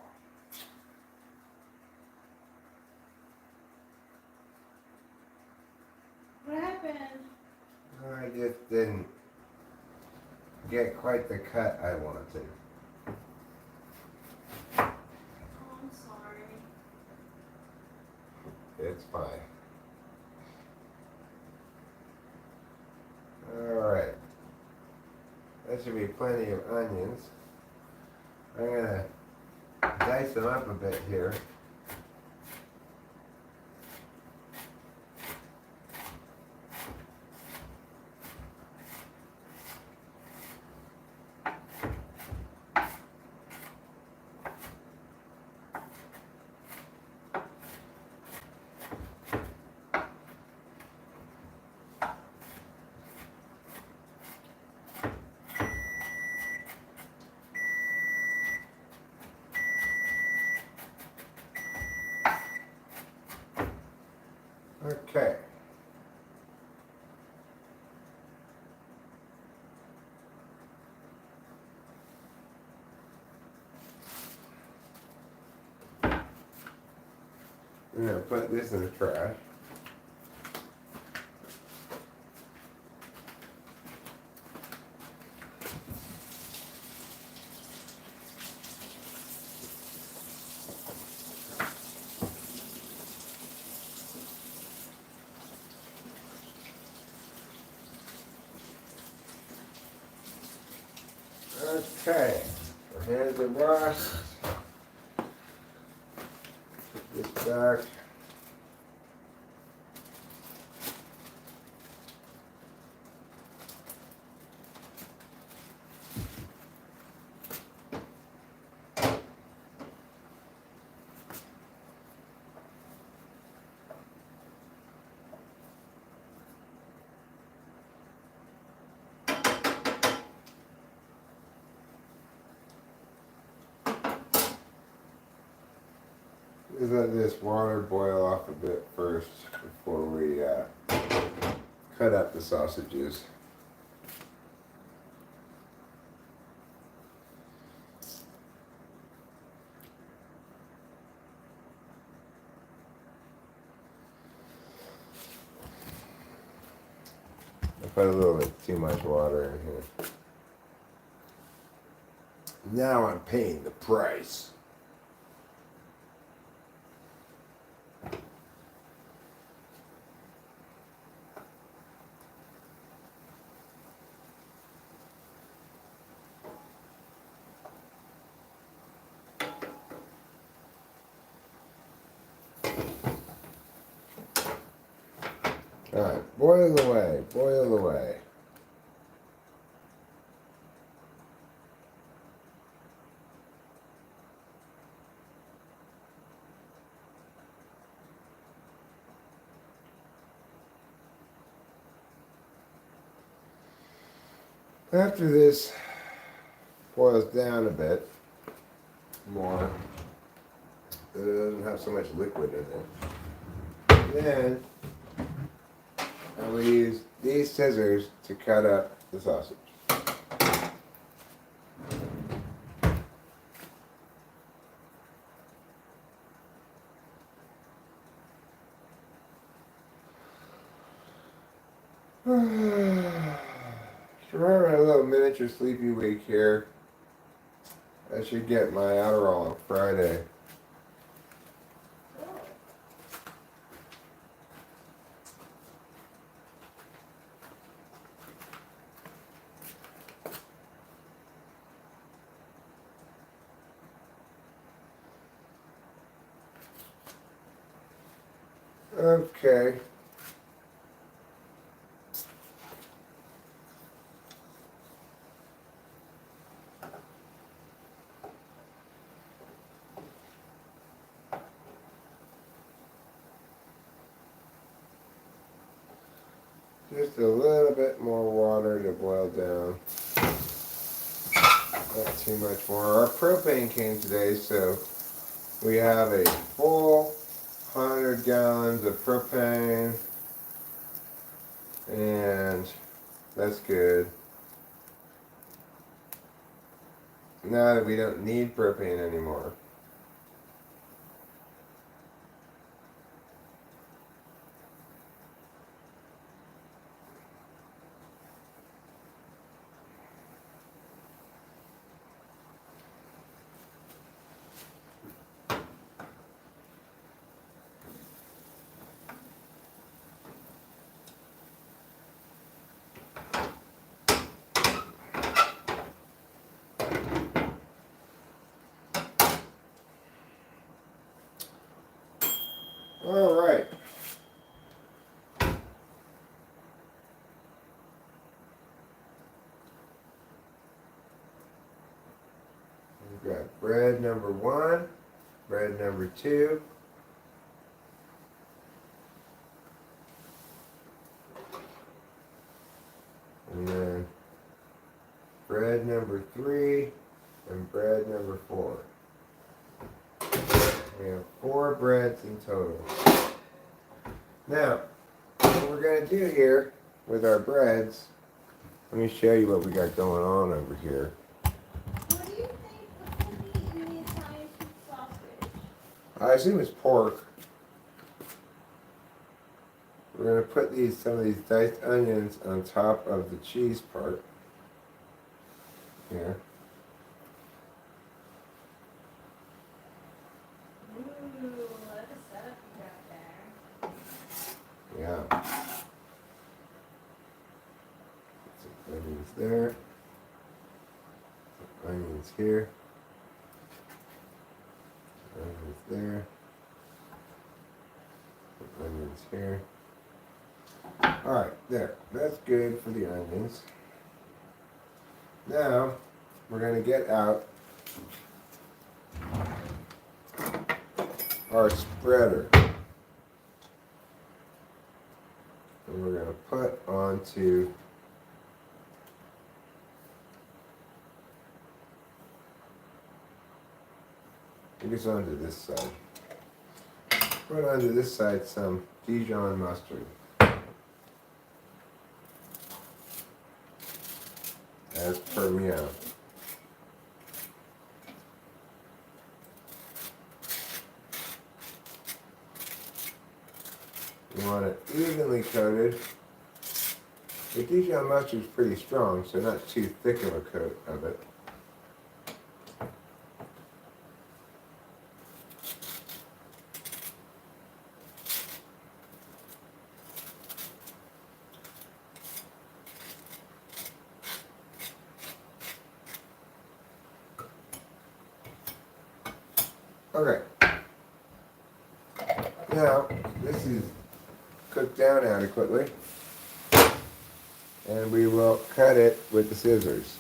What happened? I just didn't get quite the cut I wanted. Oh, I'm sorry. It's fine. Alright. That should be plenty of onions. I'm gonna dice them up a bit here. Okay. I'm gonna put this in the trash. Okay, our hands are washed. Put this back. Just let this water boil off a bit first before we cut up the sausages. I put a little bit too much water in here. Now I'm paying the price. Alright, boil away, boil away. After this boils down a bit more, that it doesn't have so much liquid in it, then I will use these scissors to cut up the sausage. So we're having a little miniature sleepy week here. I should get my Adderall on Friday. Okay. Just a little bit more water to boil down. Not too much more. Our propane came today, so we have a full 100 gallons of propane, and that's good. Now that we don't need propane anymore. All right. We've got bread number 1, bread number 2, and then bread number 3 and bread number 4. We have 4 breads in total. Now, what we're going to do here with our breads, let me show you what we got going on over here. What do you think would be in the Italian soup sausage? I assume it's pork. We're going to put some of these diced onions on top of the cheese part. Here. Ooh, what a setup you got there. Yeah. Some onions there. Some onions here. Onions there. Some onions here. Alright, there. That's good for the onions. Now, we're going to get out our spreader. And we're going to put onto onto this side. Put onto this side some Dijon mustard. As per meow. You want it evenly coated. The Dijon mustard is pretty strong, so not too thick of a coat of it. Okay. Now, this is cooked down adequately. And we will cut it with the scissors.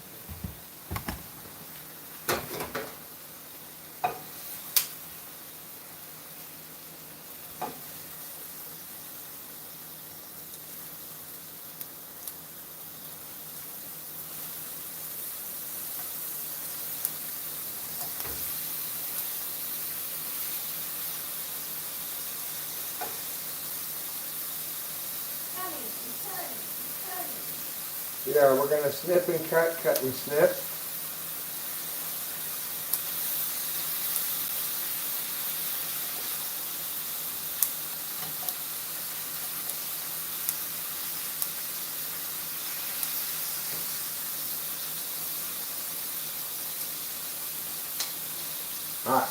Yeah, we're going to snip and cut and snip. Hot.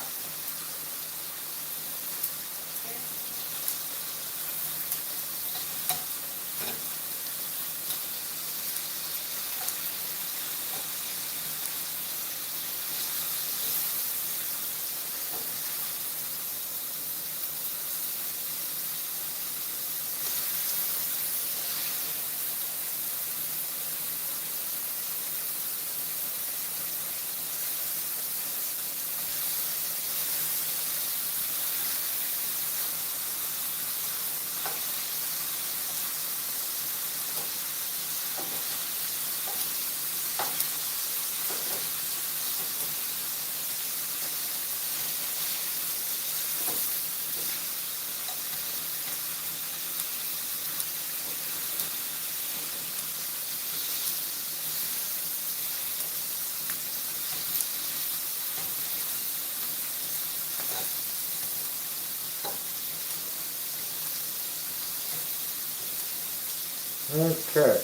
Okay.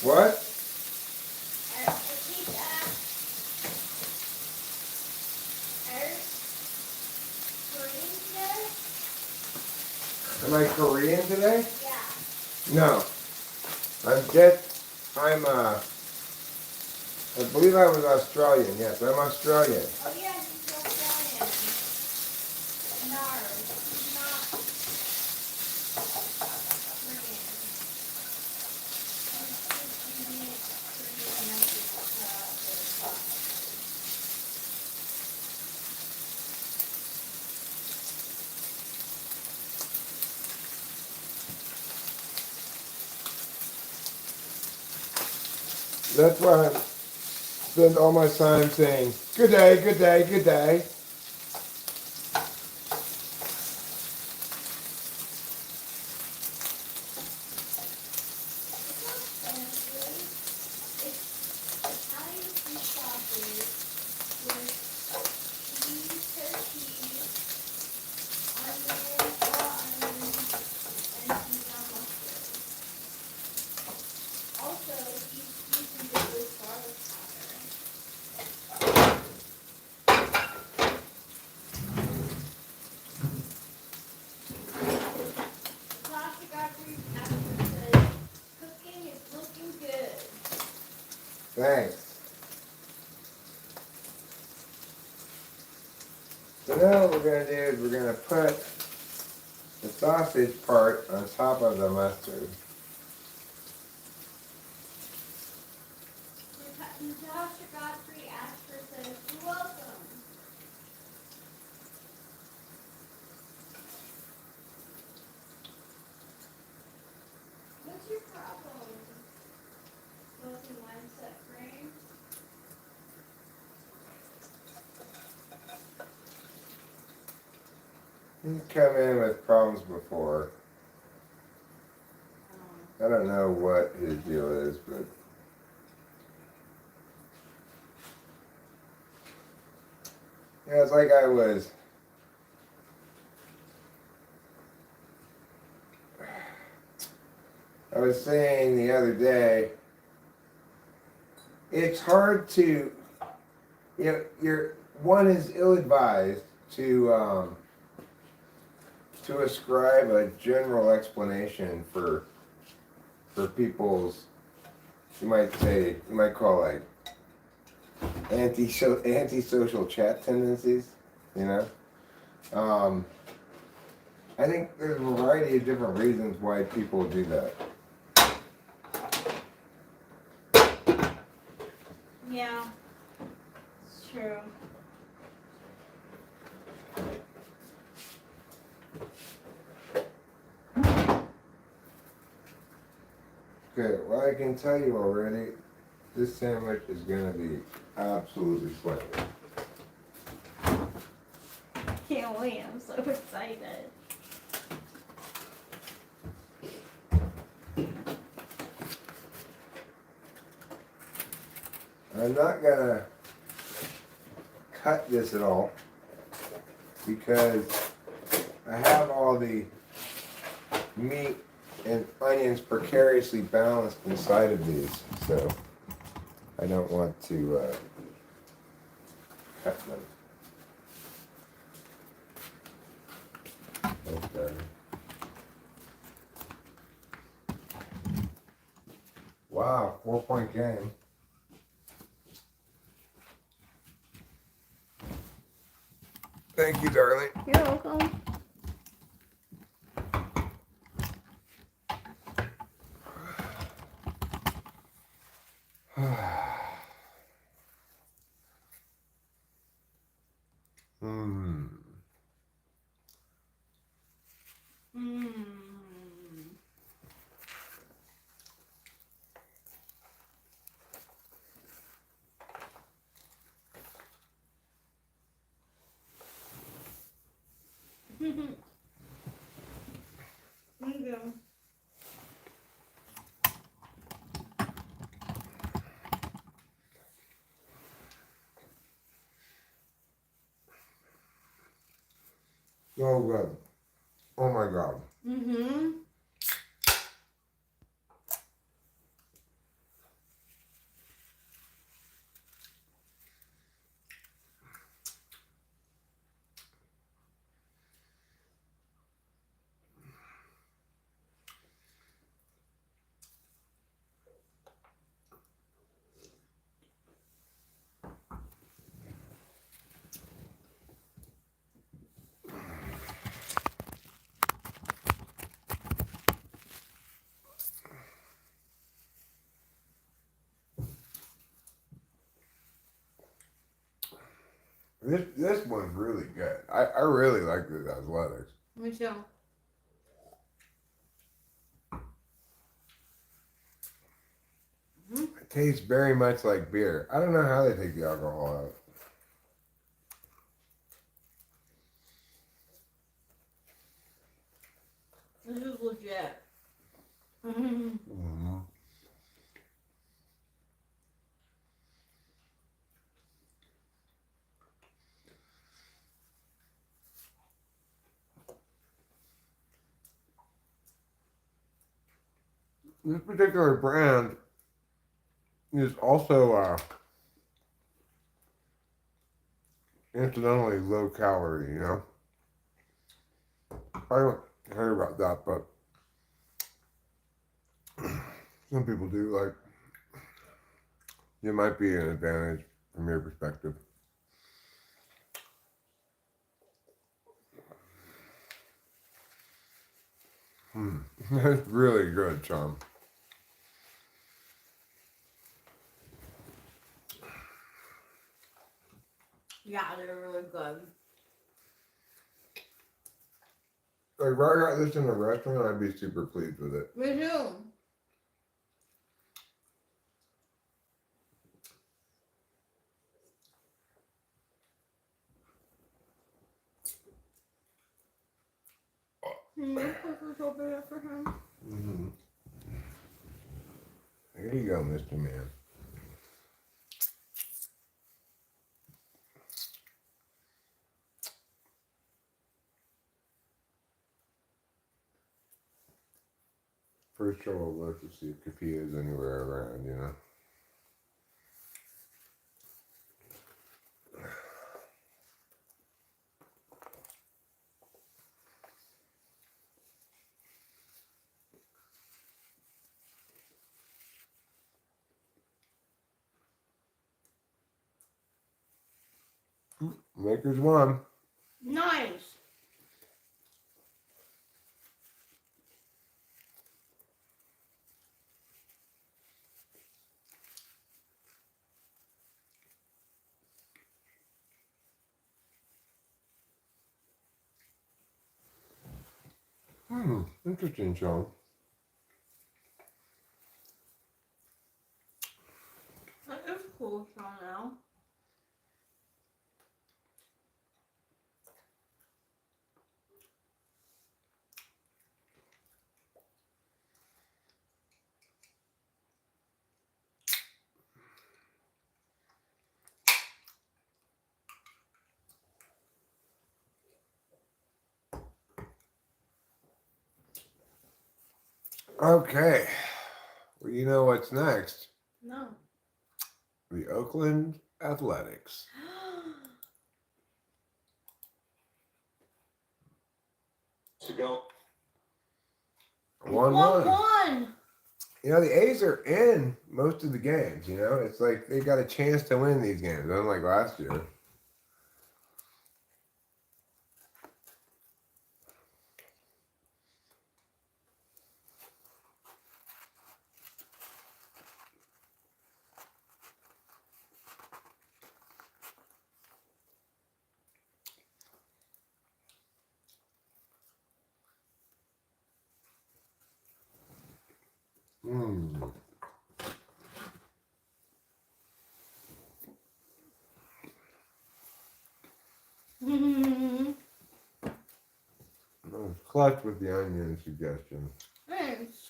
What? Am I Korean today? Yeah. No. I believe I was Australian. Yes, I'm Australian. Oh yeah, he's Australian. No, he's not Korean. He's Indian, That's why I spend all my time saying, good day, good day, good day. Italian fish sausage with cheese, cheddar cheese, onions, raw onions, and Dijon mustard. Also, he's seasoned it with garlic powder. Natasha Godfrey after says, cooking is looking good. Thanks. So now what we're going to do is we're going to put the sausage part on top of the mustard. Natasha Godfrey Asper says, you're welcome. What's your problem? Wealthy mindset frame. He's come in with problems before. I don't know what his deal is, but yeah, it's like I was I was saying the other day, it's hard to, one is ill-advised to ascribe a general explanation for people's, you might call like antisocial chat tendencies, you know. I think there's a variety of different reasons why people do that. Yeah, it's true. Okay, well I can tell you already, this sandwich is gonna be absolutely splendid. Can't wait. I'm so excited. I'm not gonna cut this at all because I have all the meat and onions precariously balanced inside of these, so I don't want to cut them. Okay. Wow, 4-point game. Thank you, darling. You're welcome. Hmm. Thank you. So good. Oh my God. Mm-hmm. This one's really good. I really like this athletics. Me too. It tastes very much like beer. I don't know how they take the alcohol out. This is legit. Mm-hmm. Mm-hmm. This particular brand is also incidentally low calorie, you know. I don't care about that, but some people do. Like, it might be an advantage from your perspective. That's really good, Tom. Yeah, they're really good. Like, if I got this in a restaurant, I'd be super pleased with it. Me too. Put this over there for him. Mm-hmm. Here you go, Mr. Man. First trouble look to see if Capilla is anywhere around, you know. Maker's one. Nice. Interesting, Sean. That is cool, Sean, now. Okay. Well, you know what's next? No. The Oakland Athletics. To go. 1-1. You know, the A's are in most of the games, you know? It's like they got a chance to win these games, unlike last year. Clutch with the onion suggestion. Thanks.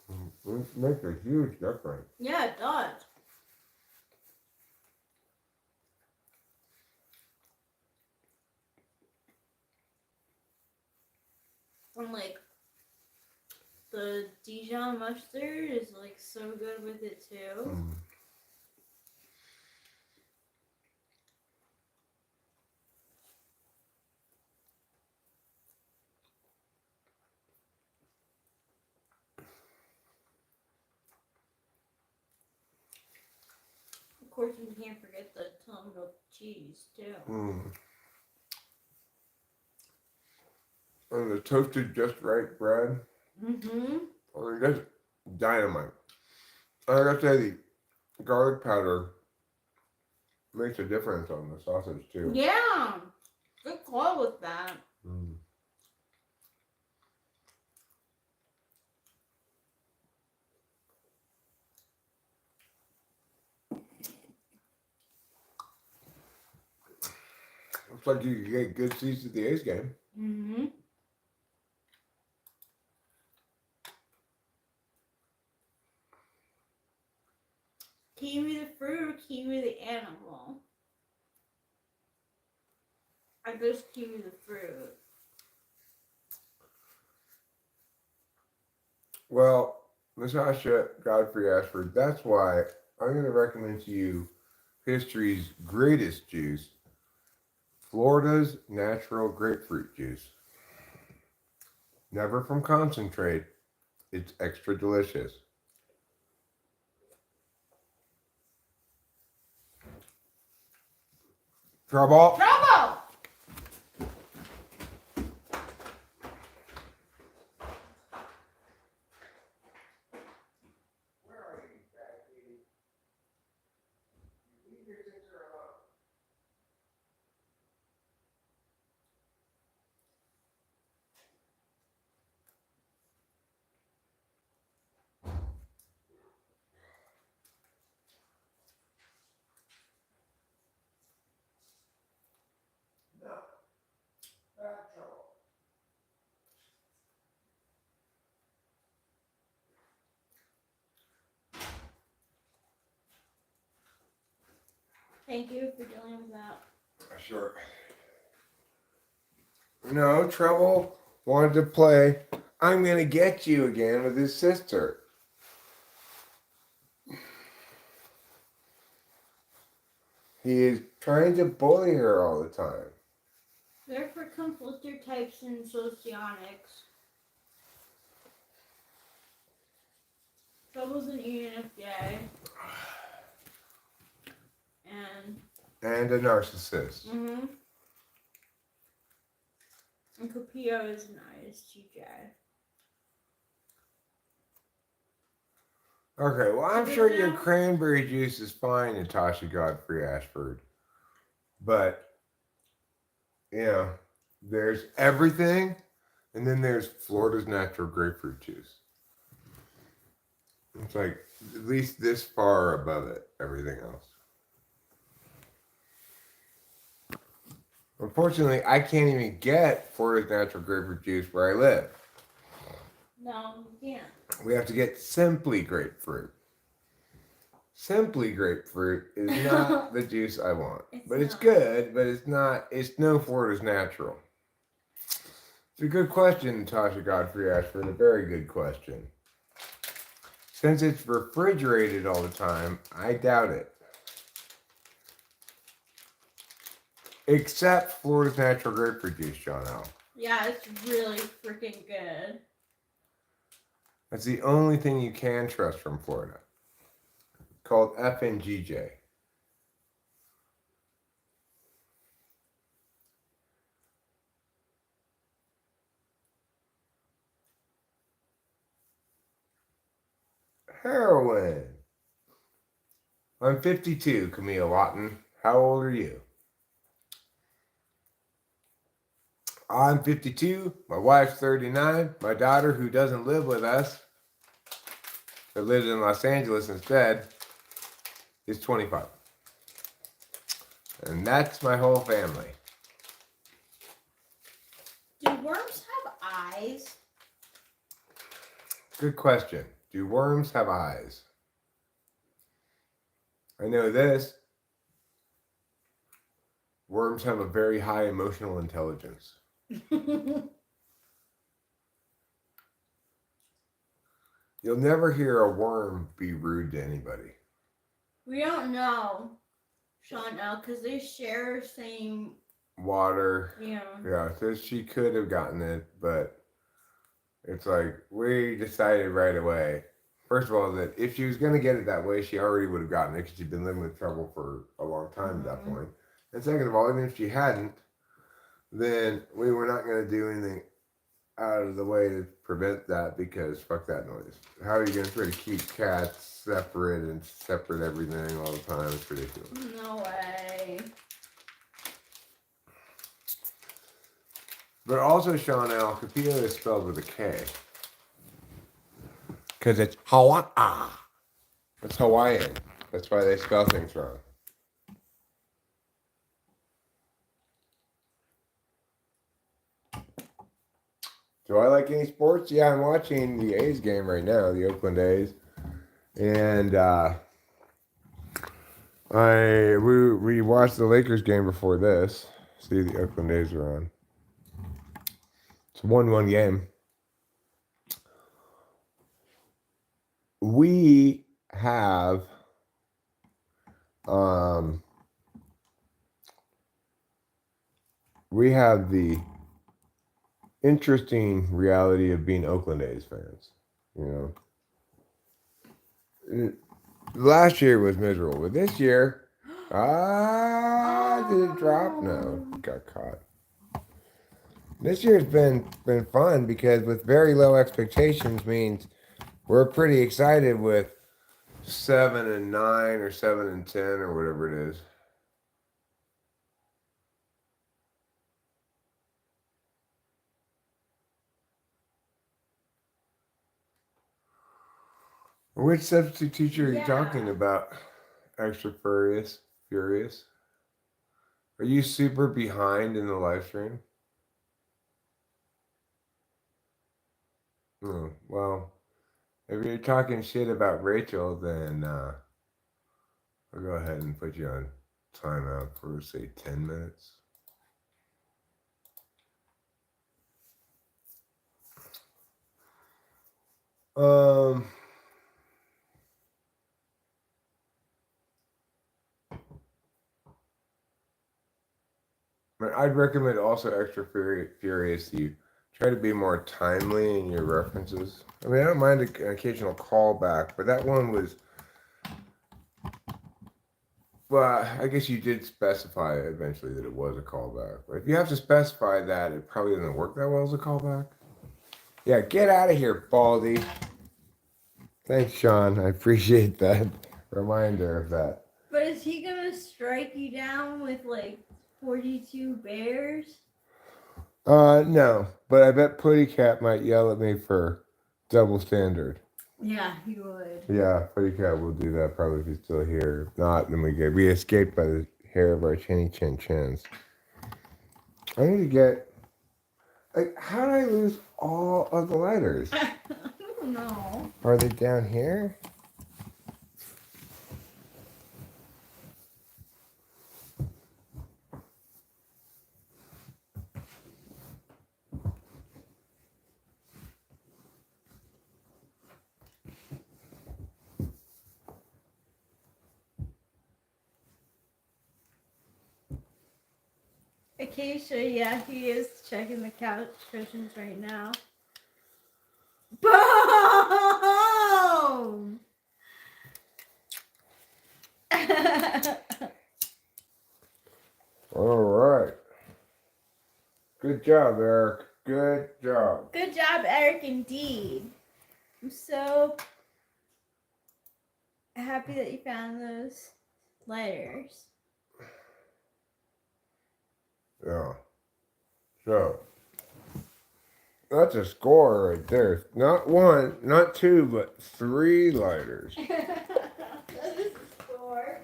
It makes a huge difference. Yeah, it does. And like the Dijon mustard is like so good with it too. Of course, we can't forget the tongue of cheese too. And the toasted just right bread. I mean, that's dynamite. I gotta say, the garlic powder makes a difference on the sausage too. Yeah, good call with that. Looks like you could get good seats at the A's game. Kiwi the fruit or kiwi the animal? I guess kiwi the fruit. Well, Miss Asha Godfrey Ashford, that's why I'm going to recommend to you history's greatest juice, Florida's natural grapefruit juice. Never from concentrate, it's extra delicious. Trouble! Trouble! Thank you for dealing with that. Sure. No, Trouble wanted to play I'm gonna get you again with his sister. He is trying to bully her all the time. They're for conflictor types in socionics. Troubles in ENFJ. And a narcissist. And Capio is an ISTJ. Okay, well, I'm sure your cranberry juice is fine, Natasha Godfrey Ashford. But, you know, there's everything, and then there's Florida's natural grapefruit juice. It's like at least this far above it, everything else. Unfortunately, I can't even get Florida's natural grapefruit juice where I live. No, you can't. We have to get Simply Grapefruit. Simply Grapefruit is not the juice I want. It's good, but it's not, it's no Florida's natural. It's a good question, Natasha Godfrey Ashford, a very good question. Since it's refrigerated all the time, I doubt it. Except Florida's natural grapefruit juice, John L. Yeah, it's really freaking good. That's the only thing you can trust from Florida. Called FNGJ. Heroin. I'm 52, Camille Lawton. How old are you? I'm 52. My wife's 39. My daughter, who doesn't live with us, that lives in Los Angeles instead, is 25. And that's my whole family. Do worms have eyes? Good question. Do worms have eyes? I know this. Worms have a very high emotional intelligence. You'll never hear a worm be rude to anybody. We don't know, Sean L, because they share same water. Yeah. Yeah, so she could have gotten it, but it's like we decided right away. First of all, that if she was going to get it that way, she already would have gotten it because she'd been living with trouble for a long time at that point. And second of all, even if she hadn't, then we were not going to do anything out of the way to prevent that because fuck that noise. How are you going to try to keep cats separate and separate everything all the time? It's ridiculous. No way. But also, Sean L, Capillo is spelled with a K. Because it's Hawaii. It's Hawaiian. That's why they spell things wrong. Do I like any sports? Yeah, I'm watching the A's game right now, the Oakland A's. And we watched the Lakers game before this. See, the Oakland A's are on. It's a 1-1 game. We have the interesting reality of being Oakland A's fans. You know, last year was miserable, but this year, did it drop? No, got caught. This year's been fun because with very low expectations means we're pretty excited with 7-9 or 7-10 or whatever it is. Which substitute teacher are you talking about? Extra furious? Are you super behind in the live stream? Oh, well, if you're talking shit about Rachel, then I'll go ahead and put you on timeout for, say, 10 minutes. Um, I'd recommend also Extra Furious. You try to be more timely in your references. I mean, I don't mind an occasional callback, but that one was. Well, I guess you did specify eventually that it was a callback. But if you have to specify that, it probably doesn't work that well as a callback. Yeah, get out of here, Baldy. Thanks, Sean. I appreciate that reminder of that. But is he gonna strike you down with like 42 bears? No, but I bet Putty Cat might yell at me for double standard. Yeah, he would. Yeah, Putty Cat will do that probably if he's still here. If not, then we escape by the hair of our chinny chin chins. I need to get. Like, how did I lose all of the lighters? I don't know. Are they down here? Acacia, yeah, he is checking the couch cushions right now. Boom! All right. Good job, Eric. Good job. Good job, Eric, indeed. I'm so happy that you found those letters. Yeah. So, that's a score right there. Not one, not two, but 3 lighters. That is a score.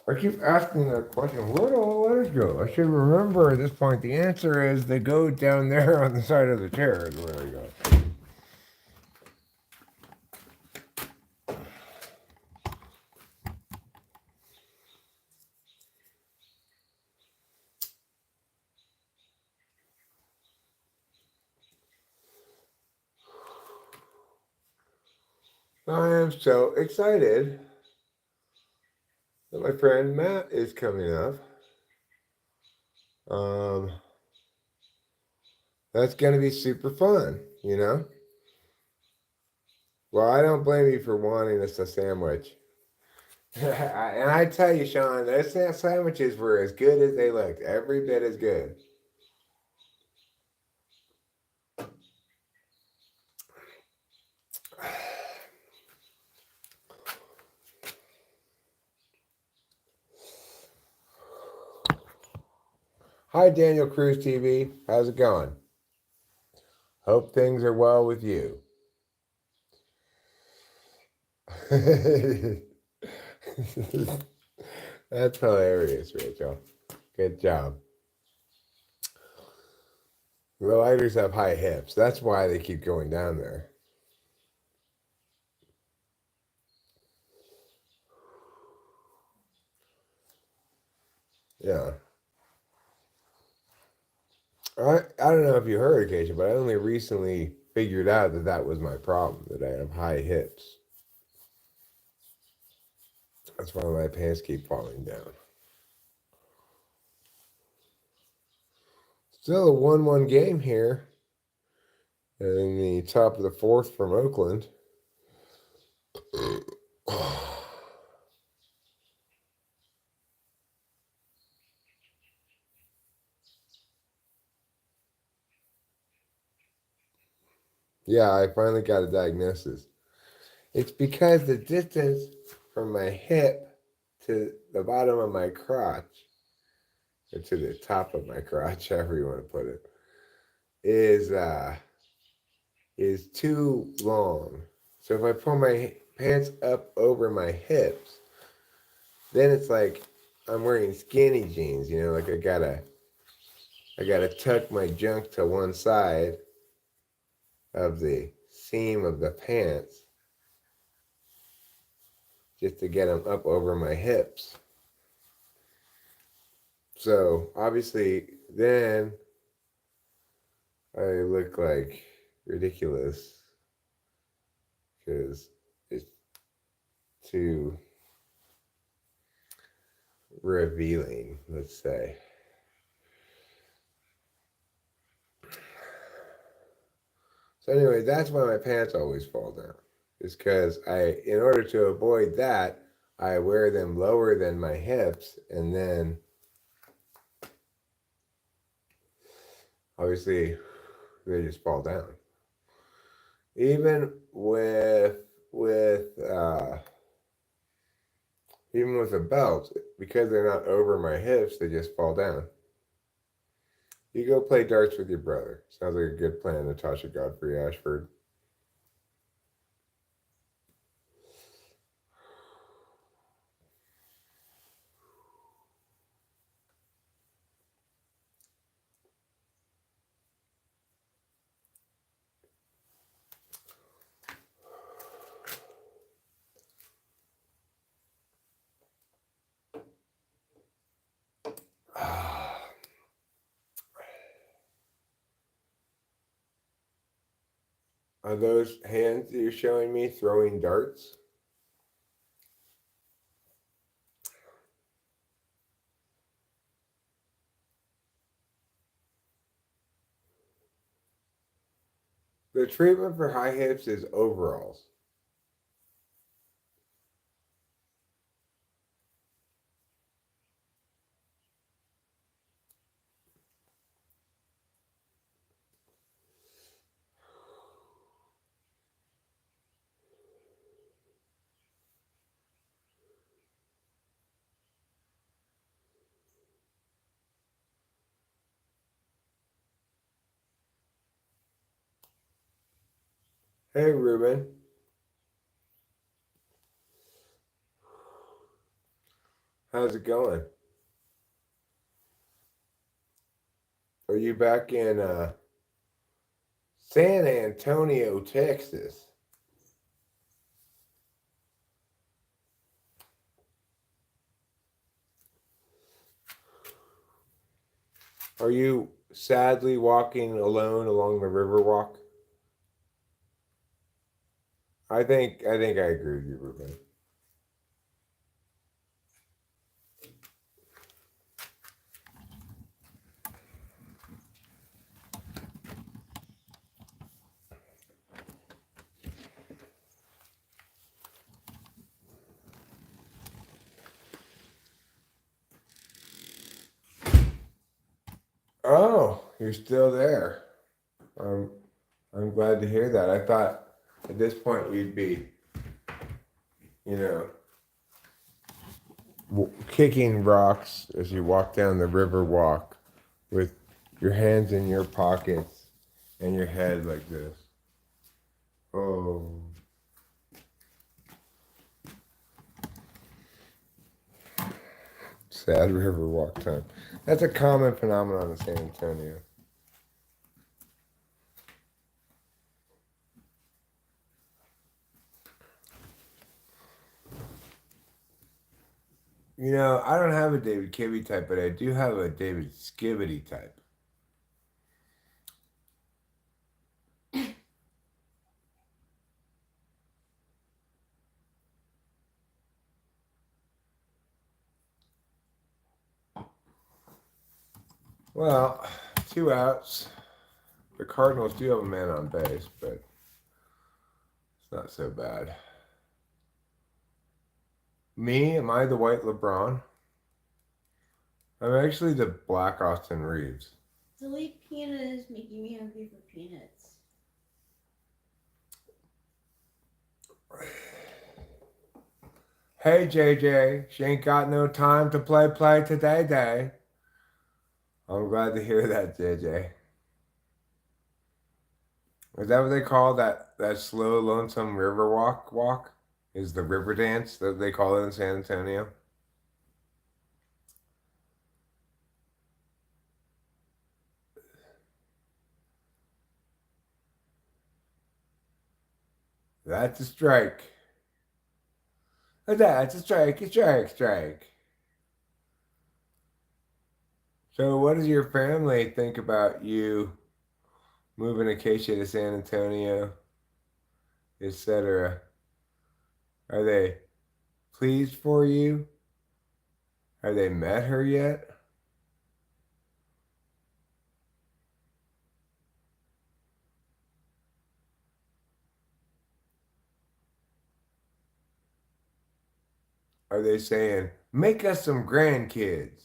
I keep asking that question, where do all the letters go? I should remember at this point. The answer is they go down there on the side of the chair is where they go. I am so excited that my friend Matt is coming up. That's going to be super fun, you know? Well, I don't blame you for wanting us a sandwich. And I tell you, Sean, those sandwiches were as good as they looked. Every bit as good. Hi, Daniel Cruz TV. How's it going? Hope things are well with you. That's hilarious, Rachel. Good job. The lighters have high hips. That's why they keep going down there. Yeah. I don't know if you heard, Acacia, but I only recently figured out that that was my problem, that I have high hips. That's why my pants keep falling down. Still a 1-1 game here in the top of the 4th from Oakland. Yeah, I finally got a diagnosis. It's because the distance from my hip to the bottom of my crotch, or to the top of my crotch, however you want to put it, is too long. So if I pull my pants up over my hips, then it's like I'm wearing skinny jeans, you know, like I gotta tuck my junk to one side of the seam of the pants just to get them up over my hips. So obviously, then I look like ridiculous because it's too revealing, let's say. So anyway, that's why my pants always fall down. Is because in order to avoid that, I wear them lower than my hips, and then obviously they just fall down. Even with even with a belt, because they're not over my hips, they just fall down. You go play darts with your brother. Sounds like a good plan, Natasha Godfrey Ashford. Are those hands that you're showing me throwing darts? The treatment for high hips is overalls. Hey, Ruben. How's it going? Are you back in San Antonio, Texas? Are you sadly walking alone along the river walk? I think I agree with you, Ruben. Oh, you're still there. Um, I'm glad to hear that. I thought at this point we'd be, you know, kicking rocks as you walk down the river walk with your hands in your pockets and your head like this. Oh. Sad river walk time. That's a common phenomenon in San Antonio. You know, I don't have a David Kibbe type, but I do have a David Skibbity type. Well, 2 outs. The Cardinals do have a man on base, but it's not so bad. Me, am I the white LeBron? I'm actually the black Austin Reeves. Delete peanut is making me hungry for peanuts. Hey JJ, she ain't got no time to play today day. I'm glad to hear that, JJ. Is that what they call that slow, lonesome river walk? Is the river dance that they call it in San Antonio? That's a strike. That's a strike, strike. So, what does your family think about you moving Acacia to San Antonio, etc.? Are they pleased for you? Have they met her yet? Are they saying, make us some grandkids?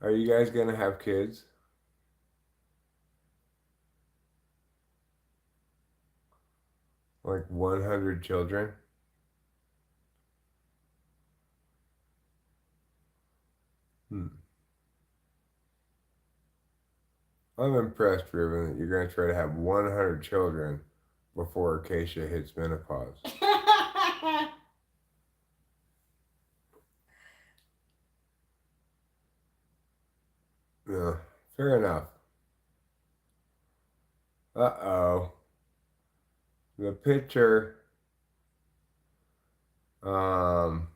Are you guys going to have kids? Like 100 children? Hmm. I'm impressed, Ruben, that you're going to try to have 100 children before Acacia hits menopause. Yeah, fair enough. Uh-oh. The picture, um,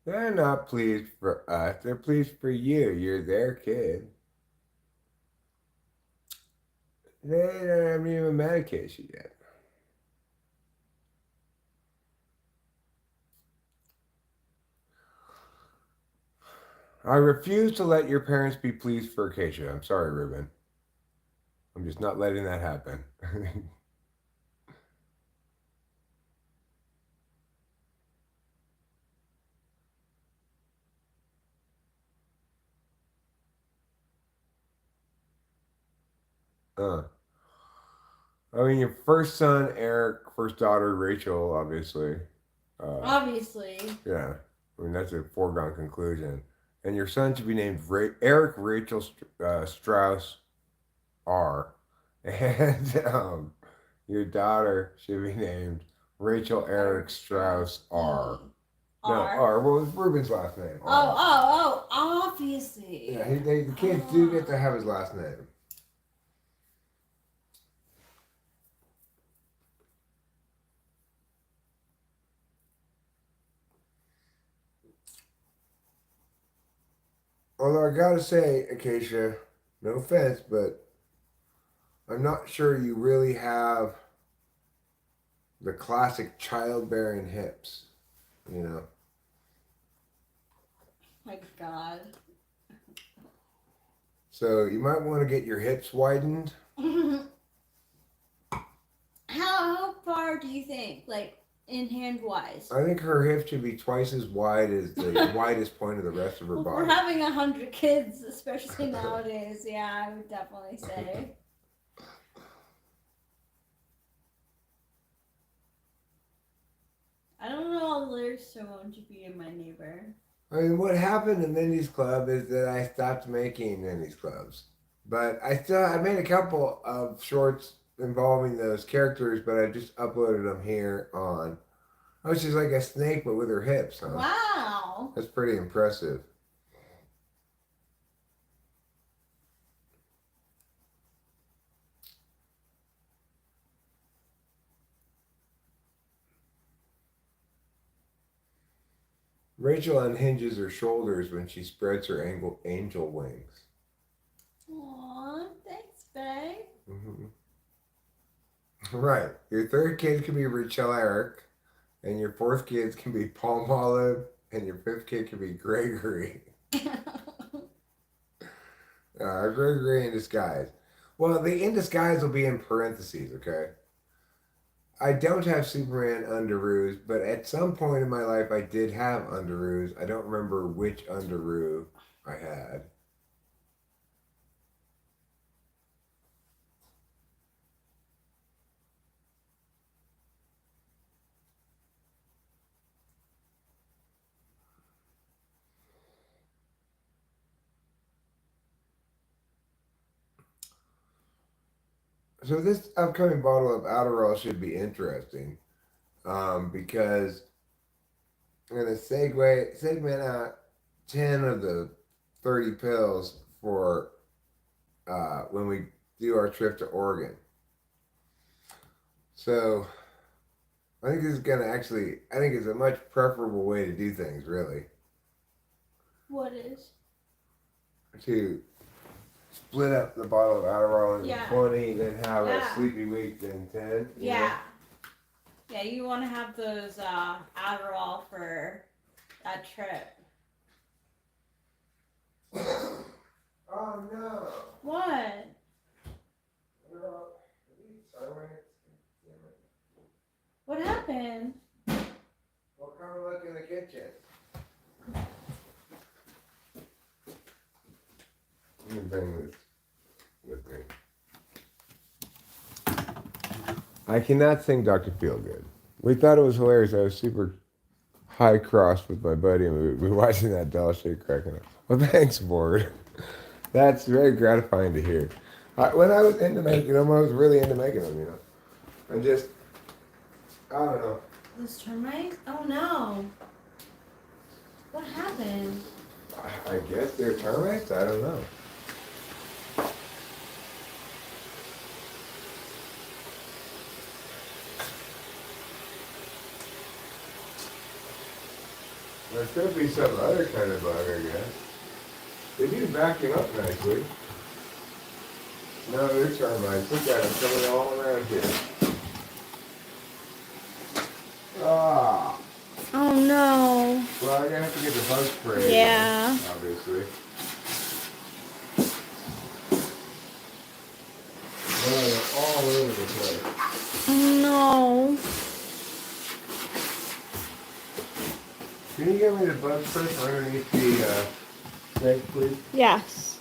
they're not pleased for us. They're pleased for you. You're their kid. They haven't even met Acacia yet. I refuse to let your parents be pleased for Acacia. I'm sorry, Ruben. I'm just not letting that happen. uh, I mean, your first son, Eric, first daughter, Rachel, obviously. Obviously. Yeah. I mean, that's a foregone conclusion. And your son should be named Eric Rachel Strauss R. And your daughter should be named Rachel Eric Strauss R. No, R. Well, it's Ruben's last name. R. Obviously. Yeah, the kids do get to have his last name. Although I gotta say, Acacia, no offense, but I'm not sure you really have the classic childbearing hips, you know. My God. So you might want to get your hips widened. How far do you think, like in hand wise? I think her hips should be twice as wide as the widest point of the rest of her Well, if body. we're having 100 kids, especially nowadays, yeah, I would definitely say. I don't know all the lyrics, so won't you be my neighbor? I mean, what happened to Mindy's Club is that I stopped making Mindy's Clubs. But I made a couple of shorts involving those characters, but I just uploaded them here on. Oh, she's like a snake, but with her hips, huh? Wow. That's pretty impressive. Rachel unhinges her shoulders when she spreads her angel wings. Aw, thanks, babe. Mm-hmm. Right. Your third kid can be Rachel Eric, and your fourth kid can be Palm Olive, and your fifth kid can be Gregory. Gregory in disguise. Well, the in disguise will be in parentheses, okay? I don't have Superman underoos, but at some point in my life I did have underoos. I don't remember which underoo I had. So this upcoming bottle of Adderall should be interesting, because I'm gonna segment out 10 of the 30 pills for when we do our trip to Oregon. So I think this is gonna actually. I think it's a much preferable way to do things. Really, What is? to split up the bottle of Adderall into Yeah. 20, then have a Yeah. sleepy week, then 10. you know? Yeah. Yeah, you want to have those Adderall for that trip. Oh no. What? No. What happened? Well, come and look in the kitchen. Let me bring this with me. I cannot sing Dr. Feelgood. We thought it was hilarious. I was super high cross with my buddy, and we were watching that doll shit cracking up. Well, thanks, Board. That's very gratifying to hear. When I was into making them, I was really into making them, you know. I just, I don't know. Those termites? Oh no. What happened? I guess they're termites? I don't know. There could be some other kind of bug, I guess. They do vacuum up nicely. No, they're termites. Look at them coming all around here. Ah. Oh no. Well, I'm gonna have to get the bug spray. Yeah. Again, obviously. Well, they're all over the place. Oh no. Can you give me the bug spray from underneath the sink, please? Yes.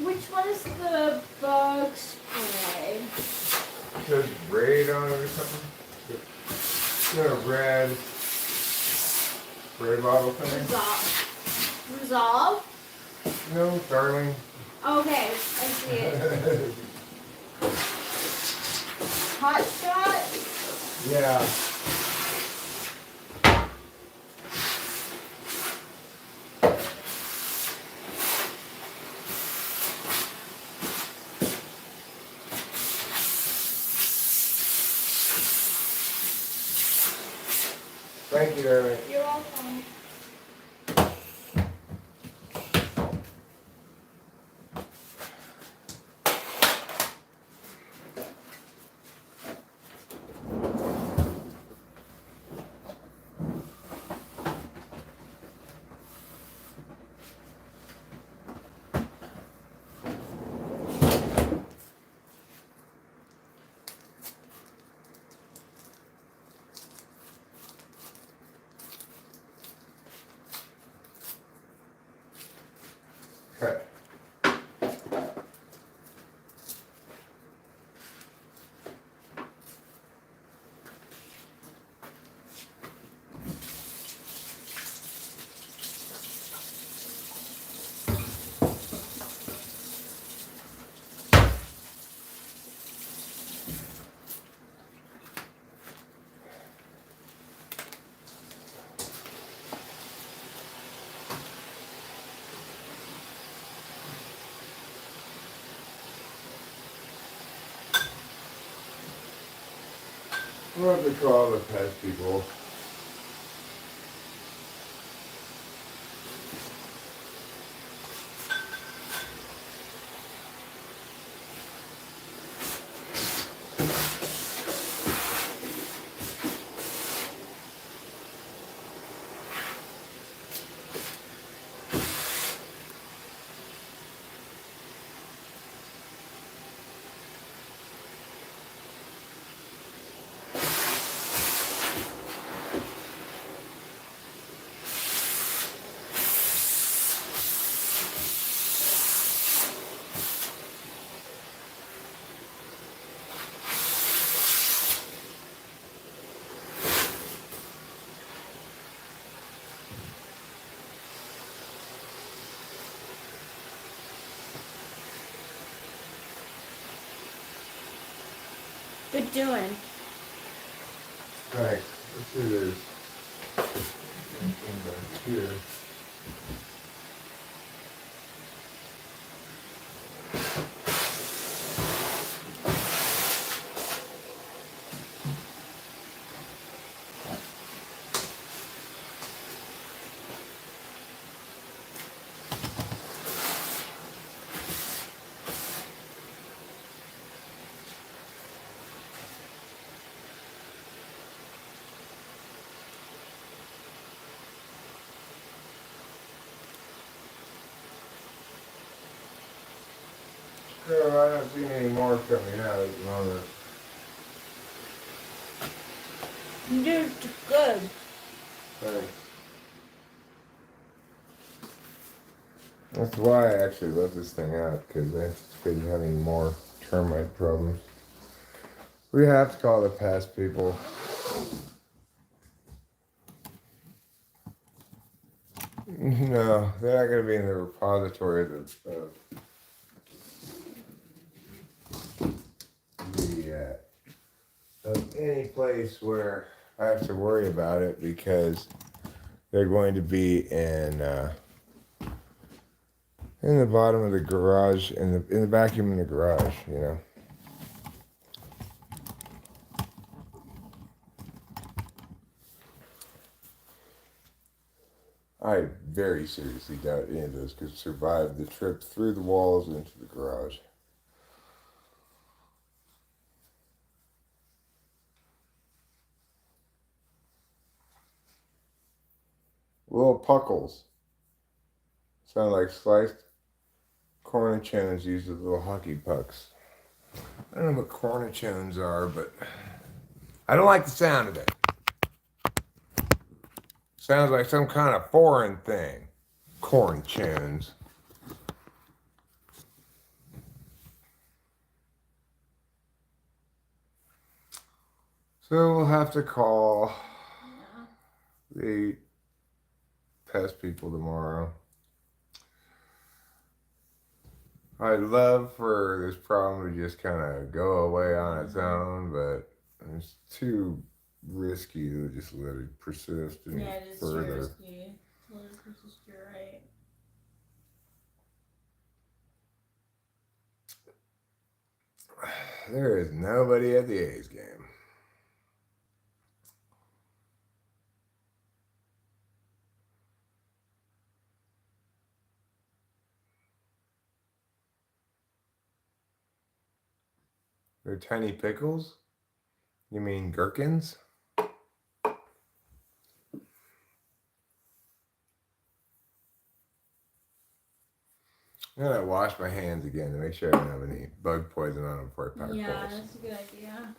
Which one is the bug spray? It says raid on it or something. It's got a red spray bottle thing. Resolve? No, darling. Okay, I see it. Hot shot? Yeah. Thank you, darling. You're welcome. Okay. What do they call the pest people? Good doing. Thanks. Let's see, there's something back here. No, I don't see any more coming out at the moment. You did good. Thanks. That's why I actually left this thing out, because I anticipated having more termite problems. We have to call the pest people. No, they're not going to be in the repository of any place where I have to worry about it, because they're going to be in the bottom of the garage, in the vacuum in the garage, you know. I very seriously doubt any of those could survive the trip through the walls into the garage. Little puckles. Sound like sliced cornichones used as little hockey pucks. I don't know what cornichones are, but I don't like the sound of it. Sounds like some kind of foreign thing. Cornichones. So we'll have to call the pest people tomorrow. I'd love for this problem to just kind of go away on its own, but it's too risky to just let it persist any Yeah, it is further. too risky. Let it persist, you're right. There is nobody at the A's game. They're tiny pickles? You mean gherkins? I'm gonna wash my hands again to make sure I don't have any bug poison on them before I pack Yeah, holes. that's a good idea.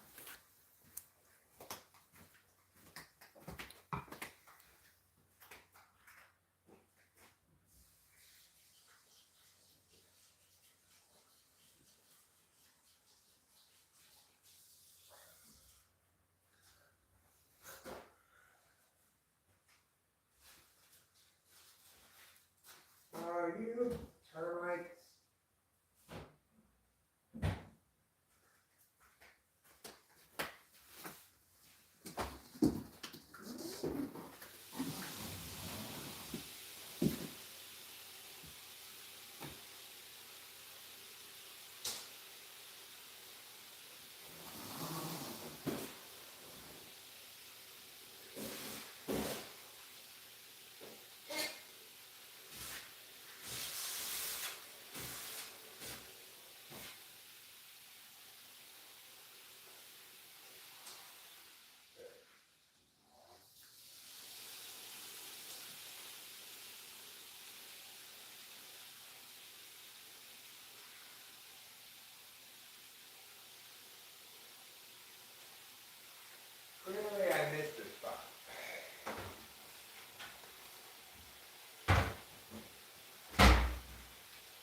You termites. Clearly I missed a spot.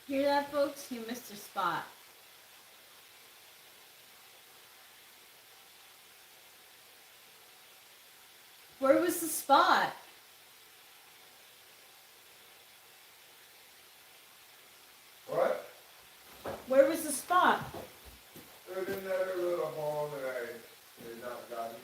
Hear that, folks? He missed a spot. Where was the spot? What? Where was the spot? There's another little hole that I did not gotten.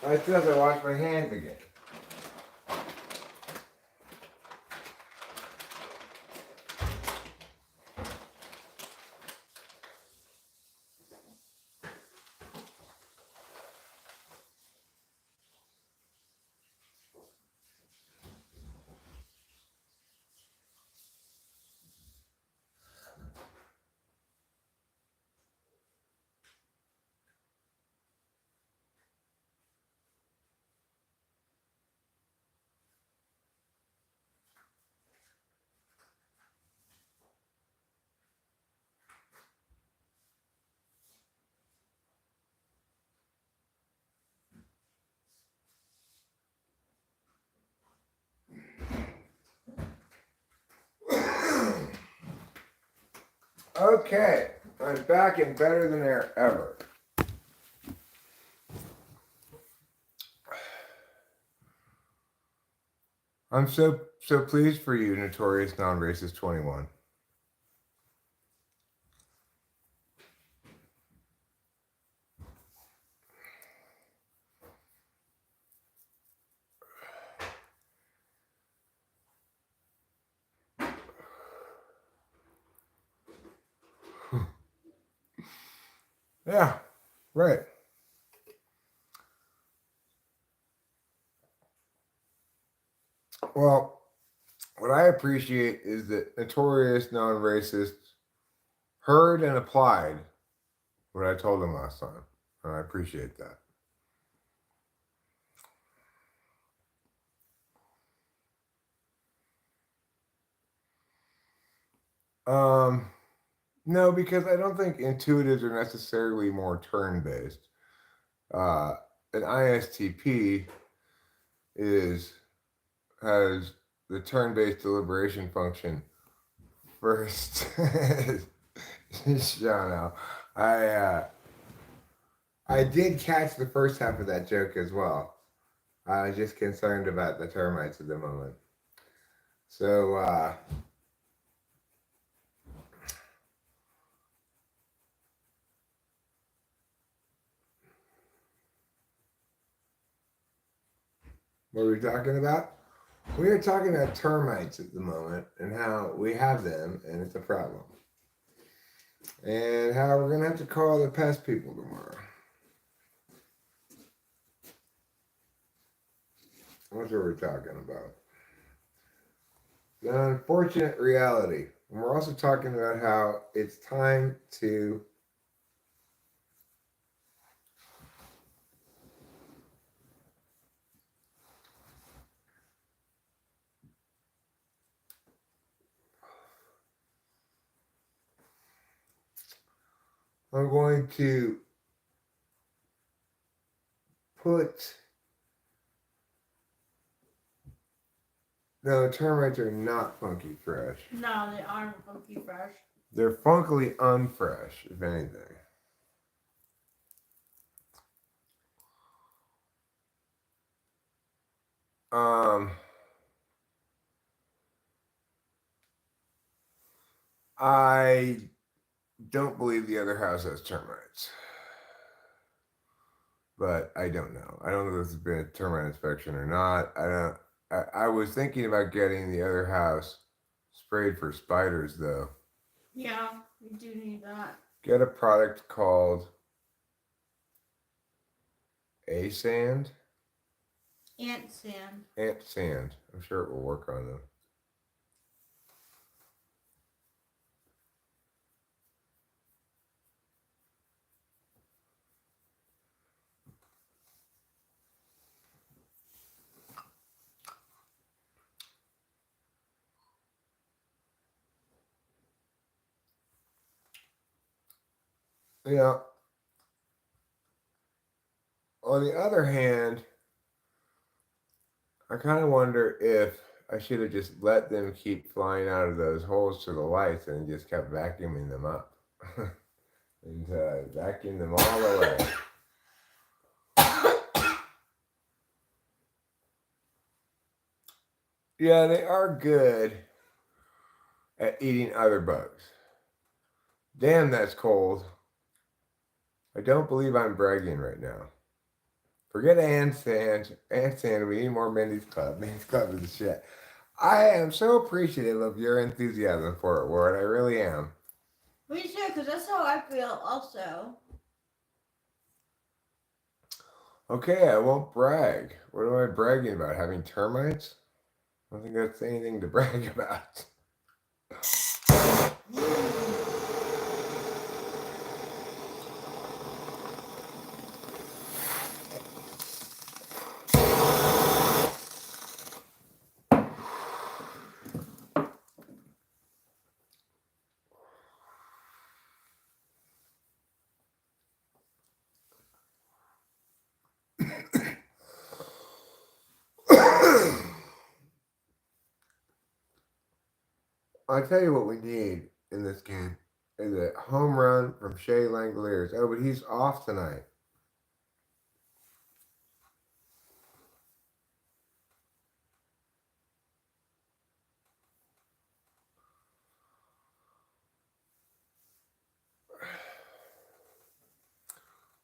I still have to wash my hands again. Okay, I'm back and better than ever. I'm so pleased for you, notorious non-racist 21. Yeah, right. Well, what I appreciate is that notorious non-racists heard and applied what I told them last time, and I appreciate that. No, because I don't think intuitives are necessarily more turn-based. An ISTP has the turn-based deliberation function first. Shano, I did catch the first half of that joke as well. I was just concerned about the termites at the moment. So, what are we talking about? We are talking about termites at the moment and how we have them and it's a problem. And how we're going to have to call the pest people tomorrow. That's what we're talking about. The unfortunate reality. And we're also talking about how it's time to I'm going to put no, termites are not funky fresh. No, they aren't funky fresh. They're funkily unfresh, if anything. I don't believe the other house has termites. But I don't know. I don't know if there's been a termite inspection or not. I was thinking about getting the other house sprayed for spiders though. Yeah, we do need that. Get a product called A Sand. Ant sand. Ant Sand. I'm sure it will work on them. You know, on the other hand, I kind of wonder if I should have just let them keep flying out of those holes to the lights and just kept vacuuming them up. And vacuum them all away. Yeah, they are good at eating other bugs. Damn, that's cold. I don't believe I'm bragging right now. Forget Ann Sand. We need more Mindy's Club. Mindy's Club is the shit. I am so appreciative of your enthusiasm for it, Ward. I really am. Me too, because that's how I feel also. Okay, I won't brag. What am I bragging about? Having termites? I don't think that's anything to brag about. I'll tell you what we need in this game is a home run from Shea Langoliers. Oh, but he's off tonight.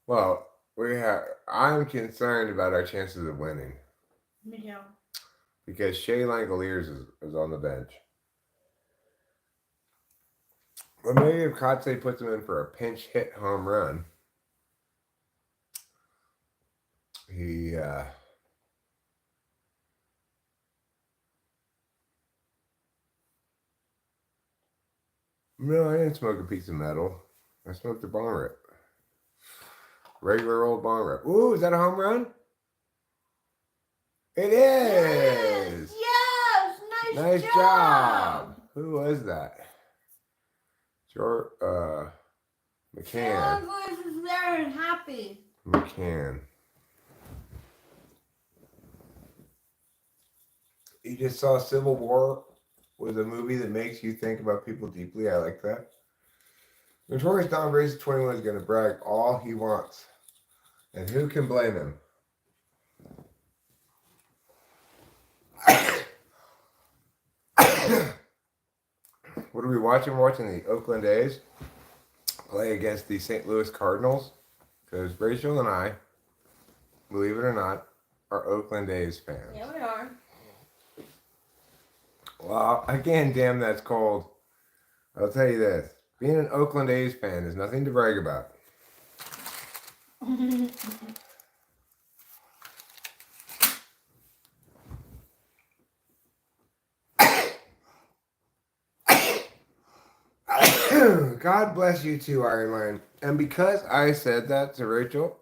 Well, I'm concerned about our chances of winning Me too. because Shea Langoliers is on the bench. Well, maybe if Kotsay puts him in for a pinch hit home run, he no, I didn't smoke a piece of metal. I smoked a bong rip. Regular old bong rip. Ooh, is that a home run? It is! Yes! Nice job! Who was that? McCann. Voice is there and happy. McCann. You just saw Civil War was a movie that makes you think about people deeply. I like that. Notorious Don Brace 21 is going to brag all he wants. And who can blame him? What are we watching? We're watching the Oakland A's play against the St. Louis Cardinals. Because Rachel and I, believe it or not, are Oakland A's fans. Yeah, we are. Well, again, damn, that's cold. I'll tell you this. Being an Oakland A's fan is nothing to brag about. God bless you too, Iron Man. And because I said that to Rachel,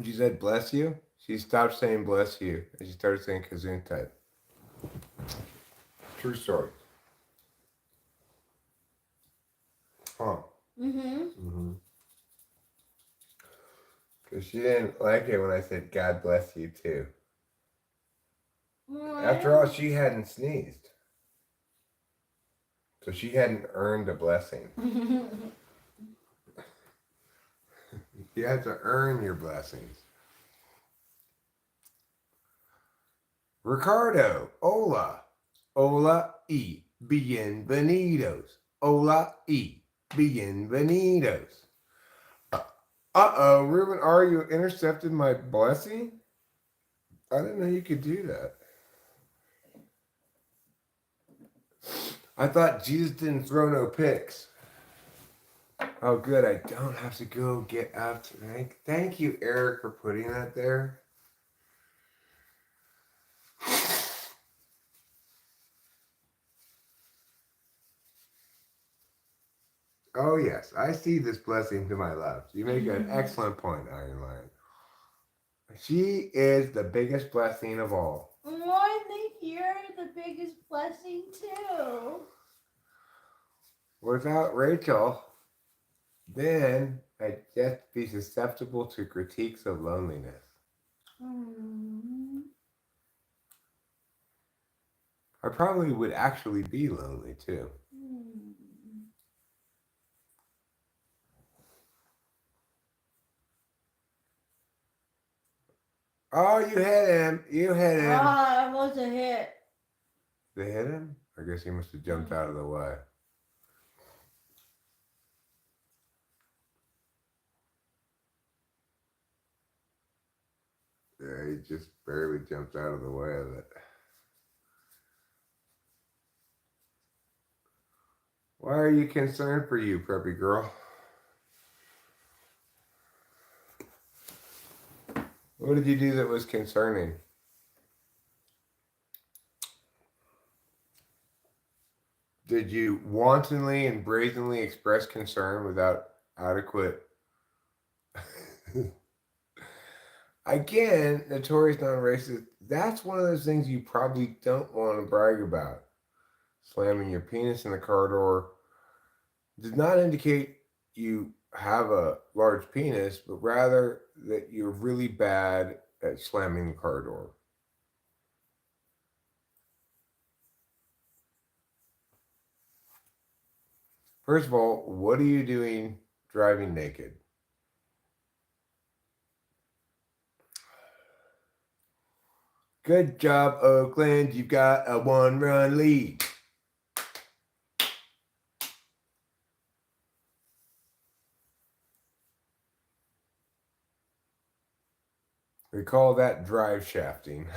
she said bless you, she stopped saying bless you, and she started saying Gesundheit. True story. Huh. Mm-hmm. Because she didn't like it when I said God bless you too. Well, After all, she hadn't sneezed. So she hadn't earned a blessing. You have to earn your blessings. Ricardo, hola. Hola y bienvenidos. Hola y bienvenidos. Uh-oh, Ruben, you intercepted my blessing? I didn't know you could do that. I thought Jesus didn't throw no picks. Oh, good. I don't have to go get up tonight. Thank you, Eric, for putting that there. Oh, yes. I see this blessing to my left. You make an excellent point, Iron Lion. She is the biggest blessing of all. Well, I think you're the biggest blessing too. Without Rachel, then I'd just be susceptible to critiques of loneliness. I probably would actually be lonely too. Oh, you hit him. You hit him. Ah, that was a hit. They hit him? I guess he must have jumped out of the way. Yeah, he just barely jumped out of the way of it. Why are you concerned for you, preppy girl? What did you do that was concerning? Did you wantonly and brazenly express concern without adequate... Again, notorious non-racist. That's one of those things you probably don't want to brag about. Slamming your penis in the car door does not indicate you have a large penis, but rather that you're really bad at slamming the car door. First of all, what are you doing driving naked? Good job, Oakland. You've got a 1-run lead. We call that drive shafting.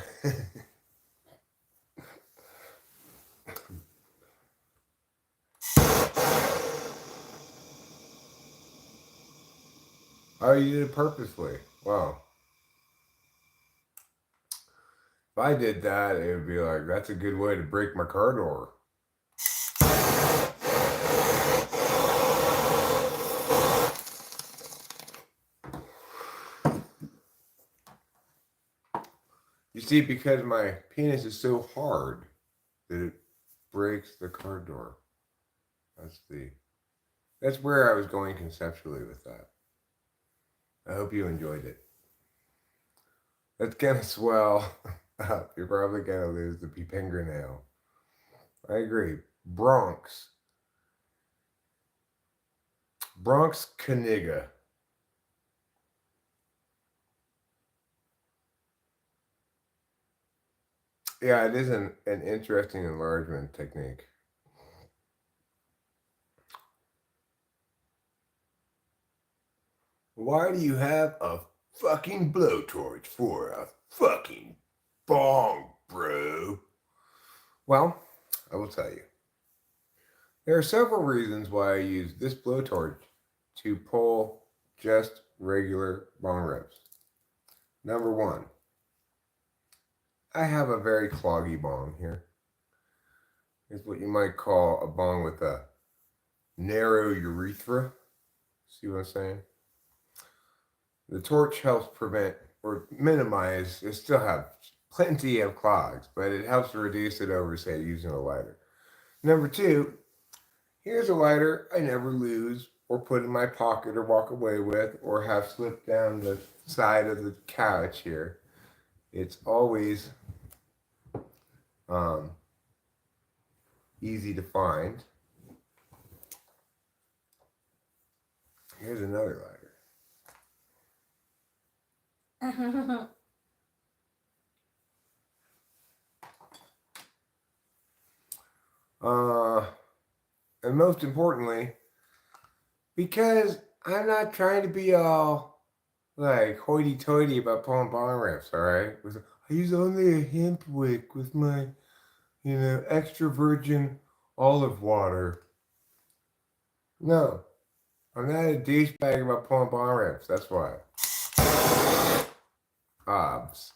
Oh, you did it purposely. Wow. If I did that, it would be like, that's a good way to break my car door. You see, because my penis is so hard that it breaks the car door. That's where I was going conceptually with that. I hope you enjoyed it. That's gonna swell up. You're probably gonna lose the pee fingernail. I agree. Bronx Kaniga. Yeah, it is an interesting enlargement technique. Why do you have a fucking blowtorch for a fucking bong, bro? Well, I will tell you. There are several reasons why I use this blowtorch to pull just regular bong rips. Number one, I have a very cloggy bong here. It's what you might call a bong with a narrow urethra. See what I'm saying? The torch helps prevent or minimize, it still have plenty of clogs, but it helps to reduce it over, say, using a lighter. Number two, here's a lighter I never lose or put in my pocket or walk away with or have slipped down the side of the couch here. It's always easy to find. Here's another lighter. And most importantly, because I'm not trying to be all like hoity-toity about pulling bong rips, all right? I use only a hemp wick with my, extra virgin olive water. No, I'm not a douchebag about pulling bong rips. That's why. Obs.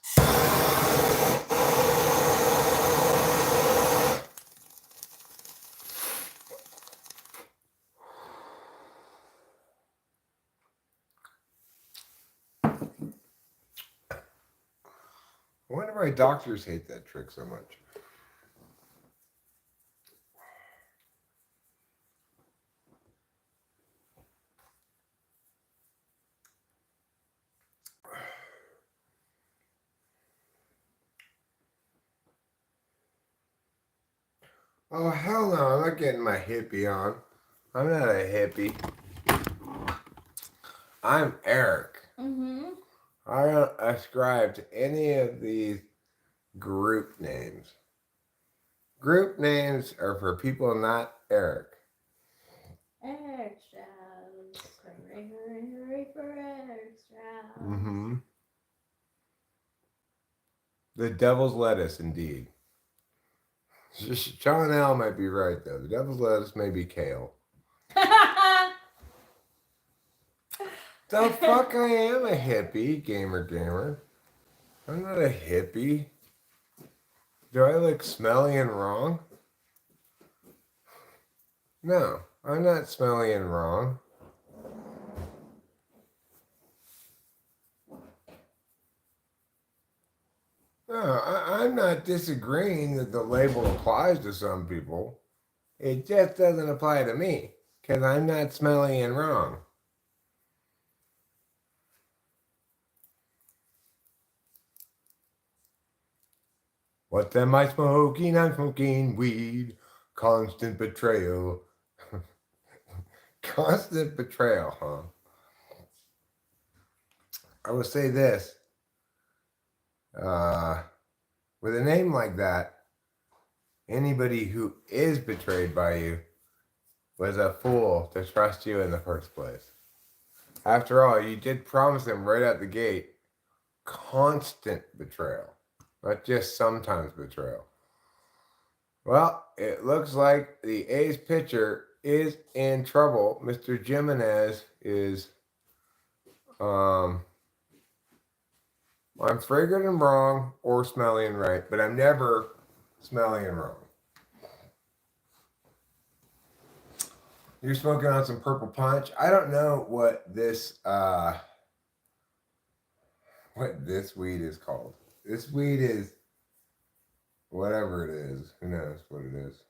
I wonder why doctors hate that trick so much. Oh, hell no, I'm not getting my hippie on. I'm not a hippie. I'm Eric. Mm-hmm. I don't ascribe to any of these group names. Group names are for people not Eric. Extras. Hooray for extras. Mm-hmm. The devil's lettuce, indeed. Sean L might be right, though. The devil's lettuce may be kale. The fuck I am a hippie, gamer. I'm not a hippie. Do I look smelly and wrong? No, I'm not smelly and wrong. No, I'm not disagreeing that the label applies to some people. It just doesn't apply to me, because I'm not smelly and wrong. What am I smoking? I'm smoking weed. Constant betrayal. Constant betrayal, huh? I will say this. With a name like that, anybody who is betrayed by you was a fool to trust you in the first place. After all, you did promise him right out the gate constant betrayal, not just sometimes betrayal. Well, it looks like the A's pitcher is in trouble. Mr. Jimenez is, I'm fragrant and wrong or smelly and right, but I'm never smelly and wrong. You're smoking on some purple punch. I don't know what this weed is called. This weed is whatever it is. Who knows what it is?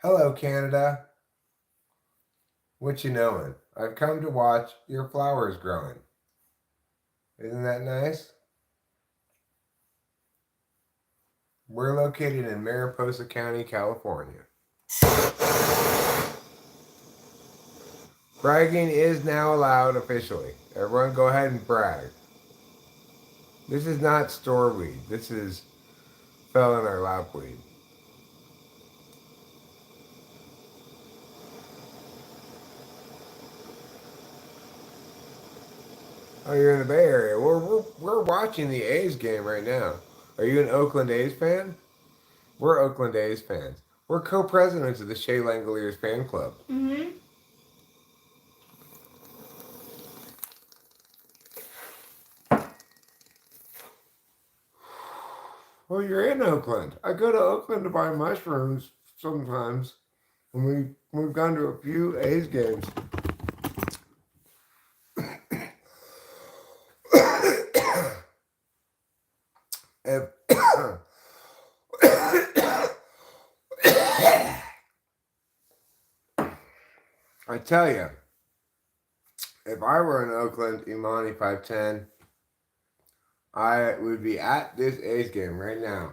Hello, Canada. What you knowin'? I've come to watch your flowers growing. Isn't that nice? We're located in Mariposa County, California. Bragging is now allowed officially. Everyone go ahead and brag. This is not store weed. This is fell in our lap weed. Oh, you're in the Bay Area. We're watching the A's game right now. Are you an Oakland A's fan? We're Oakland A's fans. We're co-presidents of the Shea Langoliers fan club. Mm-hmm. Well, you're in Oakland. I go to Oakland to buy mushrooms sometimes. And we've gone to a few A's games. I tell you, if I were in Oakland, Imani 510, I would be at this A's game right now.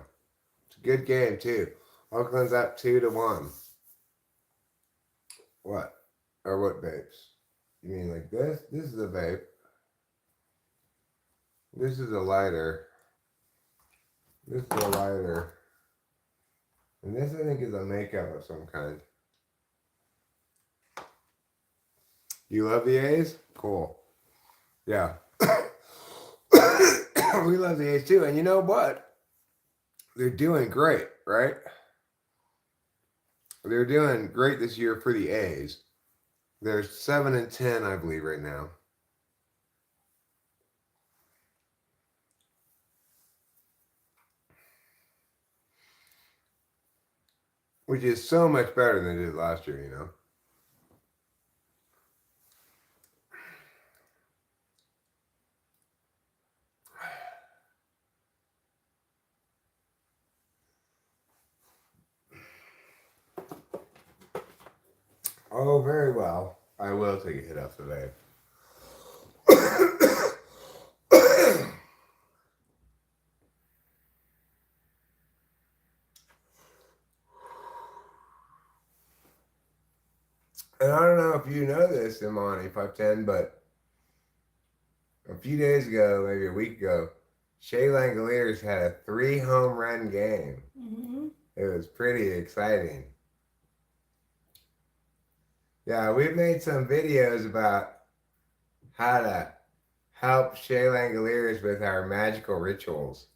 It's a good game too. Oakland's up 2-1. What? Or what vapes? You mean like this? This is a vape. This is a lighter. This is a lighter. And this I think is a makeup of some kind. You love the A's? Cool. Yeah. We love the A's too. And you know what? They're doing great, right? They're doing great this year for the A's. They're 7-10, I believe, right now. Which is so much better than they did last year, you know? Oh, very well. I will take a hit off the vape. And I don't know if you know this, Imani 510, but a few days ago, maybe a week ago, Shea Langoliers had a 3-home run game. Mm-hmm. It was pretty exciting. Yeah, we've made some videos about how to help Shea Langoliers with our magical rituals.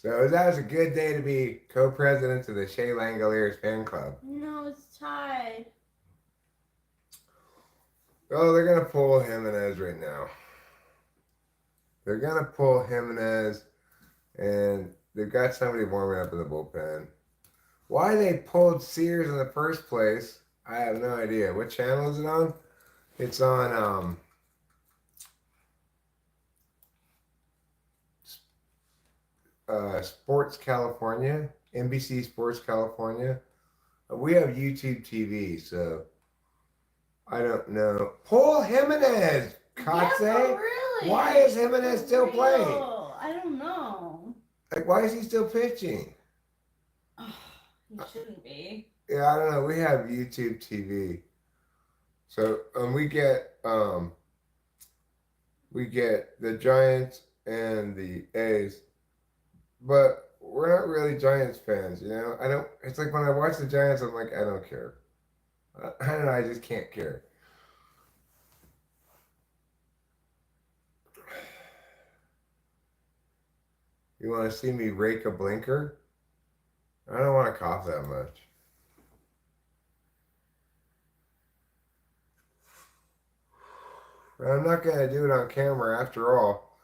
So that was a good day to be co-president of the Shay Langoliers fan club. No, it's tied. Oh, they're gonna pull Jimenez right now. They're gonna pull Jimenez, and they've got somebody warming up in the bullpen. Why they pulled Sears in the first place, I have no idea. What channel is it on? It's on Sports California, NBC Sports California. We have YouTube TV, so I don't know. Pull Jimenez, Katse. Yeah, really? Why is Jimenez still playing? I don't know. Like, why is he still pitching? He shouldn't be. Yeah, I don't know. We have YouTube TV, so we get the Giants and the A's, but we're not really Giants fans, you know. I don't. It's like when I watch the Giants, I'm like, I don't care. I don't know. I just can't care. You want to see me rake a blinker? I don't want to cough that much. But I'm not going to do it on camera after all.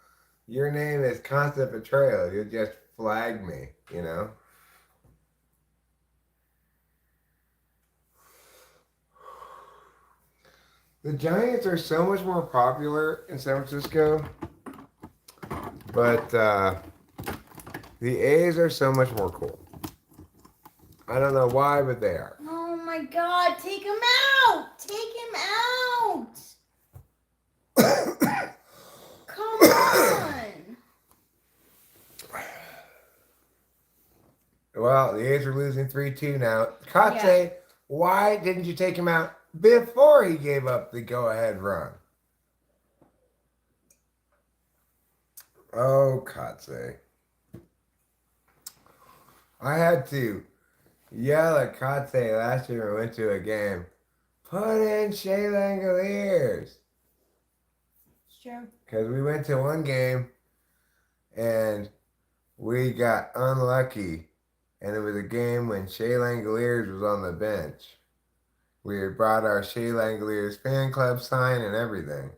Your name is constant betrayal. You just flag me, you know? The Giants are so much more popular in San Francisco, but the A's are so much more cool. I don't know why, but they are. Oh my God! Take him out! Take him out! Come on! Well, the A's are losing 3-2 now. Katse, why didn't you take him out before he gave up the go-ahead run? Oh, Katse. I had to yell at Katse last year when we went to a game. Put in Shay Langoliers. Sure. Because we went to one game and we got unlucky. And it was a game when Shay Langoliers was on the bench. We had brought our Shay Langoliers fan club sign and everything.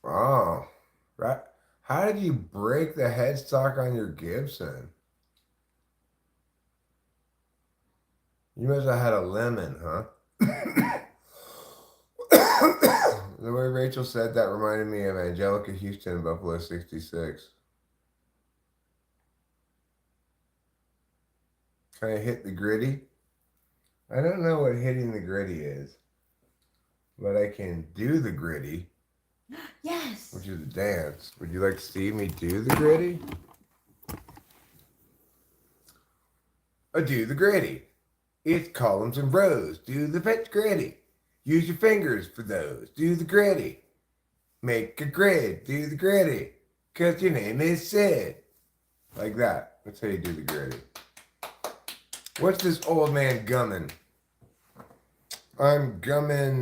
Oh, right. How did you break the headstock on your Gibson? You must have had a lemon, huh? The way Rachel said that reminded me of Angelica Houston in Buffalo 66. Can I hit the gritty? I don't know what hitting the gritty is, but I can do the gritty. Yes. Which is a dance. Would you like to see me do the gritty? Do the gritty. It's columns and rows. Do the pitch gritty. Use your fingers for those. Do the gritty. Make a grid. Do the gritty. Because your name is Sid. Like that. That's how you do the gritty. What's this old man gumming? I'm gumming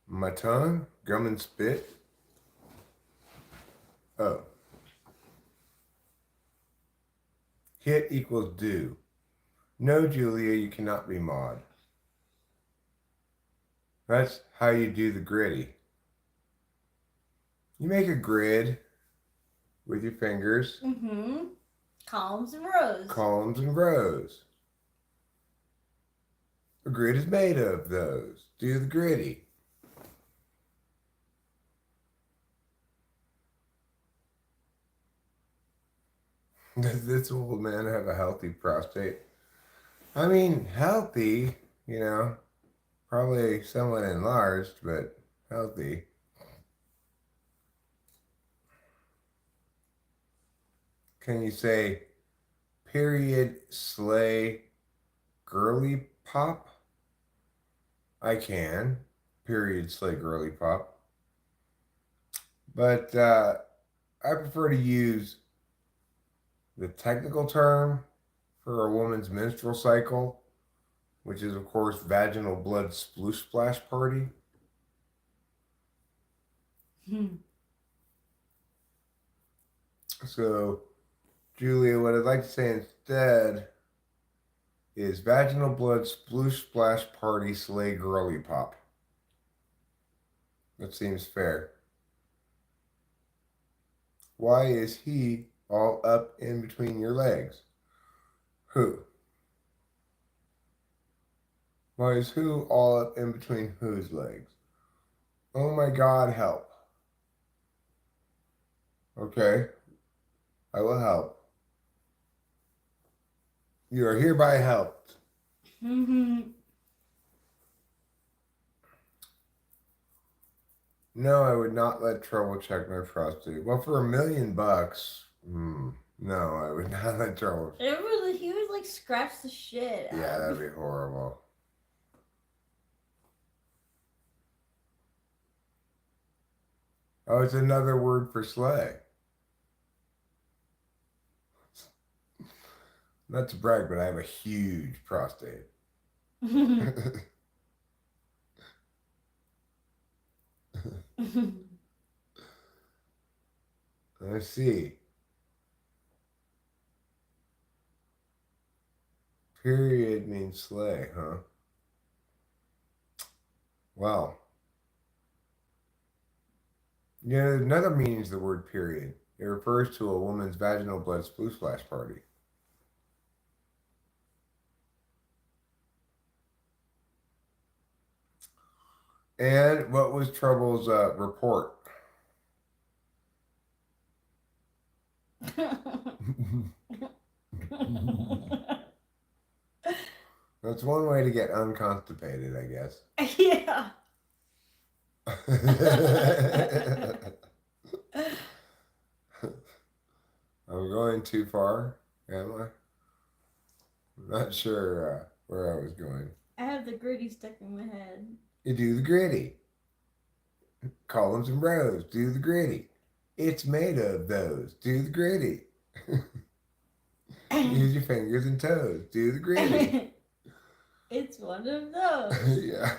my tongue? Gumming spit? Oh. Hit equals do. No, Julia, you cannot be Maud. That's how you do the gritty. You make a grid with your fingers. Mm-hmm. Columns and rows. Columns and rows. A grid is made of those. Do the gritty. Does this old man have a healthy prostate? I mean, healthy, you know, probably somewhat enlarged, but healthy. Can you say period slay girly pop? I can. Period slay girly pop. But I prefer to use the technical term for a woman's menstrual cycle, which is, of course, vaginal blood sploosh splash party. So, Julia, what I'd like to say instead is vaginal blood sploosh splash party slay girly pop. That seems fair. Why is he all up in between your legs? Who? Why is who all up in between whose legs? Oh my God, help. Okay, I will help. You are hereby helped. No, I would not let trouble check my prostate. Well, for $1 million, no, I would not let trouble. He would like scratch the shit. Yeah, that'd be horrible. Oh, it's another word for slay. Not to brag, but I have a huge prostate. Let's see. Period means slay, huh? Well, another meaning is the word period. It refers to a woman's vaginal blood sploosh splash party. And what was Trouble's report? That's one way to get unconstipated, I guess. Yeah. I'm going too far, am I? I'm not sure where I was going. I have the gritty stuck in my head. You do the gritty. Columns and rows, do the gritty. It's made of those, do the gritty. Use your fingers and toes, do the gritty. It's one of those. Yeah.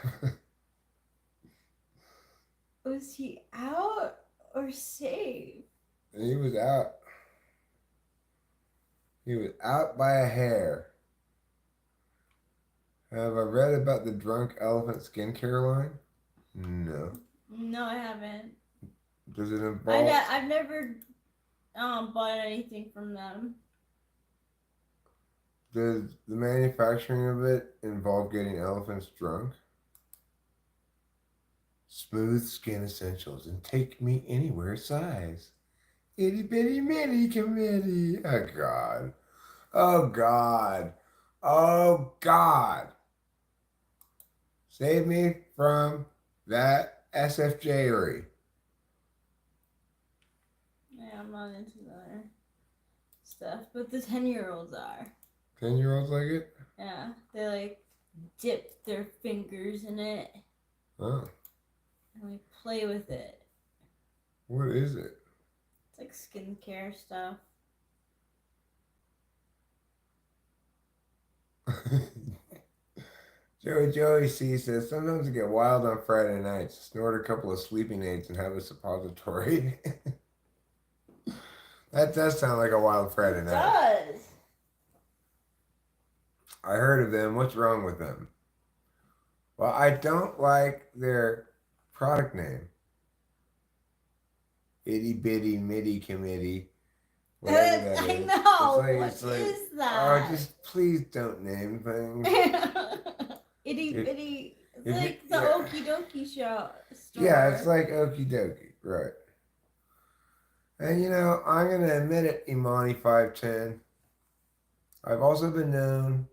Was he out or safe? He was out. He was out by a hair. Have I read about the Drunk Elephant skincare line? No. No, I haven't. Does it involve? I've never bought anything from them. Does the manufacturing of it involve getting elephants drunk? Smooth skin essentials and take me anywhere size. Itty bitty mitty committee. Oh God. Oh God. Oh God. Save me from that SFJ-ery. Yeah, I'm not into that stuff, but the 10-year-olds are. 10-year-olds like it? Yeah, they like dip their fingers in it Oh. and like play with it. What is it? It's like skincare stuff. Joey C says, sometimes I get wild on Friday nights, snort a couple of sleeping aids and have a suppository. That does sound like a wild Friday It night. does. I heard of them. What's wrong with them? Well, I don't like their product name. Itty bitty mitty committee. Whatever that I is. know. What is that? Oh, just please don't name things. Itty bitty. It's if like it- the yeah. Okie Dokie show store. Yeah, it's like okie dokie, right? And I'm gonna admit it, Imani 510. I've also been known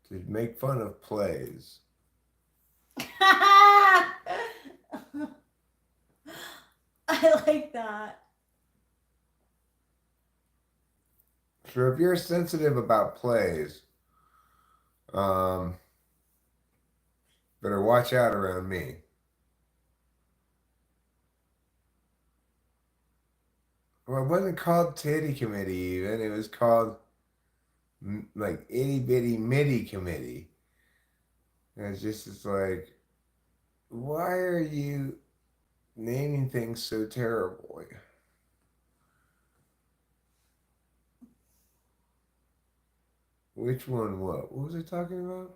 to make fun of plays. I like that. So if you're sensitive about plays, better watch out around me. Well, it wasn't called Titty Committee even. It was called like itty bitty MIDI committee. And it's like, why are you naming things so terribly? Which one? What? What was I talking about?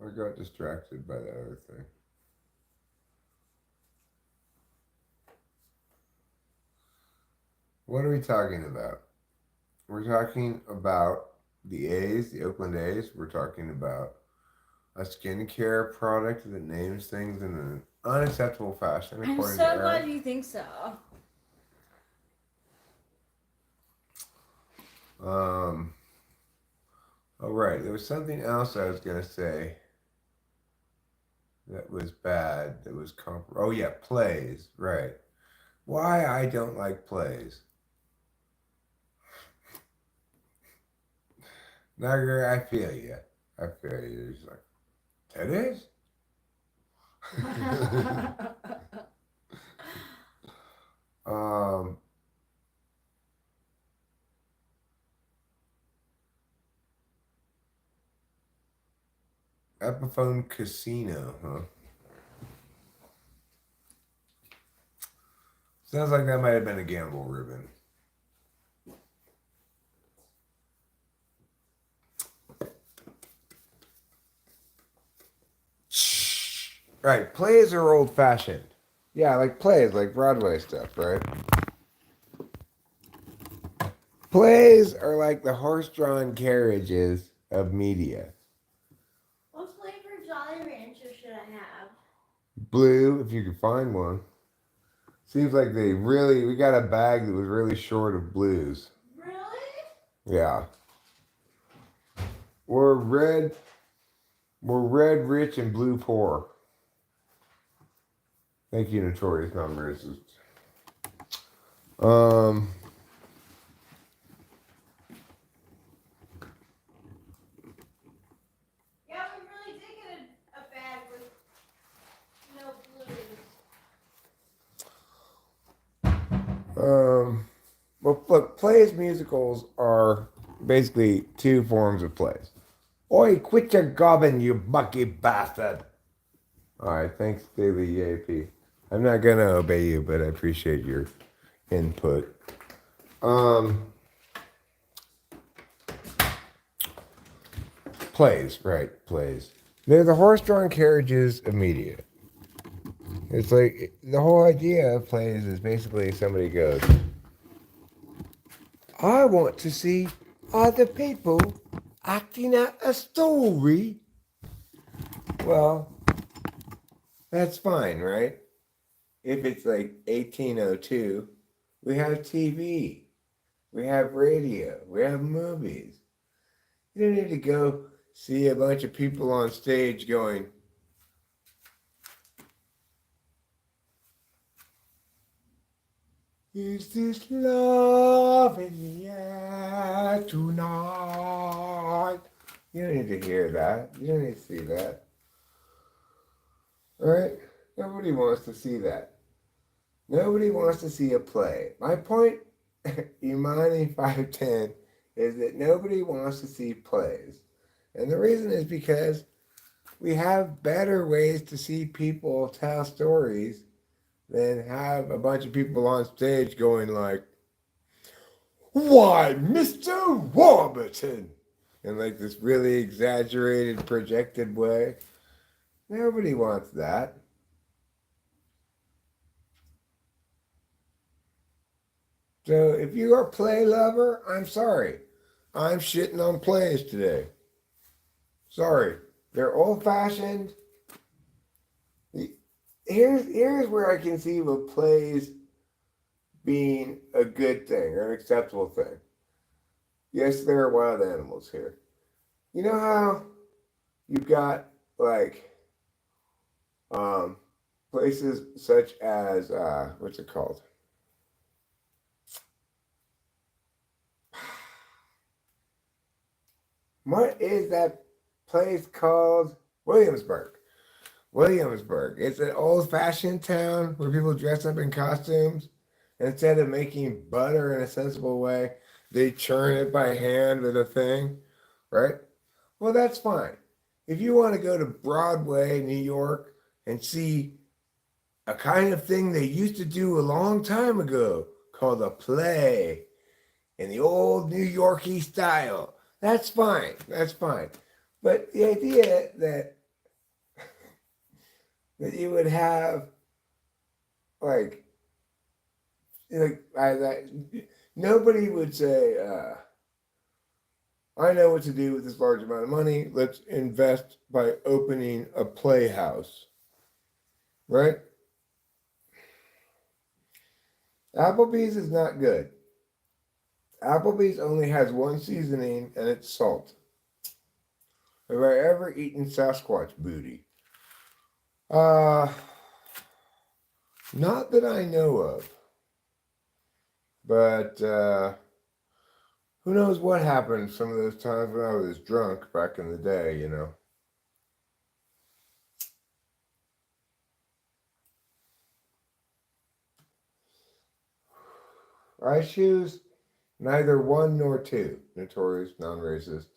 I got distracted by that other thing. What are we talking about? We're talking about the A's, the Oakland A's. We're talking about a skincare product that names things in an unacceptable fashion, I'm according so to glad Aaron. you think so. All right, there was something else I was gonna say that was bad. That was oh yeah, plays. Right. Why I don't like plays. Nugger, I feel you. I feel you. It's like, titties? um, Epiphone Casino, huh? Sounds like that might have been a gamble, Ruben. Right, plays are old fashioned. Yeah, like plays, like Broadway stuff, right? Plays are like the horse drawn carriages of media. What flavor Jolly Rancher should I have? Blue, if you could find one. Seems like we got a bag that was really short of blues. Really? Yeah. We're red rich and blue poor. Thank you, Notorious Non-Racist. Yeah, we really did get a bag with no blues. Well, look, plays musicals are basically two forms of plays. Oi, quit your gobbing, you mucky bastard. All right, thanks, Daily AP. I'm not gonna obey you, but I appreciate your input. Plays, right? Plays. They're the horse-drawn carriages of media. It's like the whole idea of plays is basically somebody goes, I want to see other people acting out a story. Well, that's fine, right? If it's like 1802, we have TV, we have radio, we have movies. You don't need to go see a bunch of people on stage going, is this love in the air tonight? You don't need to hear that. You don't need to see that. All right? Nobody wants to see that. Nobody wants to see a play. My point, Imani 510, is that nobody wants to see plays. And the reason is because we have better ways to see people tell stories than have a bunch of people on stage going like, why, Mr. Warburton? In like this really exaggerated, projected way. Nobody wants that. So if you're a play lover, I'm sorry. I'm shitting on plays today. Sorry. They're old fashioned. Here's where I conceive of plays being a good thing or an acceptable thing. Yes, there are wild animals here. You know how you've got like places such as what's it called? What is that place called? Williamsburg. Williamsburg. It's an old-fashioned town where people dress up in costumes. And instead of making butter in a sensible way, they churn it by hand with a thing, right? Well, that's fine. If you want to go to Broadway, New York, and see a kind of thing they used to do a long time ago called a play in the old New Yorkie style, that's fine. That's fine. But the idea that you would have like nobody would say, I know what to do with this large amount of money. Let's invest by opening a playhouse. Right? Applebee's is not good. Applebee's only has one seasoning, and it's salt. Have I ever eaten Sasquatch booty? Not that I know of. But who knows what happened some of those times when I was drunk back in the day, you know. I choose neither one nor two. Notorious, non-racist.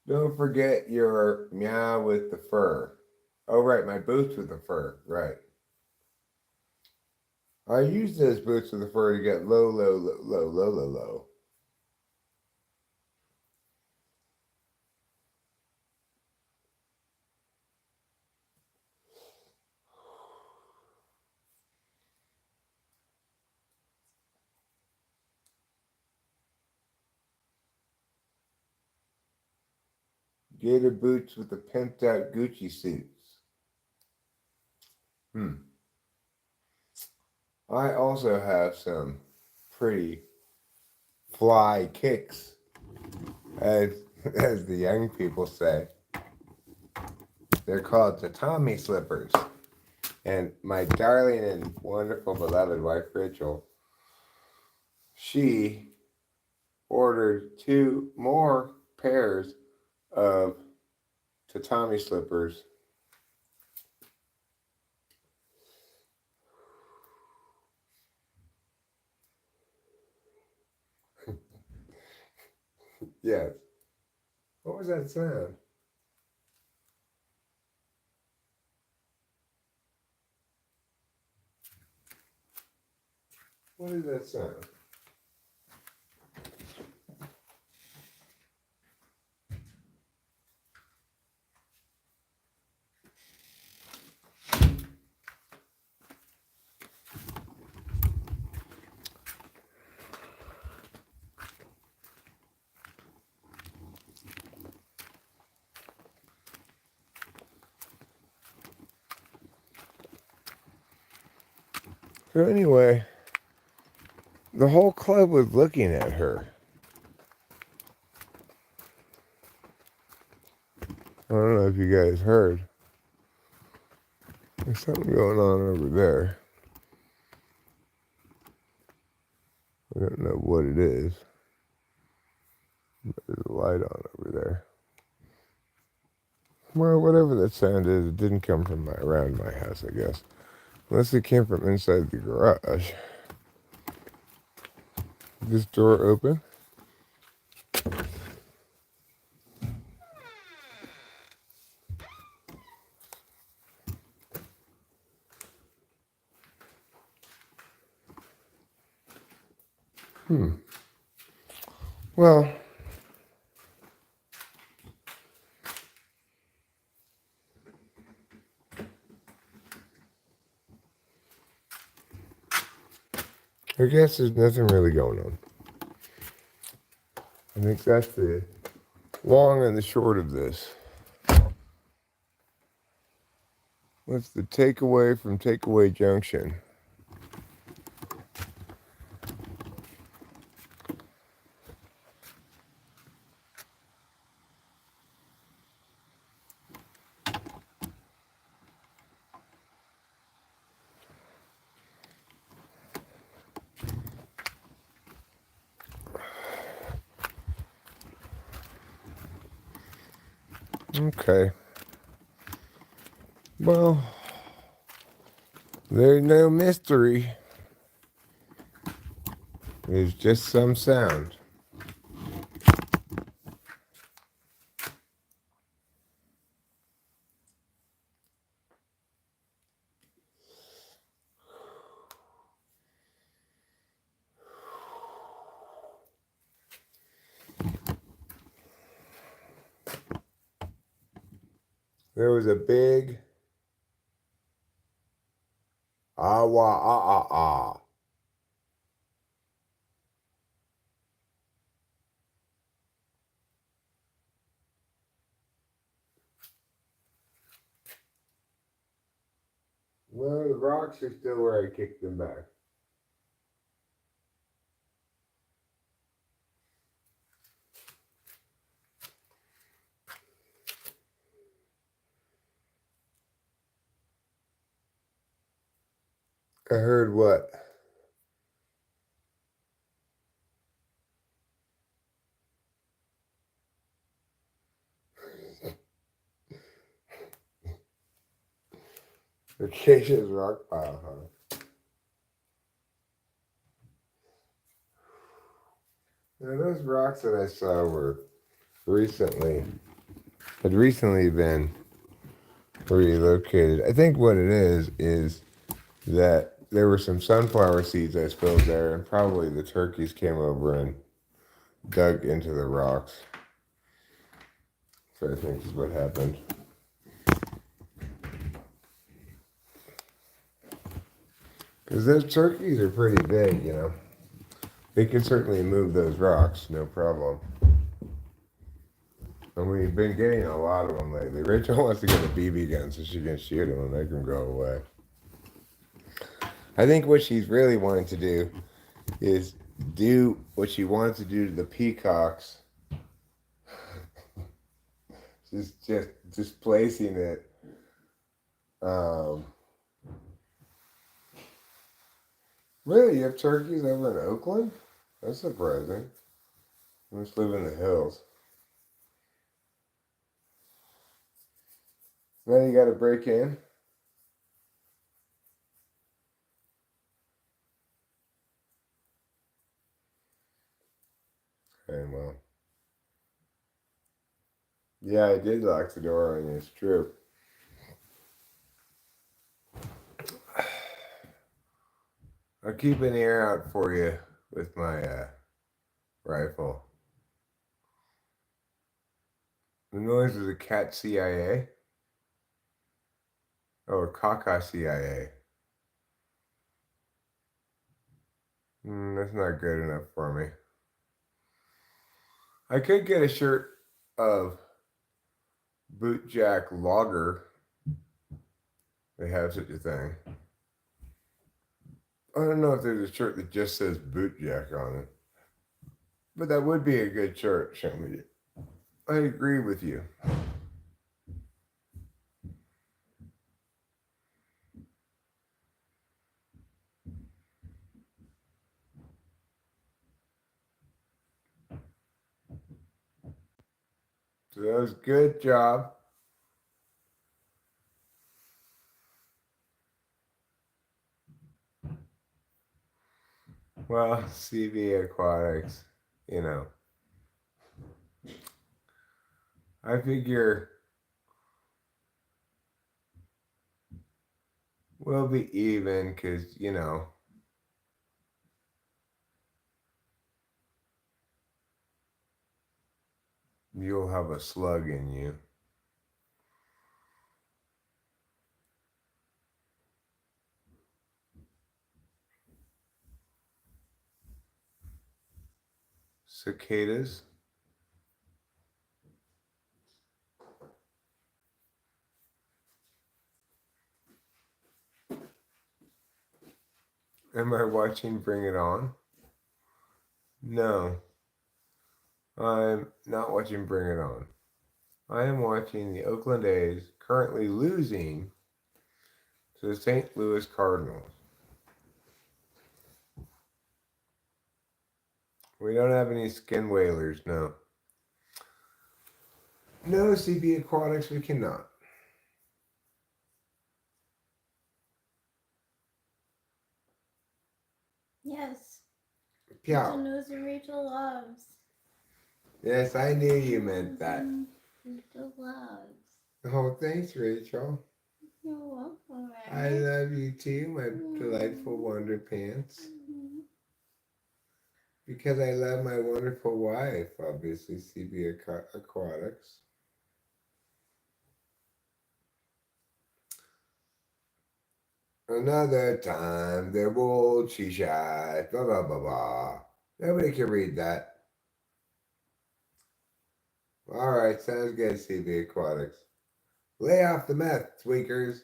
Don't forget your meow with the fur. Oh, right, my boots with the fur. Right. I use those boots with the fur to get low, low, low, low, low, low, low. Gator boots with the pimped out Gucci suits. I also have some pretty fly kicks, as the young people say. They're called tatami slippers. And my darling and wonderful beloved wife Rachel, she ordered 2 more pairs of tatami slippers. Yes. What was that sound? What is that sound? So anyway, the whole club was looking at her. I don't know if you guys heard. There's something going on over there. I don't know what it is. There's a light on over there. Well, whatever that sound is, it didn't come from around my house, I guess. Unless it came from inside the garage. Is this door open? Well, I guess there's nothing really going on. I think that's the long and the short of this. What's the takeaway from Takeaway Junction? Okay. Well, there's no mystery. There's just some sound. There was a big ah wah ah ah ah. Well, the rocks are still where I kicked them back. I heard what? Acacia's rock pile, huh? Now, those rocks that I saw were had recently been relocated. I think what it is that there were some sunflower seeds I spilled there, and probably the turkeys came over and dug into the rocks. So I think is what happened. Because those turkeys are pretty big, you know. They can certainly move those rocks, no problem. And we've been getting a lot of them lately. Rachel wants to get a BB gun so she can shoot them and make them go away. I think what she's really wanting to do is do what she wanted to do to the peacocks. She's just displacing it. Really, you have turkeys over in Oakland? That's surprising. I must live in the hills. Now you got to break in. Okay, well. Yeah, I did lock the door on you. It's true. I'll keep an ear out for you with my rifle. The noise was a cat CIA? Oh, a caca CIA. That's not good enough for me. I could get a shirt of Bootjack Logger. They have such a thing. I don't know if there's a shirt that just says Bootjack on it. But that would be a good shirt, show me. I agree with you. So that was a good job. Well, CV Aquatics, you know. I figure we'll be even because, you know, you'll have a slug in you. Cicadas. Am I watching Bring It On? No, I'm not watching Bring It On. I am watching the Oakland A's currently losing to the St. Louis Cardinals. We don't have any skin whalers, no. No, CB Aquatics, we cannot. Yes. Pew. Rachel knows and Rachel loves. Yes, I knew you meant that. Rachel loves. Oh, thanks, Rachel. You're welcome, I Eric. love you too, my delightful Wonder Pants. Because I love my wonderful wife, obviously, CB Aquatics. Another time, the world she shot, blah, blah, blah, blah. Nobody can read that. All right, sounds good, CB Aquatics. Lay off the meth, tweakers.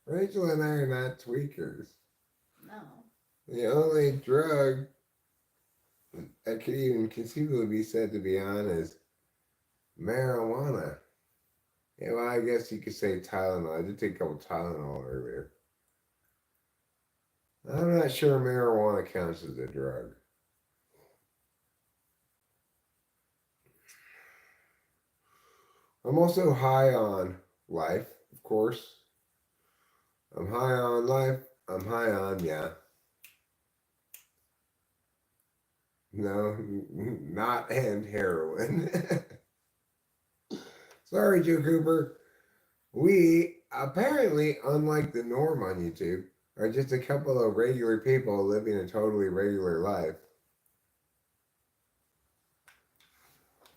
Rachel and I are not tweakers. No. The only drug that could even conceivably be said to be on is marijuana. Yeah, well, I guess you could say Tylenol. I did take a couple Tylenol earlier. I'm not sure marijuana counts as a drug. I'm also high on life, of course. I'm high on life. I'm high on, yeah. No, not and heroin. Sorry, Joe Cooper. We apparently, unlike the norm on YouTube, are just a couple of regular people living a totally regular life.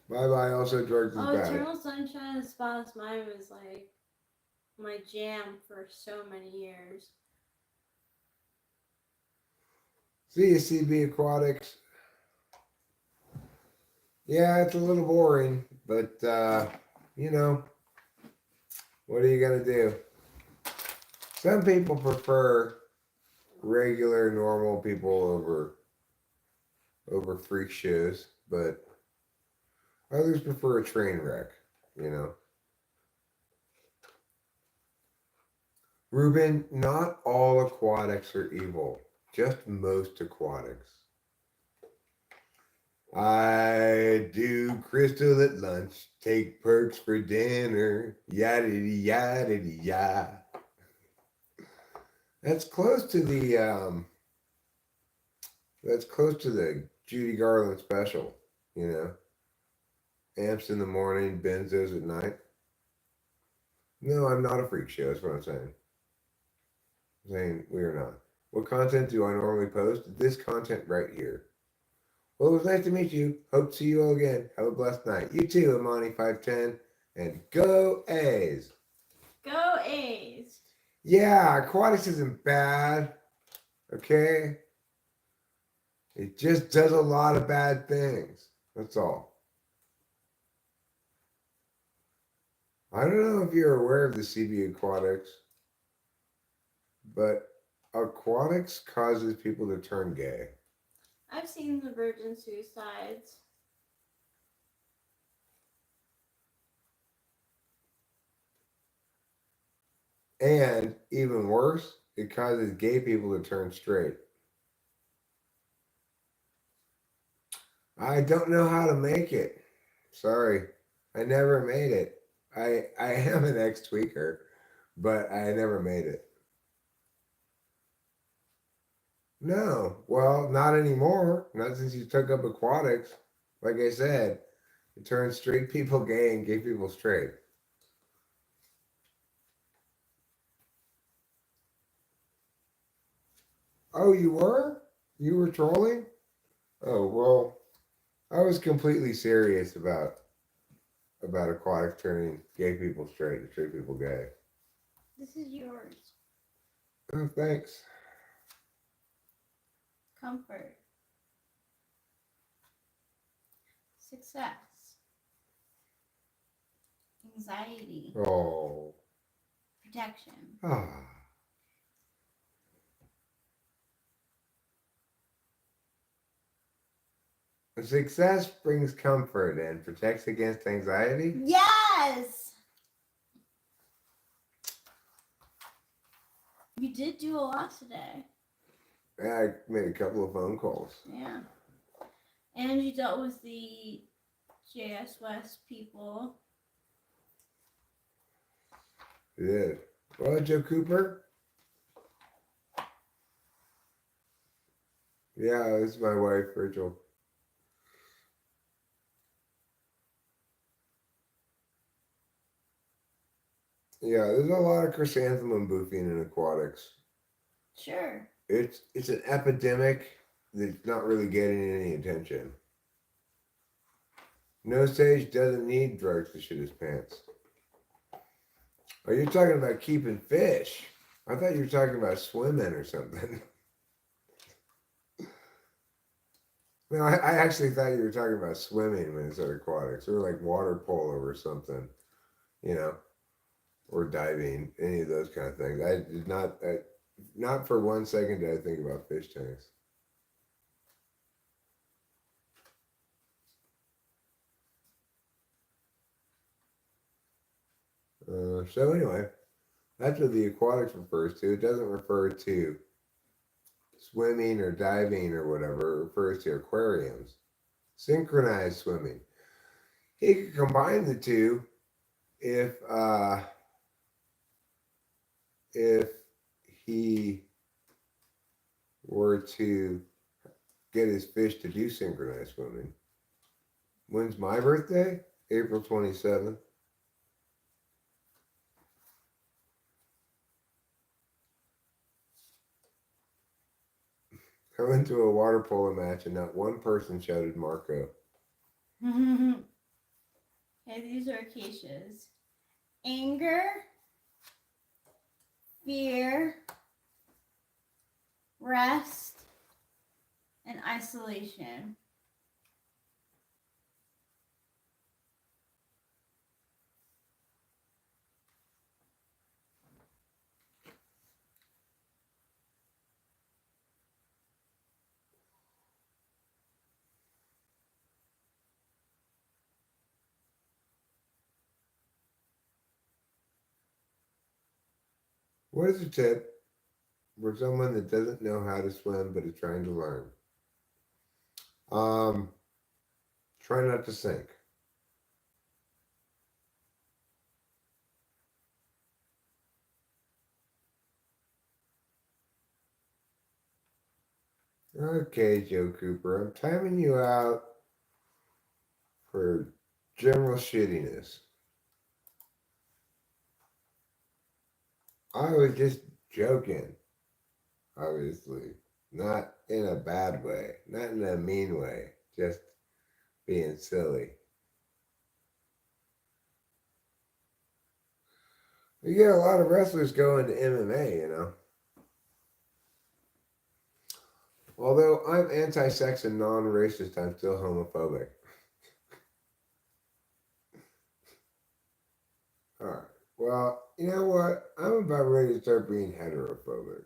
Bye bye. Also, drugs is Oh, bad. Eternal Sunshine of the Spotless Mind was like my jam for so many years. See you, CB Aquatics. Yeah, it's a little boring, but you know, what are you gonna do? Some people prefer regular, normal people over freak shows, but others prefer a train wreck. You know, Ruben, not all aquatics are evil. Just most aquatics. I do crystal at lunch, take perks for dinner, yada yada yada. That's close to the Judy Garland special, you know. Amps in the morning, benzos at night. No, I'm not a freak show, that's what I'm saying. I'm saying we are not. What content do I normally post? This content right here. Well, it was nice to meet you. Hope to see you all again. Have a blessed night. You too, Amani510. And go A's. Go A's. Yeah, aquatics isn't bad. Okay? It just does a lot of bad things. That's all. I don't know if you're aware of the CB aquatics, but aquatics causes people to turn gay. I've seen the virgin suicides. And even worse, it causes gay people to turn straight. I don't know how to make it. Sorry. I never made it. I am an ex-tweaker, but I never made it. No. Well, not anymore. Not since you took up aquatics. Like I said, it turns straight people gay and gay people straight. Oh, you were? You were trolling? Oh, well, I was completely serious about aquatics turning gay people straight and straight people gay. This is yours. Oh, thanks. Comfort. Success. Anxiety. Oh. Protection. Ah. Success brings comfort and protects against anxiety. Yes! You did do a lot today. I made a couple of phone calls. Yeah. And you dealt with the JS West people. It is. Well, Joe Cooper. Yeah, this is my wife, Rachel. Yeah, there's a lot of chrysanthemum boofing in aquatics. Sure. It's an epidemic that's not really getting any attention. No Sage doesn't need drugs to shit his pants. Oh, you're talking about keeping fish. I thought you were talking about swimming or something. No, I actually thought you were talking about swimming when it said aquatics, or like water polo or something, you know, or diving, any of those kind of things. I did not, not for 1 second did I think about fish tanks. So anyway, that's what the aquatics refers to. It doesn't refer to swimming or diving or whatever. It refers to aquariums. Synchronized swimming. He could combine the two if if he were to get his fish to do synchronized swimming. When's my birthday? April 27th. I went to a water polo match and not one person shouted Marco. Okay, these are acacias. Anger, fear, rest, and isolation. What is a tip for someone that doesn't know how to swim but is trying to learn? Try not to sink. Okay, Joe Cooper, I'm timing you out for general shittiness. I was just joking, obviously. Not in a bad way, not in a mean way, just being silly. You get a lot of wrestlers going to MMA, you know. Although I'm anti sex and non racist, I'm still homophobic. Alright. Well, you know what? I'm about ready to start being heterophobic.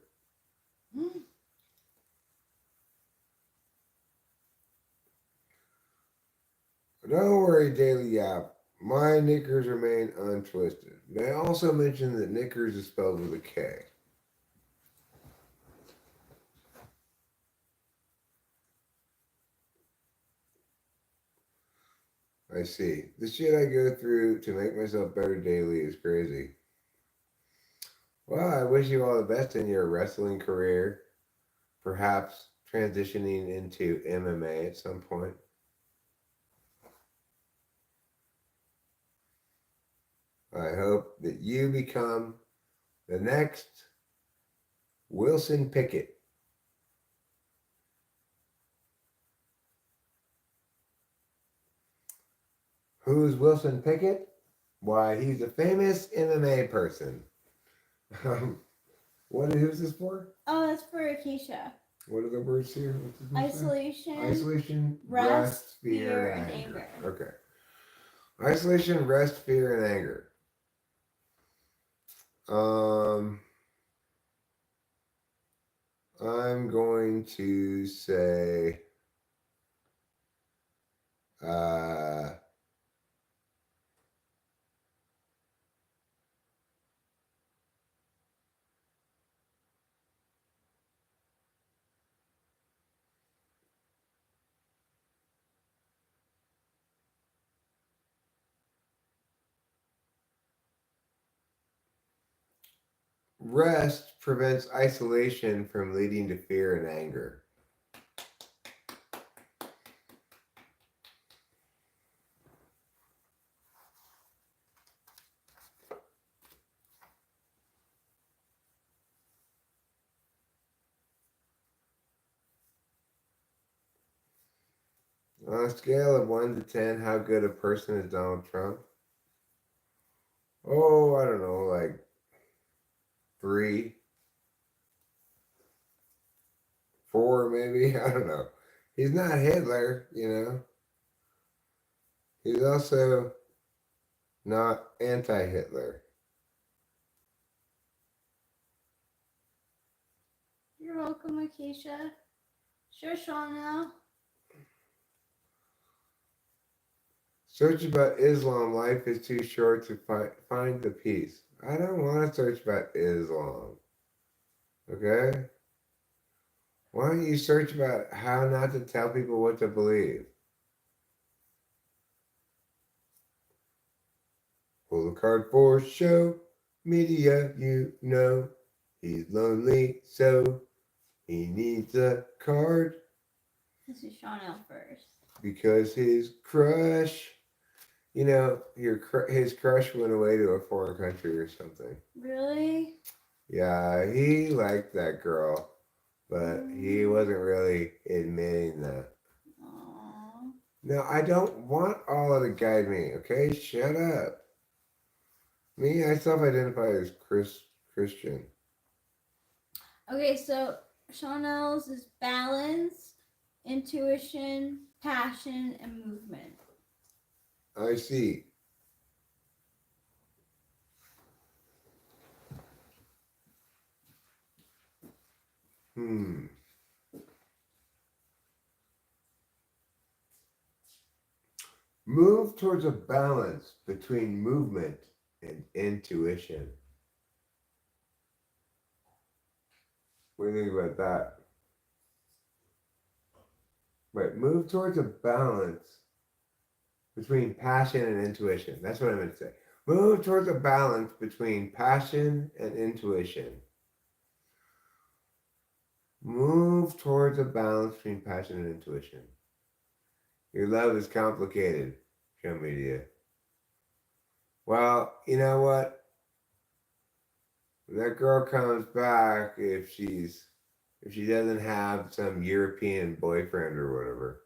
Don't worry, Daily Yap. My knickers remain untwisted. May I also mention that knickers is spelled with a K. I see. The shit I go through to make myself better daily is crazy. Well, I wish you all the best in your wrestling career. Perhaps transitioning into MMA at some point. I hope that you become the next Wilson Pickett. Who's Wilson Pickett? Why, he's a famous MMA person. Who's this for? Oh, that's for acacia. What are the words here? What's this one say? Isolation, Isolation, rest, fear, and anger. Okay. Isolation, rest, fear, and anger. I'm going to say Rest prevents isolation from leading to fear and anger. On a scale of 1 to 10, how good a person is Donald Trump? Oh, I don't know, like 3, 4 maybe. I don't know. He's not Hitler, you know. He's also not anti-Hitler. You're welcome, Acacia. Sure, Shauna. Search about Islam. Life is too short to find the peace. I don't want to search about Islam. Okay? Why don't you search about how not to tell people what to believe? Pull the card for show media, you know. He's lonely, so he needs a card This is Shauna first. because his crush, you know, his crush went away to a foreign country or something. Really? Yeah, he liked that girl, but he wasn't really admitting that. Aww. No, I don't want Allah to guide me, okay? Shut up. Me, I self-identify as Christian. Okay, so Chanel's is balance, intuition, passion, and movement. I see. Move towards a balance between movement and intuition. What do you think about that? Right, move towards a balance between passion and intuition. That's what I meant to say. Move towards a balance between passion and intuition. Move towards a balance between passion and intuition. Your love is complicated, show media. Well, you know what? When that girl comes back, if she doesn't have some European boyfriend or whatever,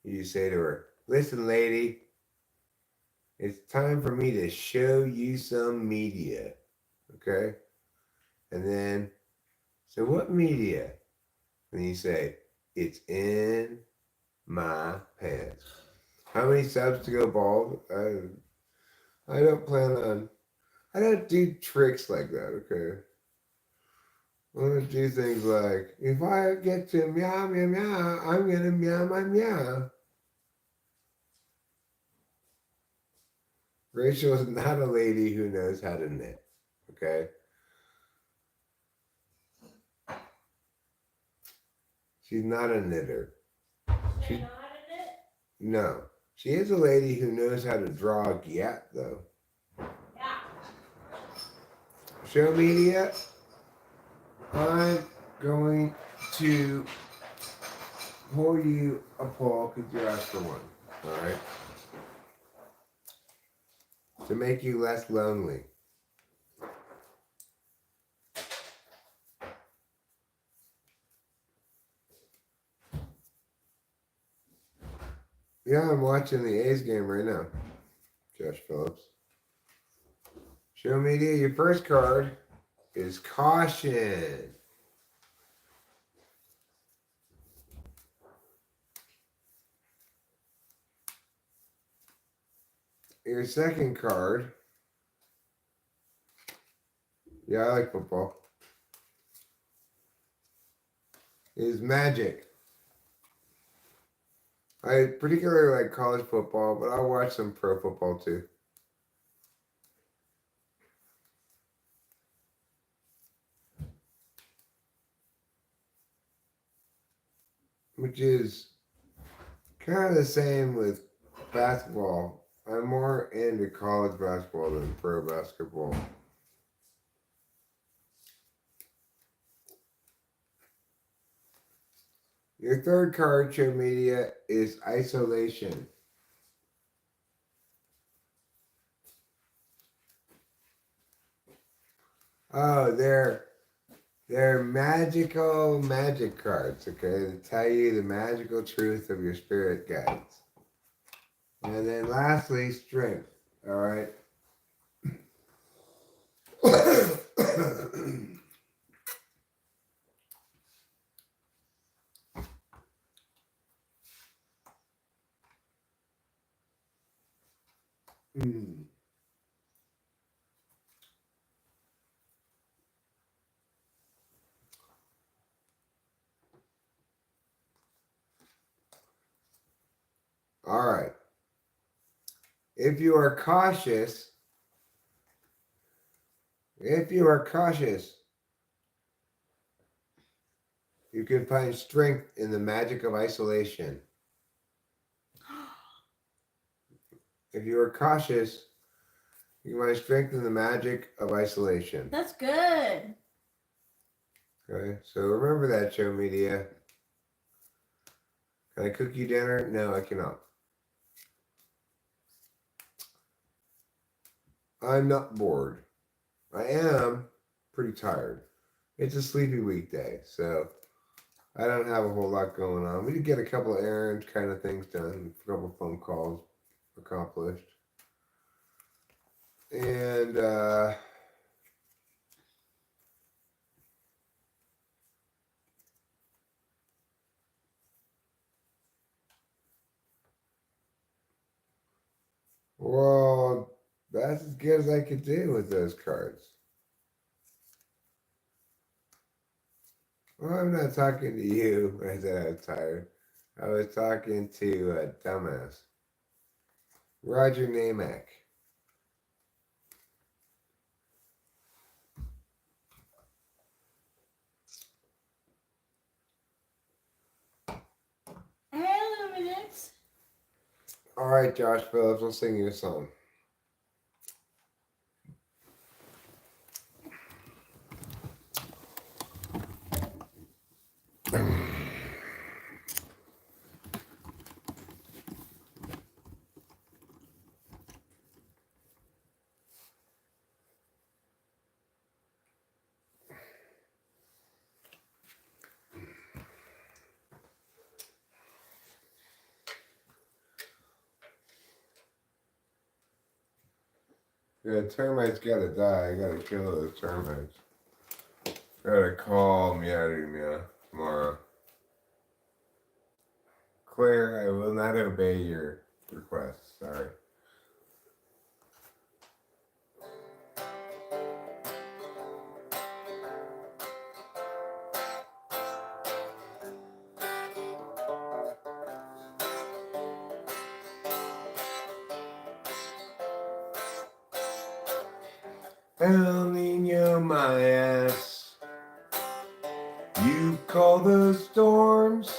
you say to her, "Listen, lady, it's time for me to show you some media." Okay? And then, so what media? And you say, "It's in my pants." How many subs to go bald? I don't plan on. I don't do tricks like that. Okay. I don't do things like, if I get to meow meow meow, I'm gonna meow my meow. Rachel is not a lady who knows how to knit. Okay. She's not a knitter. No. She is a lady who knows how to draw a gyat, though. Yeah. Show media. I'm going to pull you a poll because you asked for one. All right. To make you less lonely. Yeah, I'm watching the A's game right now. Josh Phillips. Show media, your first card is caution. Your second card, yeah, I like football, is magic. I particularly like college football, but I'll watch some pro football too. Which is kind of the same with basketball. I'm more into college basketball than pro basketball. Your third card, show media, is isolation. Oh, they're magical magic cards, okay, to tell you the magical truth of your spirit guides. And then lastly, strength. All right. Hmm. All right. If you are cautious, you can find strength in the magic of isolation. If you are cautious, you can find strength in the magic of isolation. That's good. Okay, so remember that, show media. Can I cook you dinner? No, I cannot. I'm not bored. I am pretty tired. It's a sleepy weekday, so I don't have a whole lot going on. We did get a couple of errands kind of things done, a couple of phone calls accomplished. And well, that's as good as I could do with those cards. Well, I'm not talking to you when I said I was tired. I was talking to a dumbass. Roger Namack. Hey, Luminance. All right, Josh Phillips, I'll sing you a song. Yeah, termites gotta die. I gotta kill those termites. Gotta call meow tomorrow. Claire, I will not obey your request. Sorry. El Nino, my ass. You call those storms?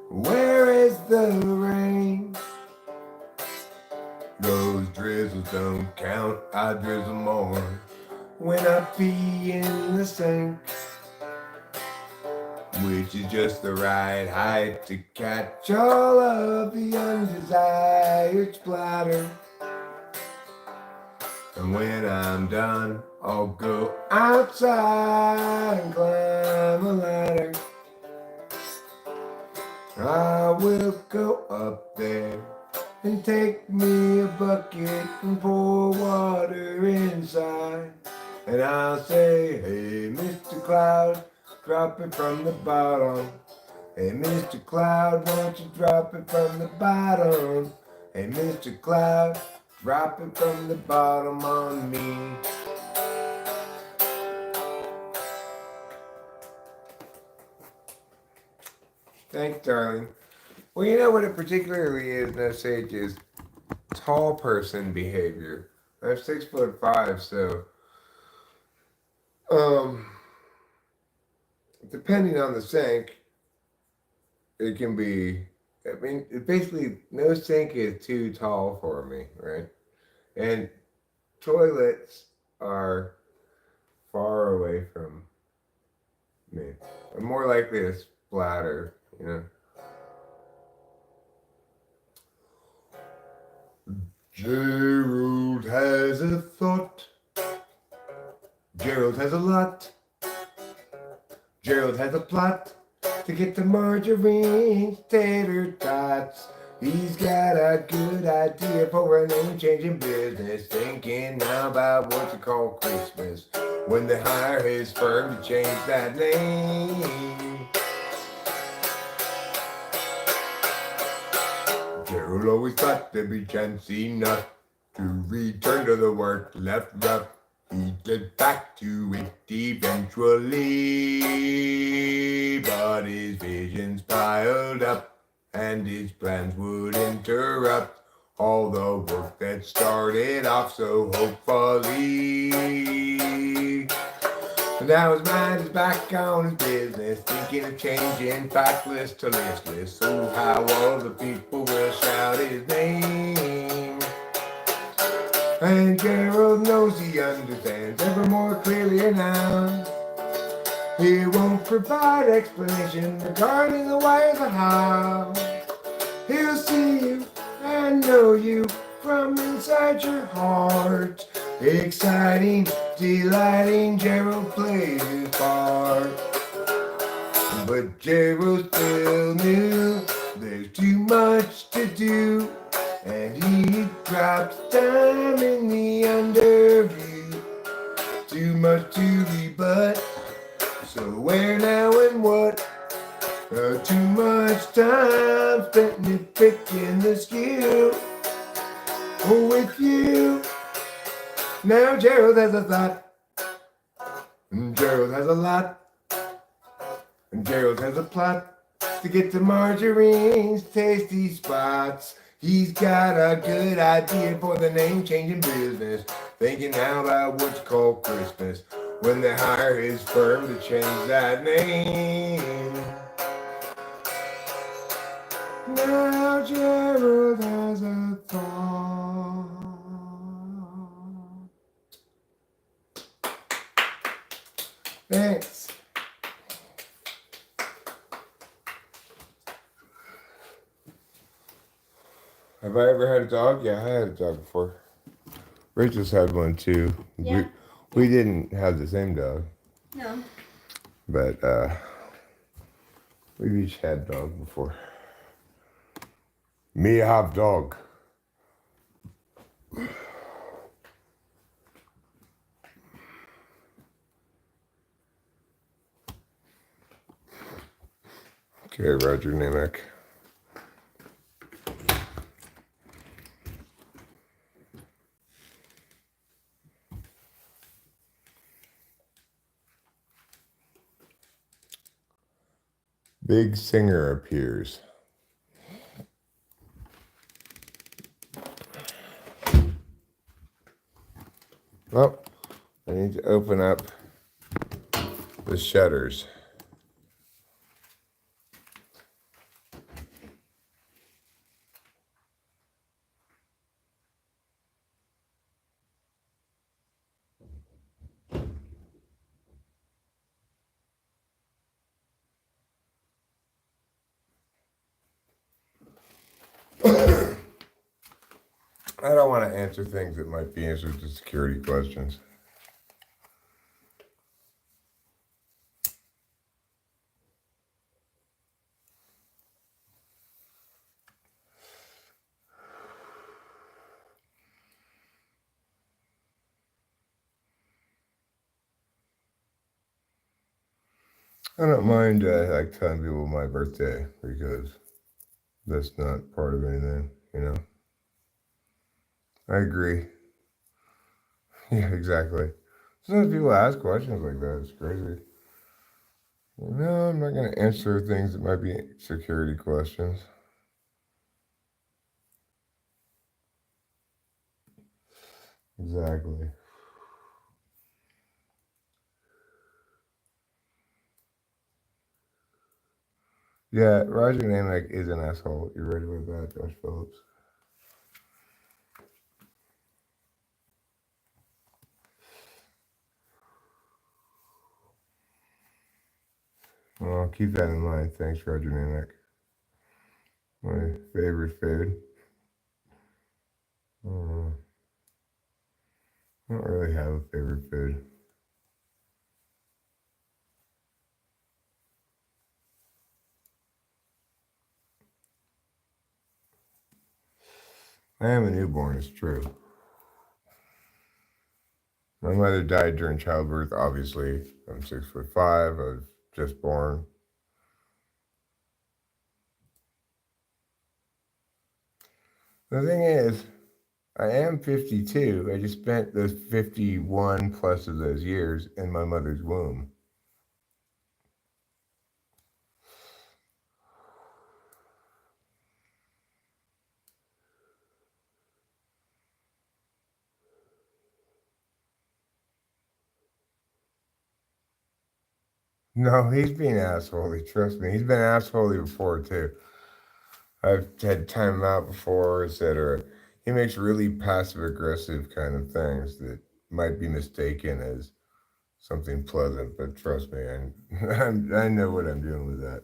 Where is the rain? Those drizzles don't count. I drizzle more when I pee in the sink, which is just the right height to catch all of the undesired splatter. And when I'm done, I'll go outside and climb a ladder. I will go up there and take me a bucket and pour water inside. And I'll say, hey, Mr. Cloud, drop it from the bottom. Hey, Mr. Cloud, won't you drop it from the bottom? Hey, Mr. Cloud, drop it from the bottom on me. Thanks, darling. Well, you know what it particularly is, no sage, is tall person behavior. I'm 6'5", so depending on the sink, it can be. I mean, basically, no sink is too tall for me, right? And toilets are far away from me. I'm more likely to splatter, you know. Gerald has a thought. Gerald has a lot. Gerald has a plot to get the margarine tater tots. He's got a good idea for a name-changing business. Thinking now about what to call Christmas when they hire his firm to change that name. Gerald always thought there'd be chance enough to return to the work left rough. He'd get back to it eventually, but his visions piled up and his plans would interrupt all the work that started off so hopefully. But now his mind is back on his business, thinking of changing factless to listless, so how all the people will shout his name. And Gerald knows he understands ever more clearly now. He won't provide explanation regarding the why or the how. He'll see you and know you from inside your heart. Exciting, delighting, Gerald plays his part. But Gerald still knew there's too much to do, and he drops time in the underview. Too much to rebut, so where now and what? Too much time spent nitpicking the skew. Oh, with you. Now Gerald has a thought, and Gerald has a lot, and Gerald has a plot to get to Marjorie's tasty spots. He's got a good idea for the name-changing business, thinking now about what's called Christmas when they hire his firm to change that name. Now Gerald has a thought. Thanks. Have I ever had a dog? Yeah, I had a dog before. Rachel's had one too. Yeah. We didn't have the same dog, No. but we've each had dog before. Me have dog. Okay, Roger Namek. Big singer appears. Oh, I need to open up the shutters. I don't want to answer things that might be answers to security questions. I don't mind like telling people my birthday because that's not part of anything, you know. I agree. Yeah, exactly. Sometimes people ask questions like that. It's crazy. No, I'm not going to answer things that might be security questions. Exactly. Yeah, Roger Namek is an asshole. You ready with that, Josh Phillips? Well, I'll keep that in mind. Thanks, Roger Nanick. My favorite food. Uh, I don't really have a favorite food. I am a newborn, it's true. My mother died during childbirth, obviously. I'm 6'5". I was just born. The thing is, I am 52. I just spent those 51 plus of those years in my mother's womb. No, he's being assholey. Trust me, he's been assholey before too. I've had time out before, etc. He makes really passive aggressive kind of things that might be mistaken as something pleasant, but trust me, I know what I'm doing with that.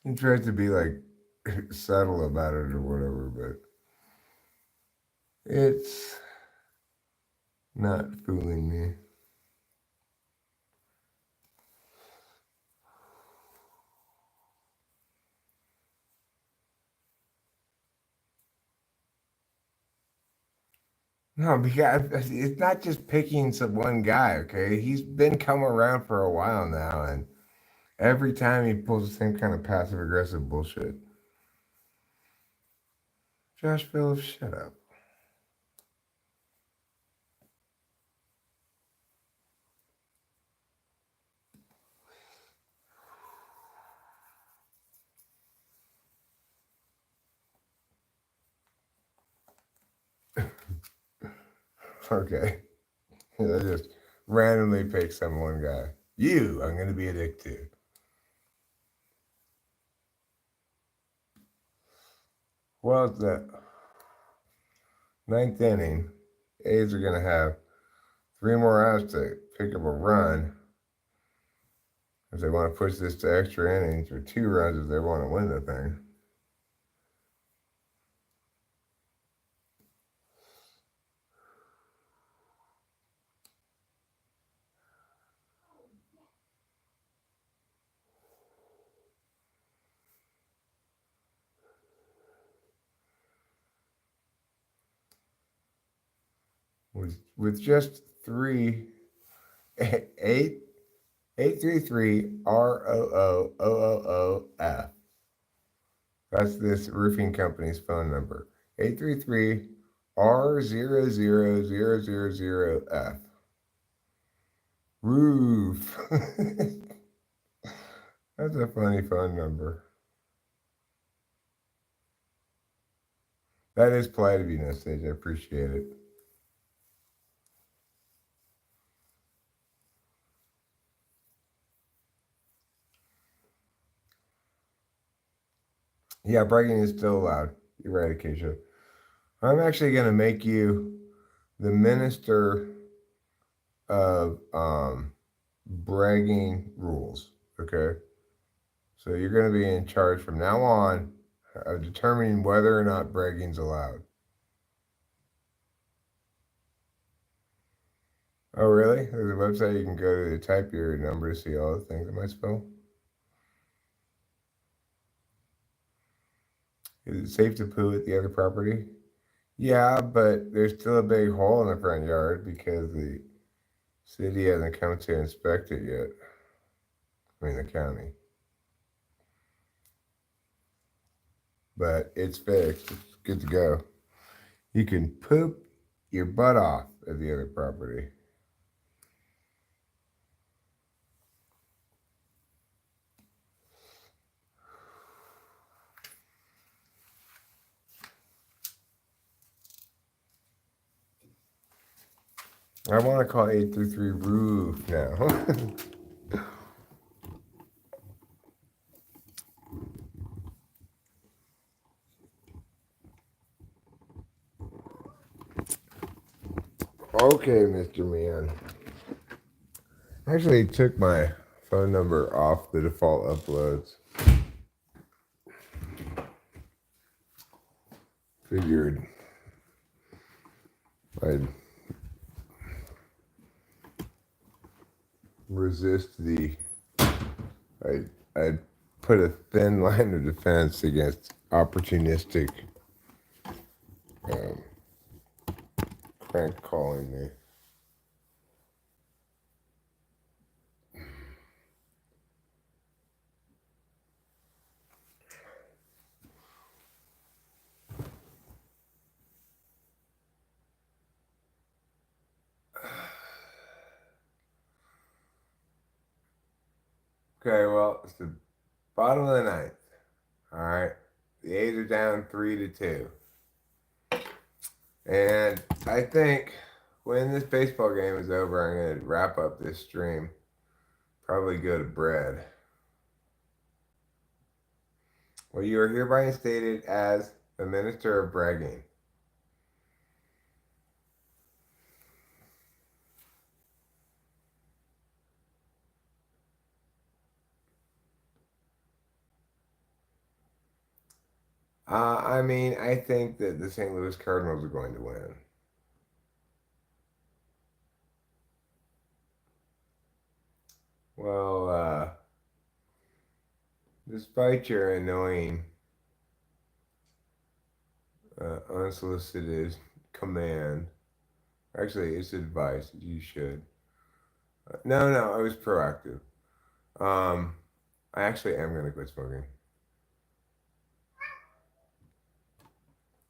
He tries to be like subtle about it or whatever, but it's not fooling me. No, because it's not just picking some one guy, okay? He's been coming around for a while now, and every time he pulls the same kind of passive aggressive bullshit. Josh Phillips, shut up. Okay. I just randomly pick some one guy. You, I'm going to be a dick to. Well, it's the ninth inning. A's are going to have 3 more outs to pick up a run if they want to push this to extra innings, or 2 runs if they want to win the thing. With just 833 ROOOOF. That's this roofing company's phone number. 833 R00000F. Roof. That's a funny phone number. That is polite of you, No Stage. I appreciate it. Yeah, bragging is still allowed. You're right, Acacia. I'm actually going to make you the minister of bragging rules. Okay? So you're going to be in charge from now on of determining whether or not bragging's allowed. Oh, really? There's a website you can go to type your number to see all the things it might spell. Is it safe to poo at the other property? Yeah, but there's still a big hole in the front yard because the city hasn't come to inspect it yet. I mean, the county. But it's fixed. It's good to go. You can poop your butt off at the other property. I want to call 833 roof now. Okay, Mr. Man. Actually, took my phone number off the default uploads. Figured I'd resist the. I'd put a thin line of defense against opportunistic crank calling me. Okay, well, it's the bottom of the ninth. All right, the A's are down 3-2, and I think when this baseball game is over, I'm gonna wrap up this stream. Probably go to bed. Well, you are hereby instated as the minister of bragging. I mean, I think that the St. Louis Cardinals are going to win. Well, despite your annoying, unsolicited command, actually, it's advice. You should. No, I was proactive. I actually am going to quit smoking.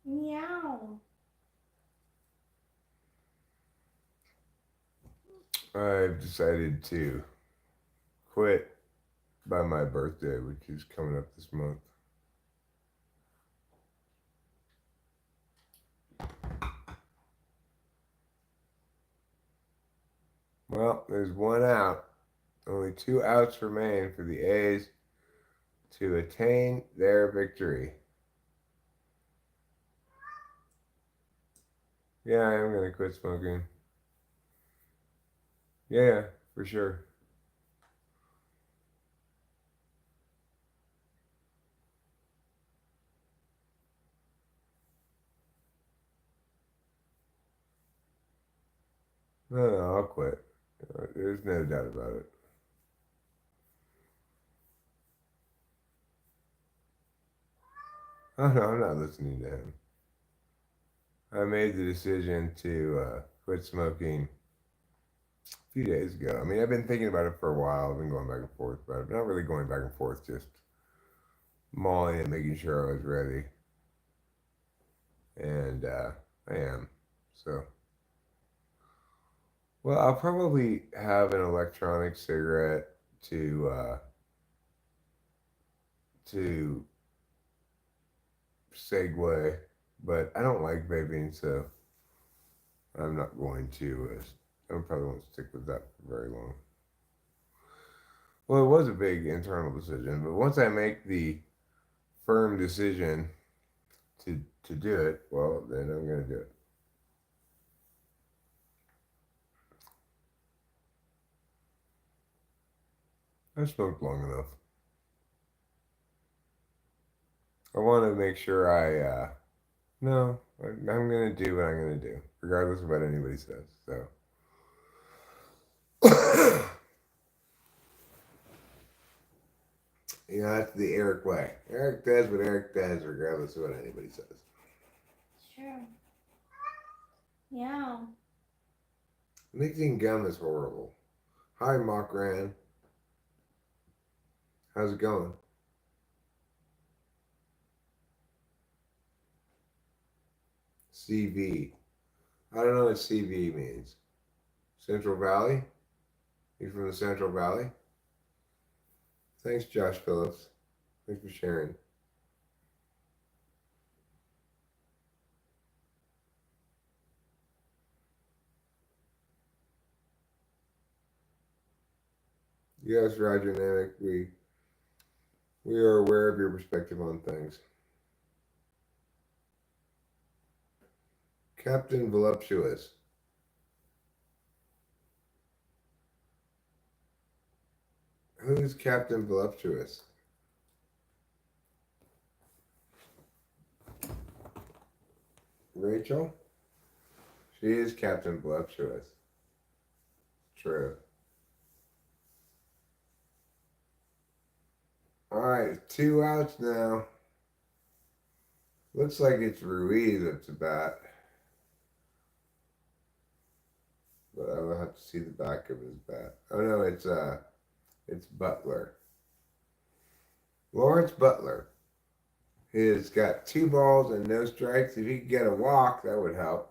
Meow. I've decided to quit by my birthday, which is coming up this month. Well, there's one out. Only 2 outs remain for the A's to attain their victory. Yeah, I am going to quit smoking. Yeah, for sure. No, I'll quit. There's no doubt about it. Oh, no, I'm not listening to him. I made the decision to quit smoking a few days ago. I mean, I've been thinking about it for a while. I've been going back and forth about it. Not really going back and forth, just mulling it, making sure I was ready. And I am. So, well, I'll probably have an electronic cigarette to segue, but I don't like vaping, so I'm not going to. I probably won't stick with that for very long. Well, it was a big internal decision, but once I make the firm decision to do it, well, then I'm going to do it. I've smoked long enough. I want to make sure no, I'm going to do what I'm going to do, regardless of what anybody says. So. You know, that's the Eric way. Eric does what Eric does, regardless of what anybody says. Sure. Yeah. Mixing gum is horrible. Hi, Mockran. How's it going? CV. I don't know what CV means. Central Valley? You from the Central Valley? Thanks, Josh Phillips. Thanks for sharing. Yes, Roger Namick, we are aware of your perspective on things. Captain Voluptuous. Who's Captain Voluptuous? Rachel? She is Captain Voluptuous. True. Alright, 2 outs now. Looks like it's Ruiz up to bat. But I will have to see the back of his bat. Oh no, it's Butler. Lawrence Butler. He's got 2 balls and no strikes. If he could get a walk, that would help.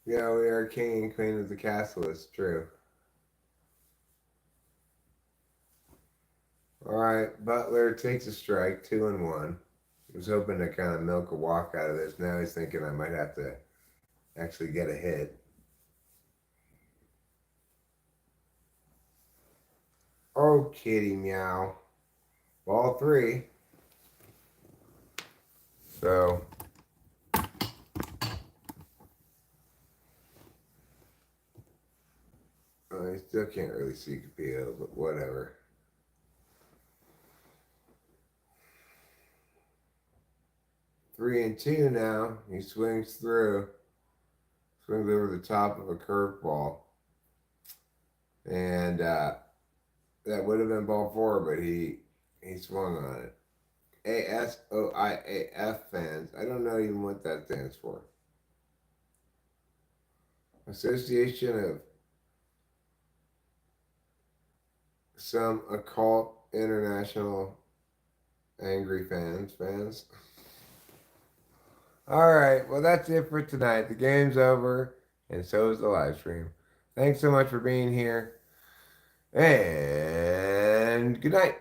Yeah, we are king and queen of the castle. It's true. All right, Butler takes a strike, 2-1. He was hoping to kind of milk a walk out of this. Now he's thinking I might have to actually get a hit. Oh, kitty meow. Ball 3. So I still can't really see Capillo, but whatever. Three and two now. He swings through. Swings over the top of a curveball. And that would have been ball 4, but he swung on it. ASOIAF fans. I don't know even what that stands for. Association of some occult international angry fans. All right, well, that's it for tonight. The game's over, and so is the live stream. Thanks so much for being here, and good night.